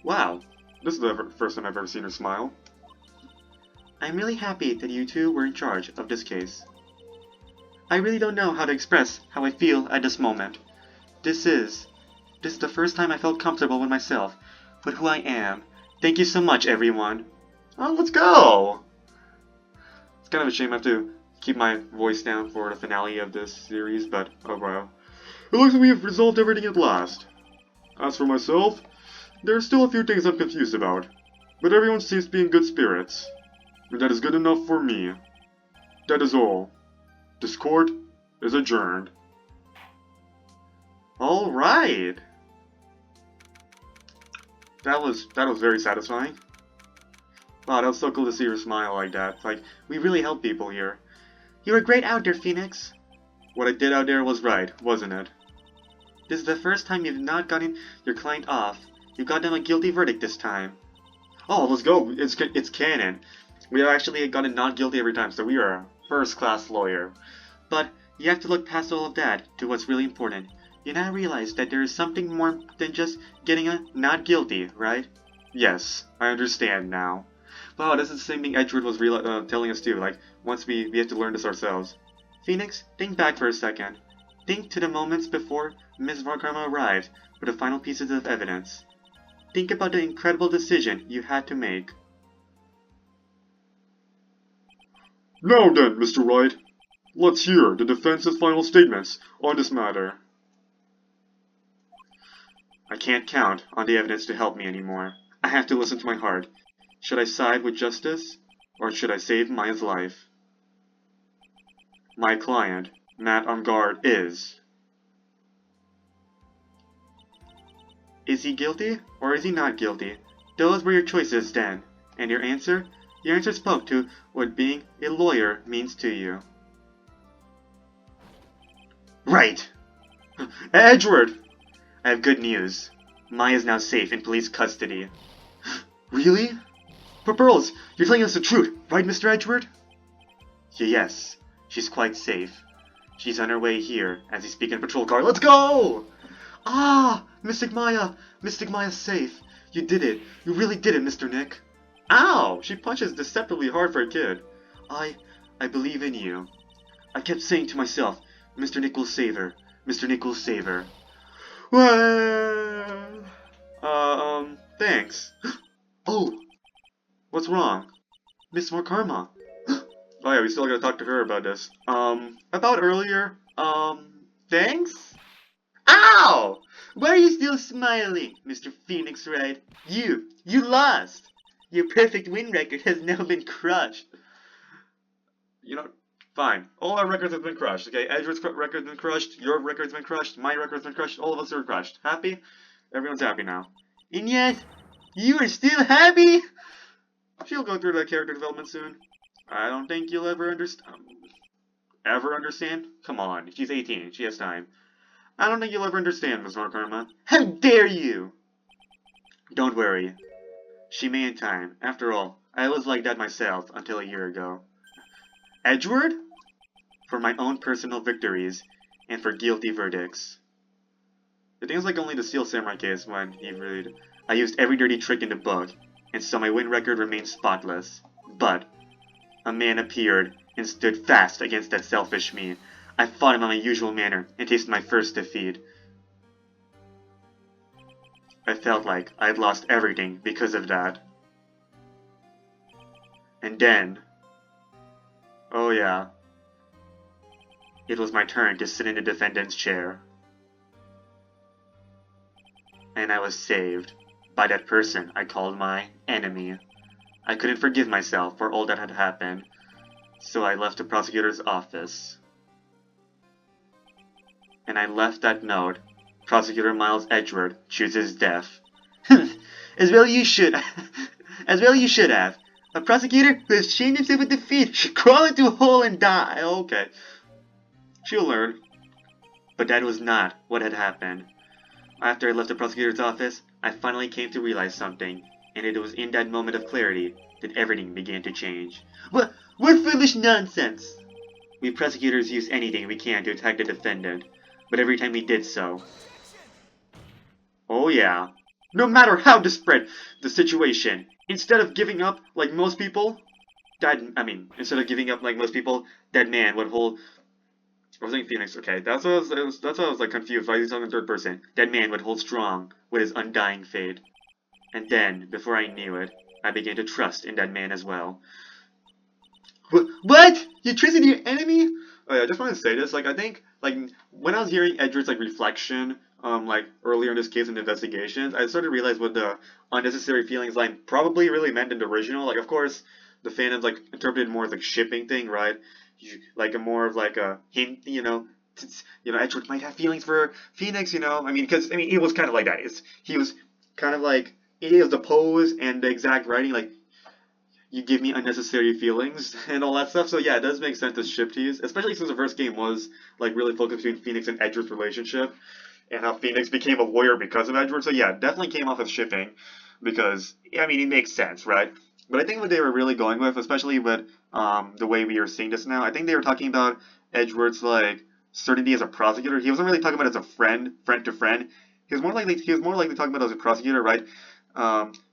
Wow. This is the first time I've ever seen her smile. I'm really happy that you two were in charge of this case. I really don't know how to express how I feel at this moment. This is the first time I felt comfortable with myself, with who I am. Thank you so much, everyone. Oh, let's go! It's kind of a shame I have to keep my voice down for the finale of this series, but oh well. It looks like we have resolved everything at last. As for myself, there are still a few things I'm confused about, but everyone seems to be in good spirits. And that is good enough for me. That is all. This court is adjourned. Alright! That was very satisfying. Wow, that was so cool to see her smile like that. Like, we really help people here. You were great out there, Phoenix. What I did out there was right, wasn't it? This is the first time you've not gotten your client off. You got them a guilty verdict this time. Oh, let's go. It's canon. We have actually gotten not guilty every time, so we are a first-class lawyer. But you have to look past all of that to what's really important. You now realize that there is something more than just getting a not guilty, right? Yes, I understand now. Wow, this is the same thing Edgeworth was telling us too. Like, once we have to learn this ourselves. Phoenix, think back for a second. Think to the moments before Ms. Varkarma arrived with the final pieces of evidence. Think about the incredible decision you had to make. Now then, Mr. Wright, let's hear the defense's final statements on this matter. I can't count on the evidence to help me anymore. I have to listen to my heart. Should I side with justice, or should I save Maya's life? My client, Matt Engarde, is... Is he guilty, or is he not guilty? Those were your choices then. And your answer? Your answer spoke to what being a lawyer means to you. Right! Edgeworth! I have good news. Maya is now safe in police custody. Really? But Pearls, you're telling us the truth, right, Mr. Edgeworth? Yes, she's quite safe. She's on her way here as we speak in a patrol car. Let's go! Ah! Mystic Maya! Mystic Maya's safe. You did it. You really did it, Mr. Nick. Ow! She punches deceptively hard for a kid. I believe in you. I kept saying to myself, Mr. Nick will save her. Mr. Nick will save her. Well... thanks. Oh! What's wrong? Miss Varkarma. Oh yeah, we still gotta talk to her about this. About earlier. Thanks? Ow! Why are you still smiling, Mr. Phoenix Wright? You lost! Your perfect win record has now been crushed. You know, fine. All our records have been crushed, okay? Edgeworth's record's been crushed, your record's been crushed, my record's been crushed, all of us are crushed. Happy? Everyone's happy now. And yet, you are still happy? She'll go through that character development soon. I don't think you'll ever understand. Ever understand? Come on, she's 18, she has time. I don't think you'll ever understand, Miss Von Karma. How dare you! Don't worry. She may in time. After all, I was like that myself until a year ago. Edward? For my own personal victories, and for guilty verdicts. I think it was like only the Steel Samurai case when he really... I used every dirty trick in the book, and so my win record remained spotless. But a man appeared and stood fast against that selfish me. I fought him in my usual manner and tasted my first defeat. I felt like I had lost everything because of that. And then... oh yeah. It was my turn to sit in the defendant's chair. And I was saved by that person I called my enemy. I couldn't forgive myself for all that had happened, so I left the prosecutor's office. And I left that note, Prosecutor Miles Edgeworth chooses death. As well you should. As well you should have. A prosecutor who has shamed himself with defeat should crawl into a hole and die. Okay. She'll learn. But that was not what had happened. After I left the prosecutor's office, I finally came to realize something, and it was in that moment of clarity that everything began to change. What foolish nonsense! We prosecutors use anything we can to attack the defendant, but every time we did so... oh yeah. No matter how desperate the situation, instead of giving up like most people, that man would hold... I was saying Phoenix, okay, that's why I was like confused, why he's talking in third person. That man would hold strong with his undying faith. And then, before I knew it, I began to trust in that man as well. What? You trusted your enemy? Oh yeah, I just want to say this, like, I think, like, when I was hearing Edward's, like, reflection, like, earlier in this case in the investigations, I started to realize what the unnecessary feelings line probably really meant in the original. Like, of course, the fandoms, like, interpreted more as, like, shipping thing, right? Like, a more of, like, a hint, you know, Edward might have feelings for Phoenix, you know? I mean, because, I mean, he was kind of like that. He was kind of like, it was the pose and the exact writing, like, you give me unnecessary feelings and all that stuff. So yeah, it does make sense to ship these, especially since the first game was like really focused between Phoenix and Edward's relationship, and how Phoenix became a warrior because of Edward. So yeah, definitely came off as shipping, because I mean it makes sense, right? But I think what they were really going with, especially with the way we are seeing this now, I think they were talking about Edward's like certainty as a prosecutor. He wasn't really talking about it as a friend to friend. He was more likely talking about it as a prosecutor, right?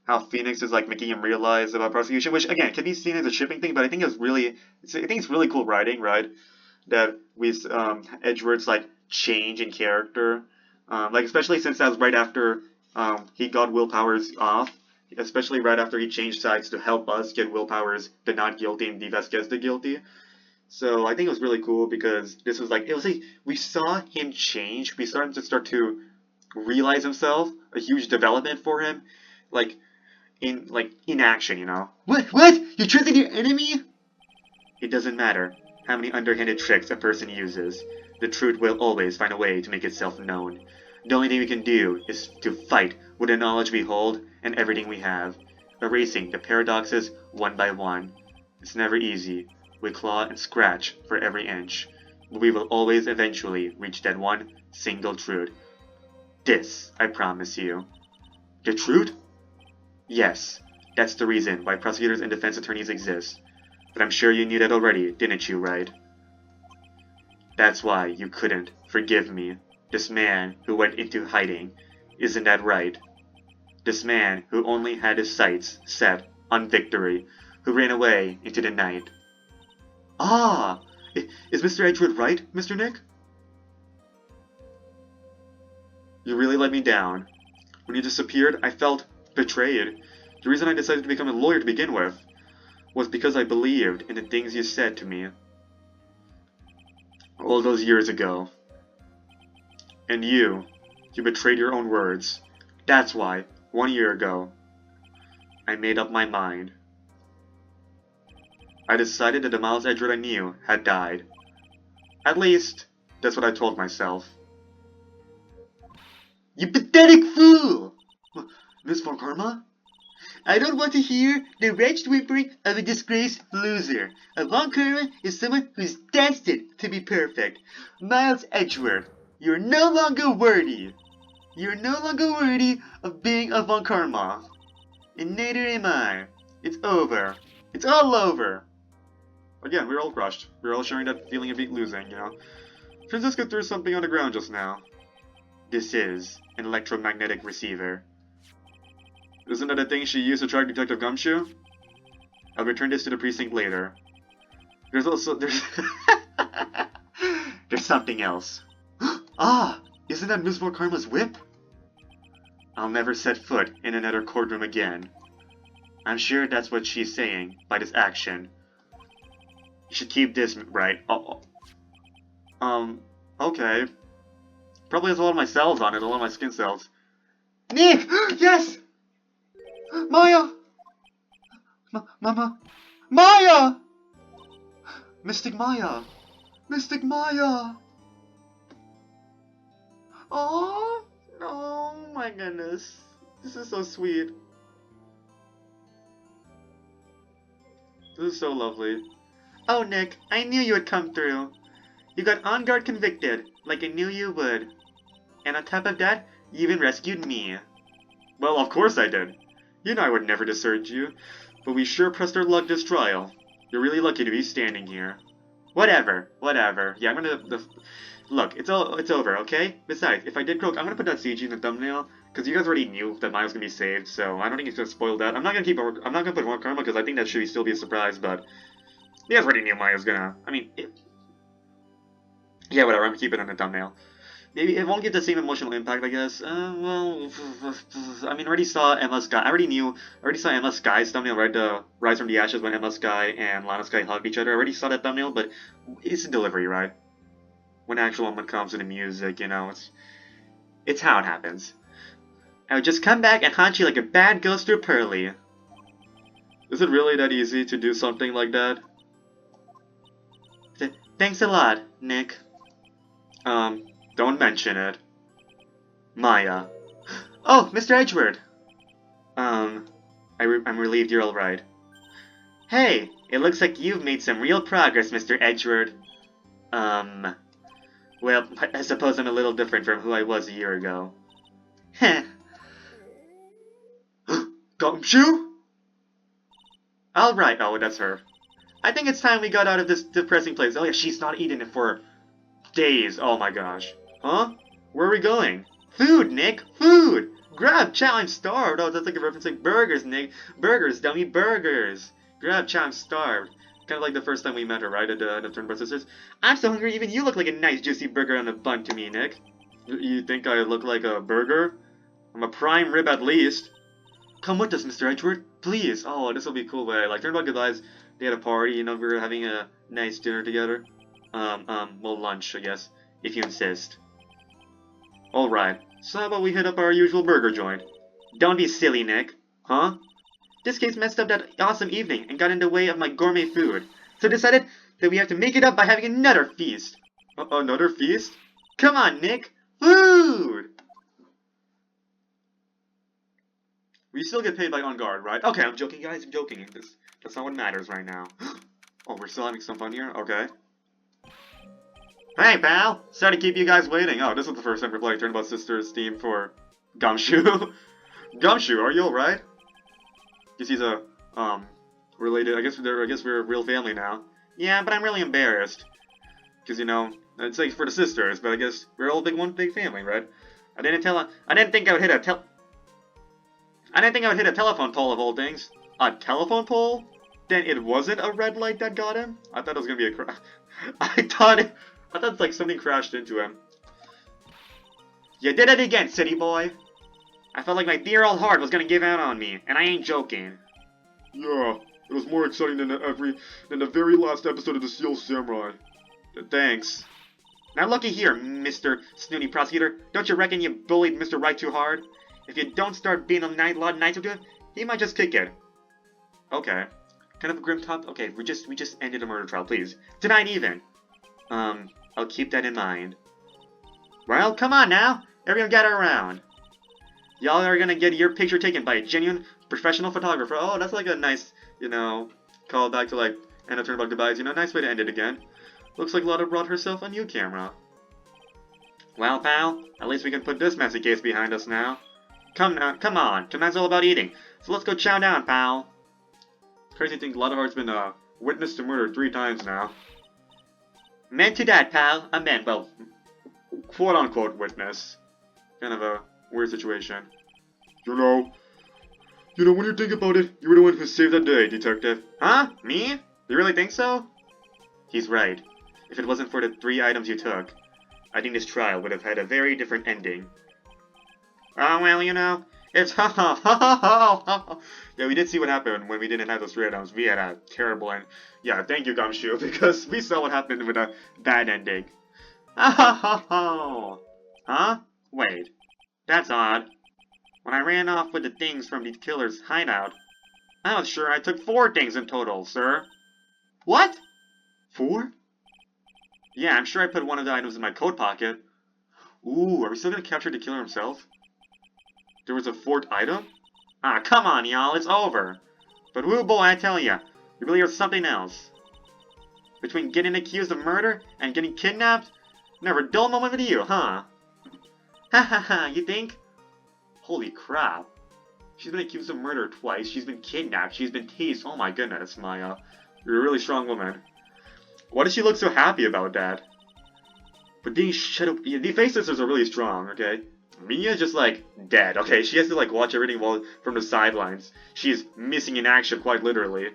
How Phoenix is like making him realize about prosecution, which again can be seen as a shipping thing, but I think it's really cool writing, right? That with Edward's like change in character, like especially since that was right after he got Will Powers off, especially right after he changed sides to help us get Will Powers the not guilty and Vasquez the guilty. So I think it was really cool because this was like we saw him change. We saw him to start to realize himself, a huge development for him, like in action, you know. What? You trusted your enemy? It doesn't matter how many underhanded tricks a person uses. The truth will always find a way to make itself known. The only thing we can do is to fight with the knowledge we hold and everything we have, erasing the paradoxes one by one. It's never easy. We claw and scratch for every inch, but we will always eventually reach that one single truth. This, I promise you. The truth? Yes, that's the reason why prosecutors and defense attorneys exist. But I'm sure you knew that already, didn't you, right? That's why you couldn't forgive me. This man who went into hiding. Isn't that right? This man who only had his sights set on victory, who ran away into the night. Ah! Is Mr. Edgewood right, Mr. Nick? You really let me down. When you disappeared, I felt betrayed. The reason I decided to become a lawyer to begin with was because I believed in the things you said to me all those years ago. And you betrayed your own words. That's why, 1 year ago, I made up my mind. I decided that the Miles Edgeworth I knew had died. At least, that's what I told myself. You pathetic fool! Miss Von Karma? I don't want to hear the wretched whimpering of a disgraced loser. A Von Karma is someone who's destined to be perfect. Miles Edgeworth, You're no longer worthy. You're no longer worthy of being a Von Karma. And neither am I. It's over. It's all over. Again, we're all crushed. We're all sharing that feeling of losing, you know. Francisco threw something on the ground just now. This is an electromagnetic receiver. Isn't that the thing she used to track Detective Gumshoe? I'll return this to the precinct later. There's there's something else. Ah! Isn't that Miss Von Karma's whip? I'll never set foot in another courtroom again. I'm sure that's what she's saying by this action. You should keep this, right? Okay. Probably has a lot of my cells on it, a lot of my skin cells. Nick! Yes! Maya! Mama! Maya! Mystic Maya! Mystic Maya! Oh my goodness. This is so sweet. This is so lovely. Oh, Nick, I knew you would come through. You got on guard convicted, like I knew you would. And on top of that, you even rescued me. Well, of course I did. You know I would never desert you. But we sure pressed our luck this trial. You're really lucky to be standing here. Whatever. Yeah, I'm gonna... Look, it's over, okay? Besides, if I did croak, I'm gonna put that CG in the thumbnail, because you guys already knew that Maya was gonna be saved, so I don't think it's gonna spoil that. I'm not gonna put Von Karma, because I think that should still be a surprise, but... You guys already knew Maya's gonna... I mean, yeah, whatever, I'm gonna keep it on the thumbnail. Maybe it won't get the same emotional impact, I guess. Well, I mean, I already saw Emma Sky. I already saw Emma Sky's thumbnail, right? The Rise from the Ashes when Emma Sky and Lana Sky hugged each other. I already saw that thumbnail, but it's a delivery, right? When the actual moment comes to the music, you know, it's how it happens. I would just come back and haunt you like a bad ghost through Pearly. Is it really that easy to do something like that? Thanks a lot, Nick. Don't mention it. Maya. Oh, Mr. Edgeworth! I'm relieved you're alright. Hey, it looks like you've made some real progress, Mr. Edgeworth. Well, I suppose I'm a little different from who I was a year ago. Heh. Gumshoe? Alright, oh, that's her. I think it's time we got out of this depressing place. Oh yeah, she's not eaten it for days. Oh my gosh. Huh? Where are we going? Food, Nick! Food! Grab, chow, I'm starved! Oh, that's like a reference like burgers, Nick! Burgers, dummy, burgers! Grab, chow, I'm starved. Kind of like the first time we met her, right, at the Turnbull Sisters. I'm so hungry, even you look like a nice juicy burger on a bun to me, Nick. You think I look like a burger? I'm a prime rib at least. Come with us, Mr. Edgeworth, please. Oh, this will be cool, but like Turnbull Goodbyes, they had a party, you know, we were having a nice dinner together. Well, lunch, I guess, if you insist. Alright, so how about we hit up our usual burger joint? Don't be silly, Nick. Huh? This case messed up that awesome evening and got in the way of my gourmet food. So decided that we have to make it up by having another feast. Another feast? Come on, Nick! Food! We still get paid by On Guard, right? Okay, I'm joking, guys. I'm joking. That's not what matters right now. Oh, we're still having some fun here? Okay. Hey, pal! Sorry to keep you guys waiting. Oh, this is the first time we're playing Turnabout Sisters theme for Gumshoe. Gumshoe, are you alright? Guess he's a, related, I guess we're a real family now. Yeah, but I'm really embarrassed. Because, you know, it's like for the sisters, but I guess we're all one big family, right? I didn't think I would hit a telephone pole of all things. A telephone pole? Then it wasn't a red light that got him? I thought it was gonna be a I thought like something crashed into him. You did it again, city boy! I felt like my dear old heart was gonna give out on me, and I ain't joking. Yeah, it was more exciting than the very last episode of The Steel Samurai. Thanks. Now looky here, Mr. Snooty Prosecutor. Don't you reckon you bullied Mr. Right too hard? If you don't start being a lot nicer to him, he might just kick it. Okay. Kind of a grim top. Okay, we just ended a murder trial, please. Tonight even. I'll keep that in mind. Well, come on now. Everyone gather around. Y'all are gonna get your picture taken by a genuine professional photographer. Oh, that's like a nice, you know, call back to like Anna Turnbull Goodbyes. You know, nice way to end it again. Looks like Lotta brought herself a new camera. Well, pal, at least we can put this messy case behind us now. Come on. Tonight's all about eating. So let's go chow down, pal. Crazy thing, Bloodheart's been, witness to murder 3 times now. Meant to that, pal. I meant, well, quote-unquote witness. Kind of a weird situation. You know, when you think about it, you were the one who saved that day, detective. Huh? Me? You really think so? He's right. If it wasn't for the 3 items you took, I think this trial would have had a very different ending. Oh, well, you know, it's yeah, we did see what happened when we didn't have those 3 items. We had a terrible end. Yeah, thank you, Gumshoe, because we saw what happened with a bad ending. Huh? Wait. That's odd. When I ran off with the things from the killer's hideout, I was sure I took 4 things in total, sir. What? 4? Yeah, I'm sure I put one of the items in my coat pocket. Ooh, are we still gonna capture the killer himself? There was a 4th item? Ah, come on, y'all, it's over. But woo boy, I tell ya, you really are something else. Between getting accused of murder and getting kidnapped, never a dull moment with you, huh? Ha ha ha, you think? Holy crap. She's been accused of murder twice, she's been kidnapped, she's been teased. Oh my goodness, Maya. You're a really strong woman. Why does she look so happy about that? But these the face sisters are really strong, okay? Mia's just like dead, okay? She has to like watch everything from the sidelines. She's missing in action, quite literally.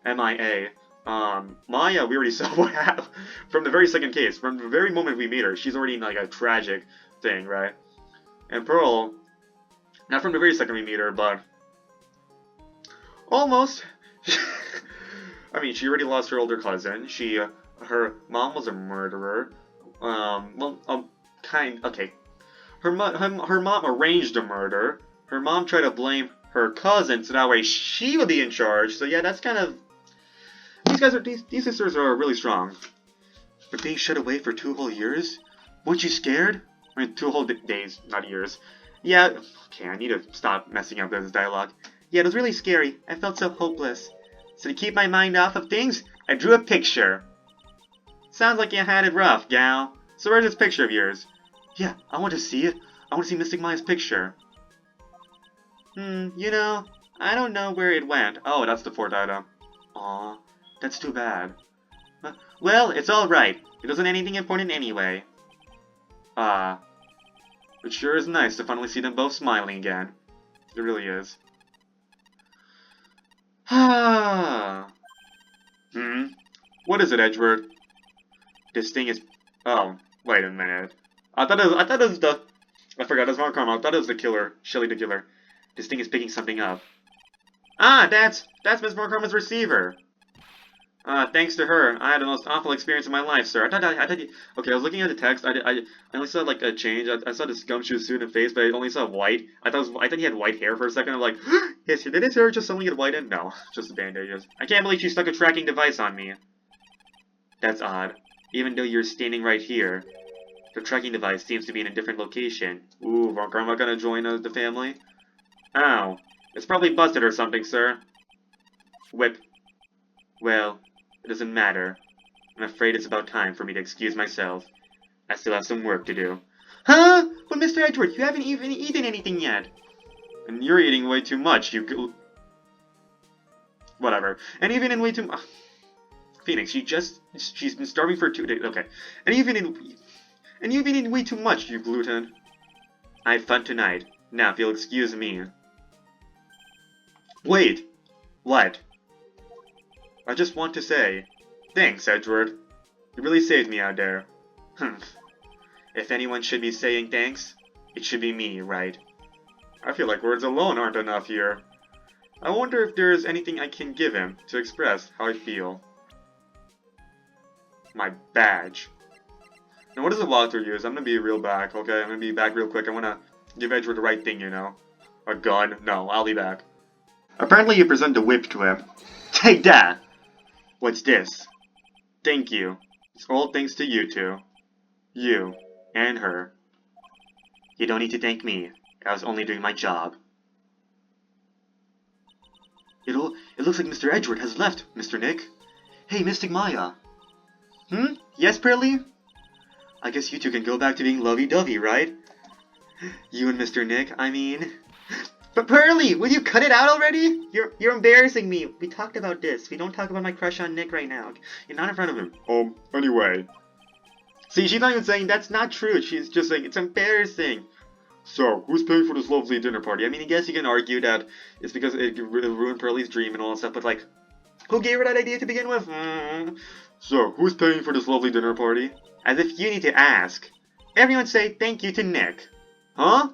MIA. Maya, we already saw what happened from the very second case. From the very moment we meet her, she's already in like a tragic thing, right? And Pearl, not from the very second we meet her, but almost. I mean, she already lost her older cousin. Her mom was a murderer. Okay. Her mom arranged a murder. Her mom tried to blame her cousin, so that way she would be in charge. So yeah, that's kind of... These sisters are really strong. But being shut away for 2 whole years? Weren't you scared? I mean, 2 whole days, not years. Yeah, okay, I need to stop messing up this dialogue. Yeah, it was really scary. I felt so hopeless. So to keep my mind off of things, I drew a picture. Sounds like you had it rough, gal. So where's this picture of yours? Yeah, I want to see it. I want to see Mystic Maya's picture. You know, I don't know where it went. Oh, that's the 4th item. Aw, that's too bad. Well, it's alright. It wasn't anything important anyway. It sure is nice to finally see them both smiling again. It really is. What is it, Edward? This thing is... Oh, wait a minute. I thought it was the... I forgot, that's wrong karma. I thought it was the killer. Shelly the killer. This thing is picking something up. Ah, that's Miss Markarma's receiver. Thanks to her, I had the most awful experience of my life, sir. Okay, I was looking at the text. I only saw like a change. I saw this gumshoe suit and face, but I only saw white. I thought he had white hair for a second. I'm like, did his hair just suddenly get whitened? No, just the bandages. I can't believe she stuck a tracking device on me. That's odd. Even though you're standing right here, the tracking device seems to be in a different location. Ooh, Markarma gonna join the family? Ow. It's probably busted or something, sir. Whip. Well, it doesn't matter. I'm afraid it's about time for me to excuse myself. I still have some work to do. Huh? But Mr. Edward, you haven't even eaten anything yet. And you're eating way too much, whatever. And even in way too much... Phoenix, she's been starving for 2 days. Okay. And even in way too much, you gluten. I have fun tonight. Now, if you'll excuse me. Wait. What? I just want to say, thanks, Edward. You really saved me out there. If anyone should be saying thanks, it should be me, right? I feel like words alone aren't enough here. I wonder if there's anything I can give him to express how I feel. My badge. Now, what does a walkthrough use? I'm gonna be real back, okay? I'm gonna be back real quick. I wanna give Edward the right thing, you know? A gun? No, I'll be back. Apparently you present the whip to him. Take that! What's this? Thank you. It's all thanks to you two. You. And her. You don't need to thank me. I was only doing my job. It looks like Mr. Edward has left, Mr. Nick. Hey, Mystic Maya. Yes, Pearly? I guess you two can go back to being lovey-dovey, right? You and Mr. Nick, I mean... But Pearly, will you cut it out already? You're embarrassing me. We talked about this. We don't talk about my crush on Nick right now. You're not in front of him. Anyway. See, she's not even saying that's not true. She's just saying it's embarrassing. So, who's paying for this lovely dinner party? I mean, I guess you can argue that it's because it ruined Pearly's dream and all that stuff, but like, who gave her that idea to begin with? So, who's paying for this lovely dinner party? As if you need to ask. Everyone say thank you to Nick. Huh?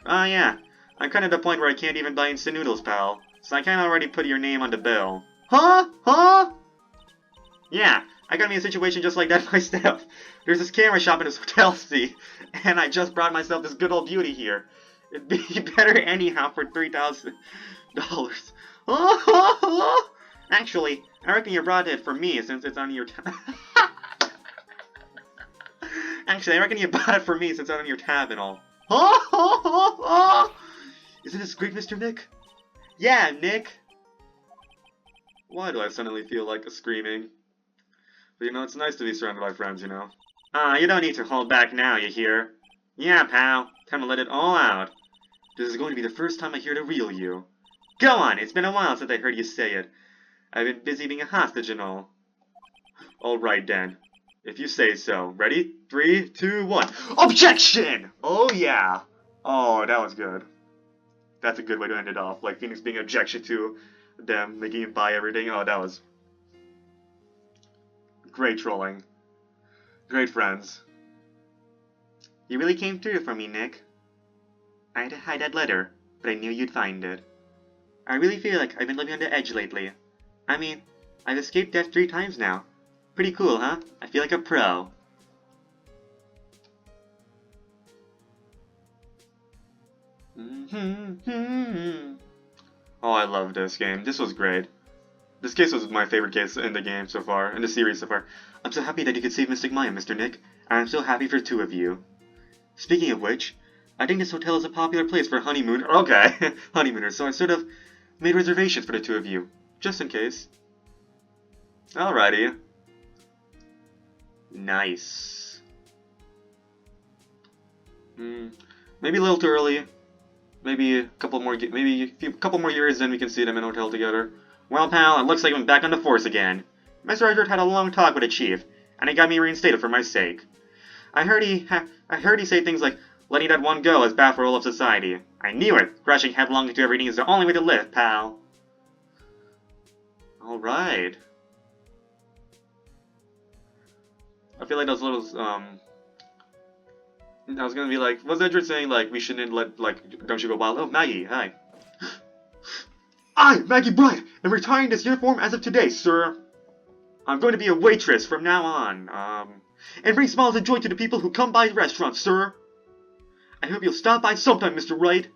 Yeah. I'm kind of at the point where I can't even buy instant noodles, pal. So I kind of already put your name on the bill. Huh? Huh? Yeah, I got me a situation just like that myself. There's this camera shop in this hotel, see? And I just brought myself this good old beauty here. It'd be better anyhow for $3,000. Actually, I reckon you brought it for me since it's on your Actually, I reckon you bought it for me since it's on your tab and all. Isn't this great, Mr. Nick? Yeah, Nick. Why do I suddenly feel like screaming? But you know, it's nice to be surrounded by friends, you know. You don't need to hold back now, you hear? Yeah, pal. Time to let it all out. This is going to be the first time I hear the real you. Go on, it's been a while since I heard you say it. I've been busy being a hostage and all. Alright then. If you say so. Ready? 3, 2, 1. Objection! Oh yeah. Oh, that was good. That's a good way to end it off. Like Phoenix being objection to them making him buy everything. Oh, that was great trolling. Great friends. You really came through for me, Nick. I had to hide that letter, but I knew you'd find it. I really feel like I've been living on the edge lately. I mean, I've escaped death 3 times now. Pretty cool, huh? I feel like a pro. Oh, I love this game. This was great. This case was my favorite case in the game so far, in the series so far. I'm so happy that you could save Mystic Maya, Mr. Nick. And I'm so happy for the 2 of you. Speaking of which, I think this hotel is a popular place for honeymoon. Okay, honeymooners, so I sort of made reservations for the 2 of you. Just in case. Alrighty. Nice. Maybe a little too early. Maybe a couple more years, then we can see them in a hotel together. Well, pal, it looks like I'm back on the force again. Mr. Edward had a long talk with the chief, and he got me reinstated for my sake. I heard he say things like, letting that one go is bad for all of society. I knew it! Crashing headlong into everything is the only way to live, pal. Alright. I feel like those little, I was gonna be like, was Edward saying, like, we shouldn't let, like, don't you go wild? Oh, Maggie, hi. I, Maggie Bryant, am retiring this uniform as of today, sir. I'm going to be a waitress from now on, and bring smiles and joy to the people who come by the restaurant, sir. I hope you'll stop by sometime, Mr. Wright.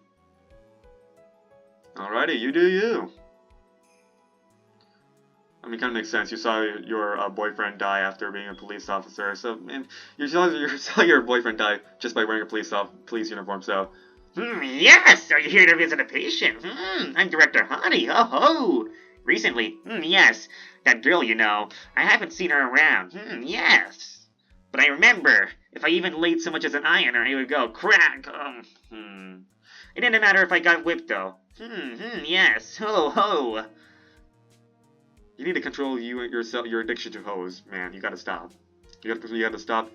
Alrighty, you do you. I mean, kind of makes sense. You saw your boyfriend die after being a police officer, so and you saw your boyfriend die just by wearing a police uniform. So, yes. Are you here to visit a patient? I'm Director Honey. Oh ho. Recently, yes, that girl you know. I haven't seen her around. Yes, but I remember if I even laid so much as an eye on her, it would go crack. It didn't matter if I got whipped though. Yes. Ho ho. you need to control your addiction to hoes, man. You gotta stop. You gotta stop.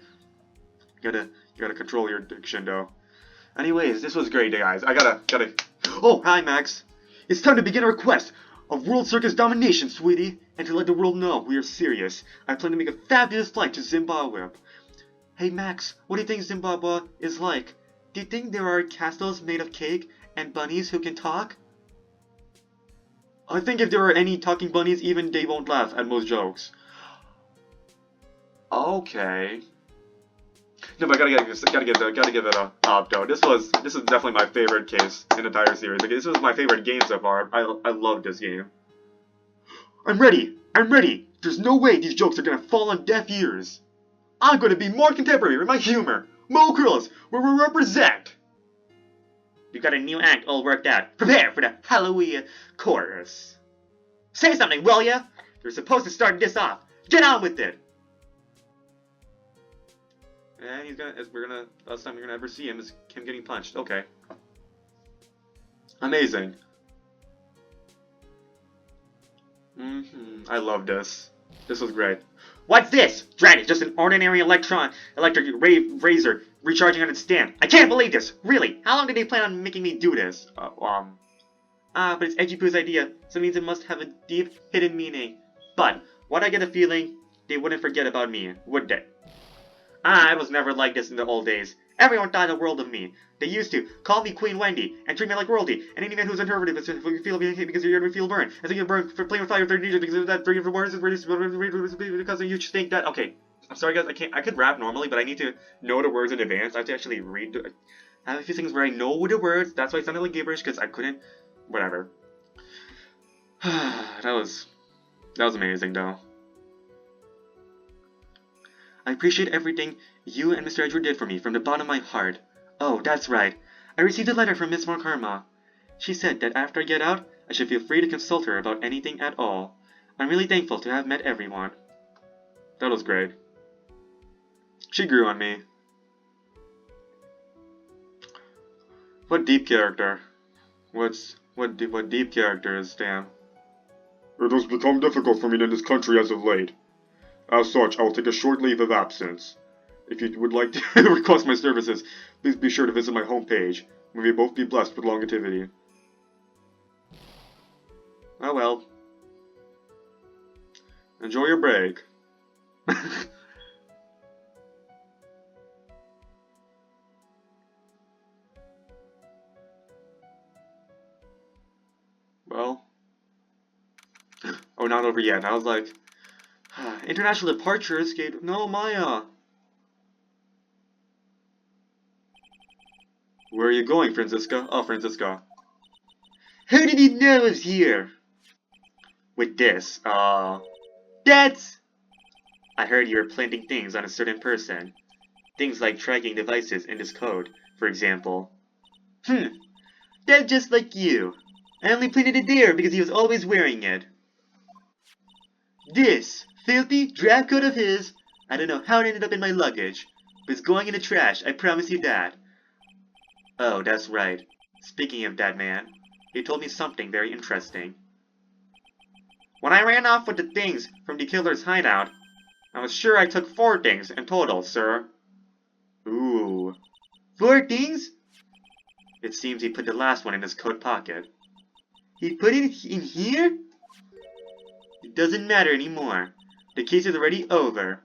You gotta control your addiction, though. Anyways, this was great, guys. I gotta. Oh, hi, Max. It's time to begin our quest of World Circus domination, sweetie, and to let the world know we are serious. I plan to make a fabulous flight to Zimbabwe. Hey, Max, what do you think Zimbabwe is like? Do you think there are castles made of cake and bunnies who can talk? I think if there are any talking bunnies, even they won't laugh at most jokes. Okay. No, but I gotta give it a up though. This is definitely my favorite case in the entire series. Like, this was my favorite game so far. I love this game. I'm ready. There's no way these jokes are gonna fall on deaf ears. I'm gonna be more contemporary with my humor. Mo Curls, where we represent. You got a new act all worked out. Prepare for the Halloween chorus. Say something, will ya? You're supposed to start this off. Get on with it. And he's gonna, last time we're gonna ever see him is him getting punched. Okay. Amazing. I love this. This was great. What's this? Drat, it's just an ordinary electric razor recharging on its stand. I can't believe this. Really? How long did they plan on making me do this? But it's Edgy Poo's idea, so it means it must have a deep, hidden meaning. But, what I get a feeling, they wouldn't forget about me, would they? I was never like this in the old days. Everyone thought the world of me. They used to call me Queen Wendy and treat me like royalty. And any man who's conservative is feel because you're gonna feel burned. I think you're burned for playing with fire 30 years because of that 3 of the words because you just think that. Okay, I'm sorry guys. I could rap normally, but I need to know the words in advance. I have to actually read. I have a few things where I know the words. That's why it sounded like gibberish because I couldn't. Whatever. that was amazing though. I appreciate everything you and Mr. Edgeworth did for me from the bottom of my heart. Oh, that's right. I received a letter from Miss Morkarma. She said that after I get out, I should feel free to consult her about anything at all. I'm really thankful to have met everyone. That was great. She grew on me. What deep character? What deep character is Stan? It has become difficult for me in this country as of late. As such, I will take a short leave of absence. If you would like to request my services, please be sure to visit my homepage. We may both be blessed with longevity. Oh well. Enjoy your break. Well. Oh, not over yet. I was like, international departure escape. No, Maya. Where are you going, Franziska? Oh, Franziska. How did you know I was here? With this, that's... I heard you were planting things on a certain person. Things like tracking devices in this code, for example. That's just like you. I only planted it there because he was always wearing it. This filthy drab coat of his, I don't know how it ended up in my luggage, but it's going in the trash, I promise you that. Oh, that's right. Speaking of that man, he told me something very interesting. When I ran off with the things from the killer's hideout, I was sure I took 4 things in total, sir. Ooh. 4 things? It seems he put the last one in his coat pocket. He put it in here? It doesn't matter anymore. The case is already over.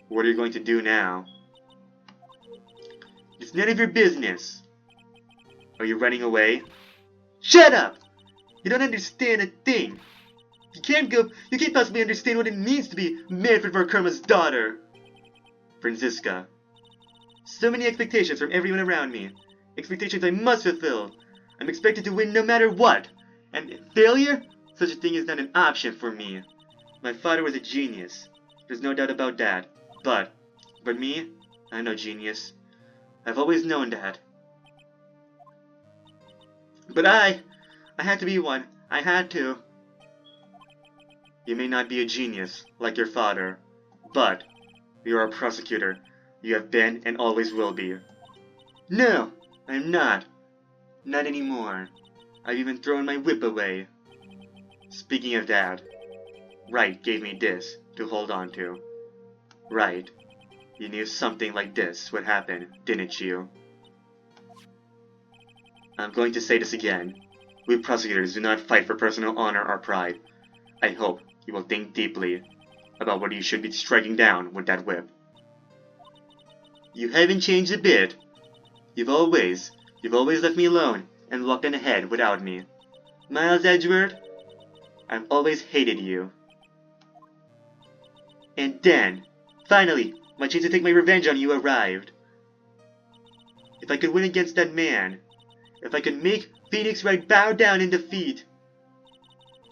What are you going to do now? It's none of your business. Are you running away? Shut up! You don't understand a thing. You can't possibly understand what it means to be Manfred Morkarma's daughter. Franziska. So many expectations from everyone around me. Expectations I must fulfill. I'm expected to win no matter what. And failure? Such a thing is not an option for me. My father was a genius. There's no doubt about that. But me? I'm no genius. I've always known that. But I had to be one. I had to. You may not be a genius, like your father, but you are a prosecutor. You have been and always will be. No, I'm not. Not anymore. I've even thrown my whip away. Speaking of that, Wright gave me this to hold on to. Right. You knew something like this would happen, didn't you? I'm going to say this again. We prosecutors do not fight for personal honor or pride. I hope you will think deeply about what you should be striking down with that whip. You haven't changed a bit. You've always left me alone and walked on ahead without me. Miles Edgeworth, I've always hated you. And then, finally, my chance to take my revenge on you arrived. If I could win against that man, if I could make Phoenix Wright bow down in defeat,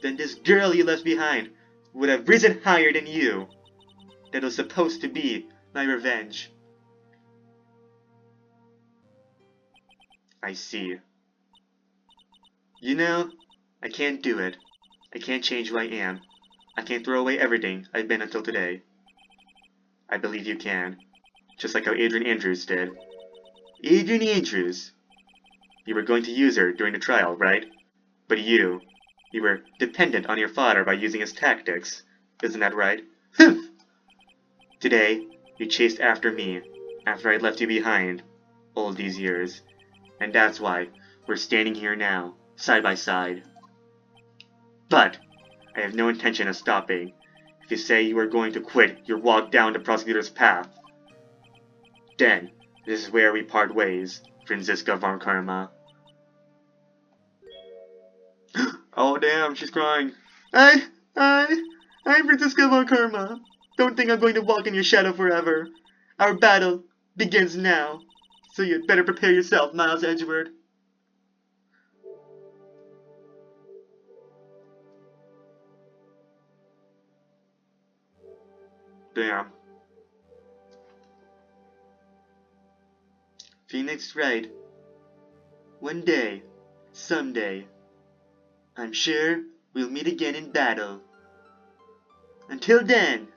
then this girl you left behind would have risen higher than you. That was supposed to be my revenge. I see. You know, I can't do it. I can't change who I am. I can't throw away everything I've been until today. I believe you can. Just like how Adrian Andrews did. Adrian Andrews! You were going to use her during the trial, right? But you were dependent on your father by using his tactics. Isn't that right? Humph! Today, you chased after me, after I left you behind, all these years. And that's why we're standing here now, side by side. But, I have no intention of stopping. If you say you are going to quit your walk down the prosecutor's path, then this is where we part ways, Franziska von Karma. Oh damn, she's crying. I'm Franziska von Karma. Don't think I'm going to walk in your shadow forever. Our battle begins now, so you'd better prepare yourself, Miles Edgeworth. Damn. Phoenix Wright. One day, someday, I'm sure we'll meet again in battle. Until then,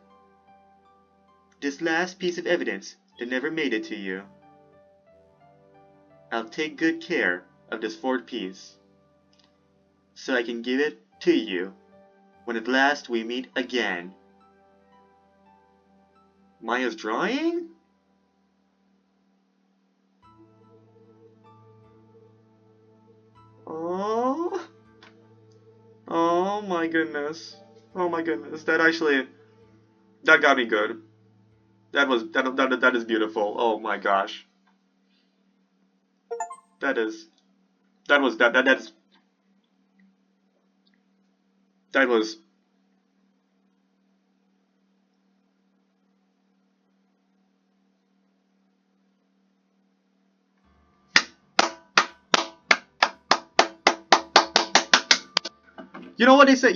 this last piece of evidence that never made it to you, I'll take good care of this fourth piece, so I can give it to you when at last we meet again. Maya's drawing? Oh. Oh my goodness. Oh my goodness. That got me good. That is beautiful. Oh my gosh. That is You know what they say, I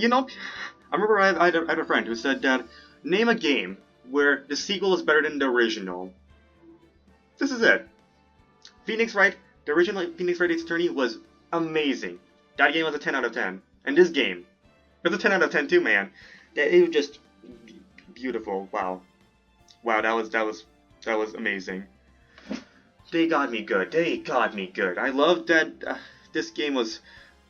remember I had a friend who said that, name a game where the sequel is better than the original. This is it. Phoenix Wright, the original Phoenix Wright Ace Attorney was amazing. That game was a 10 out of 10. And this game, it was a 10 out of 10 too, man. It was just beautiful. Wow. Wow, that was amazing. They got me good. They got me good. I loved that this game was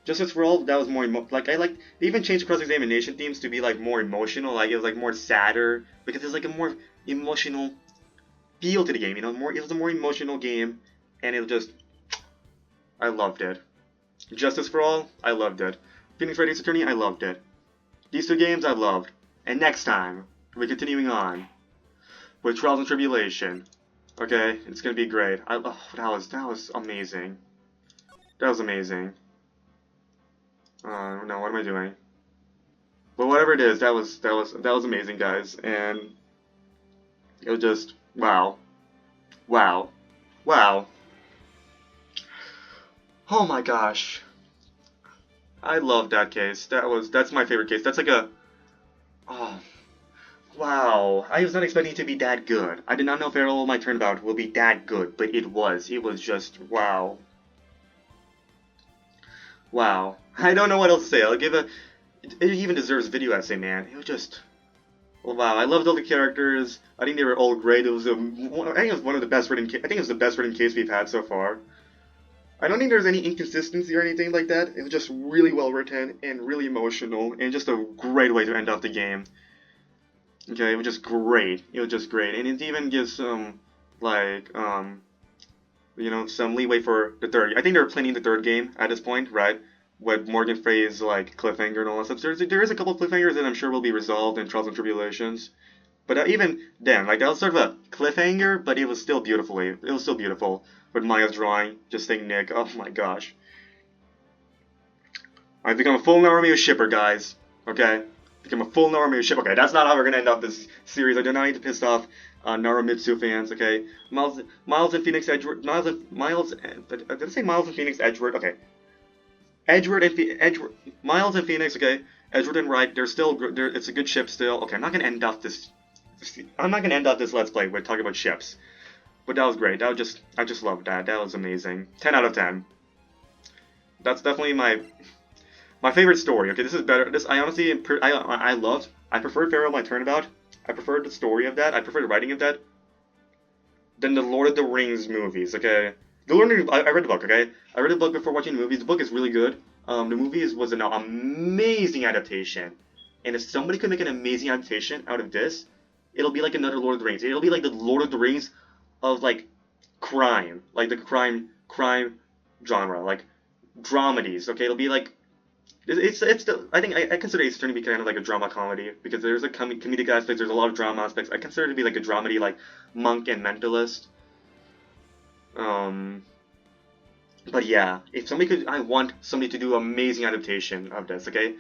Justice for All. That was more they even changed the cross-examination themes to be like more emotional. Like it was like more sadder because it's like a more emotional feel to the game. It was a more emotional game, and it just I loved it. Justice for All, I loved it. Phoenix Wright Ace Attorney, I loved it. These two games I loved. And next time, we're continuing on with Trials and Tribulation. Okay, it's gonna be great. That was amazing. That was amazing. No, what am I doing? But whatever it is, that was amazing, guys, and it was just wow, wow, wow. Oh my gosh, I love that case. That's my favorite case. That's like oh. Wow, I was not expecting it to be that good. I did not know Farewell My Turnabout will be that good, but it was. It was just, wow. Wow. I don't know what else to say. I'll give it even deserves a video essay, man. It was just, well, wow. I loved all the characters. I think they were all great. I think it was one of the best written, I think it was the best written case we've had so far. I don't think there's any inconsistency or anything like that. It was just really well written and really emotional and just a great way to end off the game. Okay, it was just great. It was just great, and it even gives some, some leeway for the third. I think they're planning the third game at this point, right? With Morgan Free's cliffhanger and all that stuff. There is a couple of cliffhangers that I'm sure will be resolved in Trials and Tribulations, but even then, that was sort of a cliffhanger, but it was still beautiful. With Maya's drawing, just saying Nick. Oh my gosh, I've become a full Naruto shipper, guys. Okay. Become a full Naruto ship. Okay, that's not how we're gonna end up this series. I do not need to piss off Narumitsu fans. Okay, Miles and Phoenix Edgeworth. Did I say Miles and Phoenix Edgeworth? Okay, Miles and Phoenix. Okay, Edgeworth and Wright. It's a good ship still. Okay, I'm not gonna end off this. I'm not gonna end off this Let's Play with talking about ships. But that was great. I just loved that. That was amazing. 10 out of 10. That's definitely my favorite story. Okay, this is better. This I honestly I preferred Farewell My Turnabout I prefer the story of that. I prefer the writing of that than the Lord of the Rings movies. Okay, the Lord of the, I read the book. Okay, I read the book before watching the movies. The book is really good. The movies was an amazing adaptation, and if somebody could make an amazing adaptation out of this, it'll be like another Lord of the Rings. It'll be like the Lord of the Rings of like crime, like the crime genre, like dramedies. Okay, it'll be like it's the I think I consider Ace Attorney to be kind of like a drama comedy because there's a comedic aspects, there's a lot of drama aspects. I consider it to be like a dramedy like Monk and Mentalist. Um, but yeah, if somebody could, I want somebody to do amazing adaptation of this. Okay,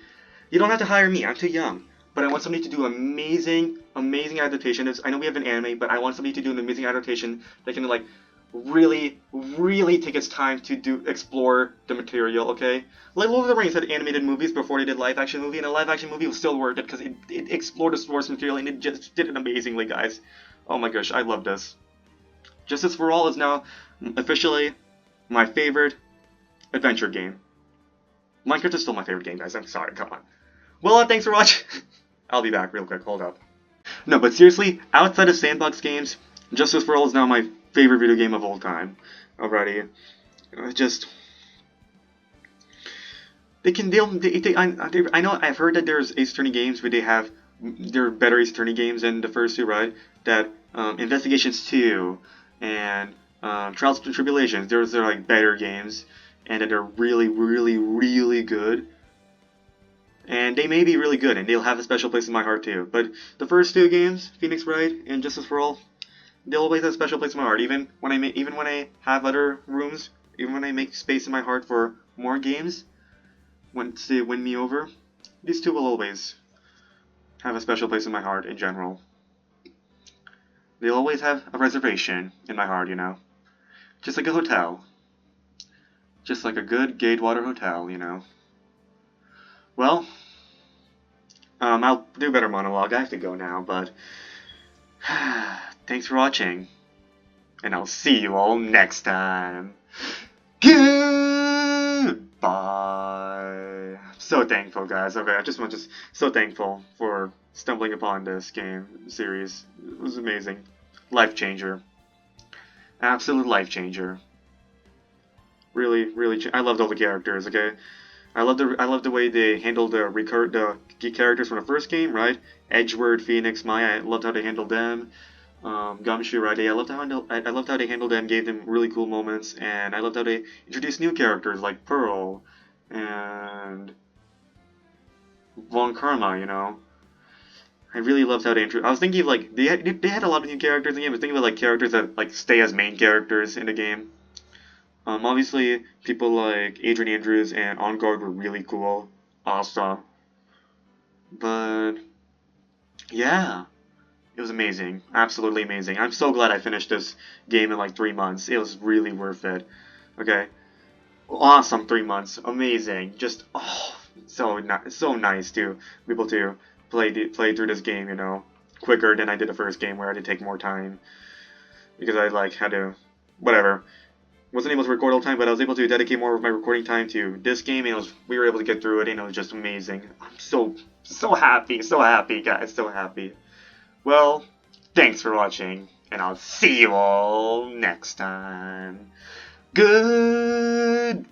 you don't have to hire me. I'm too young. But I want somebody to do amazing adaptation. I know we have an anime, but I want somebody to do an amazing adaptation that can like really take its time to explore the material. Okay, like Lord of the Rings had animated movies before they did live action movie, and a live action movie was still worth it because it explored the source material and it just did it amazingly, guys. Oh my gosh, I love this. Justice for All is now officially my favorite adventure game. Minecraft is still my favorite game, guys. I'm sorry. Come on. Well, thanks for watching. I'll be back real quick. Hold up. No, but seriously, outside of sandbox games, Justice for All is now my favorite video game of all time. Alrighty. Just I know I've heard that there's Ace Attorney games where there are better Ace Attorney games than the first two, right? That Investigations 2 and Trials and Tribulations, those are like better games, and that they're really good. And they may be really good, and they'll have a special place in my heart too. But the first two games, Phoenix Wright and Justice for All, they'll always have a special place in my heart. Even when I have other rooms, even when I make space in my heart for more games, once they win me over, these two will always have a special place in my heart in general. They'll always have a reservation in my heart, you know. Just like a hotel. Just like a good Gatewater hotel, you know. Well, I'll do a better monologue. I have to go now, but thanks for watching, and I'll see you all next time. Goodbye. So thankful, guys. Okay, I just want so thankful for stumbling upon this game series. It was amazing, life changer, absolute life changer. Really, I loved all the characters. Okay. I love the way they handled the key characters from the first game, right? Edgeworth, Phoenix, Maya. I loved how they handled them. Gumshoe, right? I loved how they handled them, gave them really cool moments, and I loved how they introduced new characters like Pearl and Von Karma. You know, I really loved how they I was thinking of like they had a lot of new characters in the game. I was thinking about like characters that like stay as main characters in the game. Obviously, people like Adrian Andrews and On Guard were really cool, awesome. But yeah, it was amazing, absolutely amazing. I'm so glad I finished this game in like 3 months. It was really worth it. Okay, awesome 3 months, amazing. Just so nice to be able to play through this game, you know, quicker than I did the first game where I had to take more time because I like had to whatever. Wasn't able to record all the time, but I was able to dedicate more of my recording time to this game, and we were able to get through it, and it was just amazing. I'm so happy, guys, so happy. Well, thanks for watching, and I'll see you all next time. Goodbye.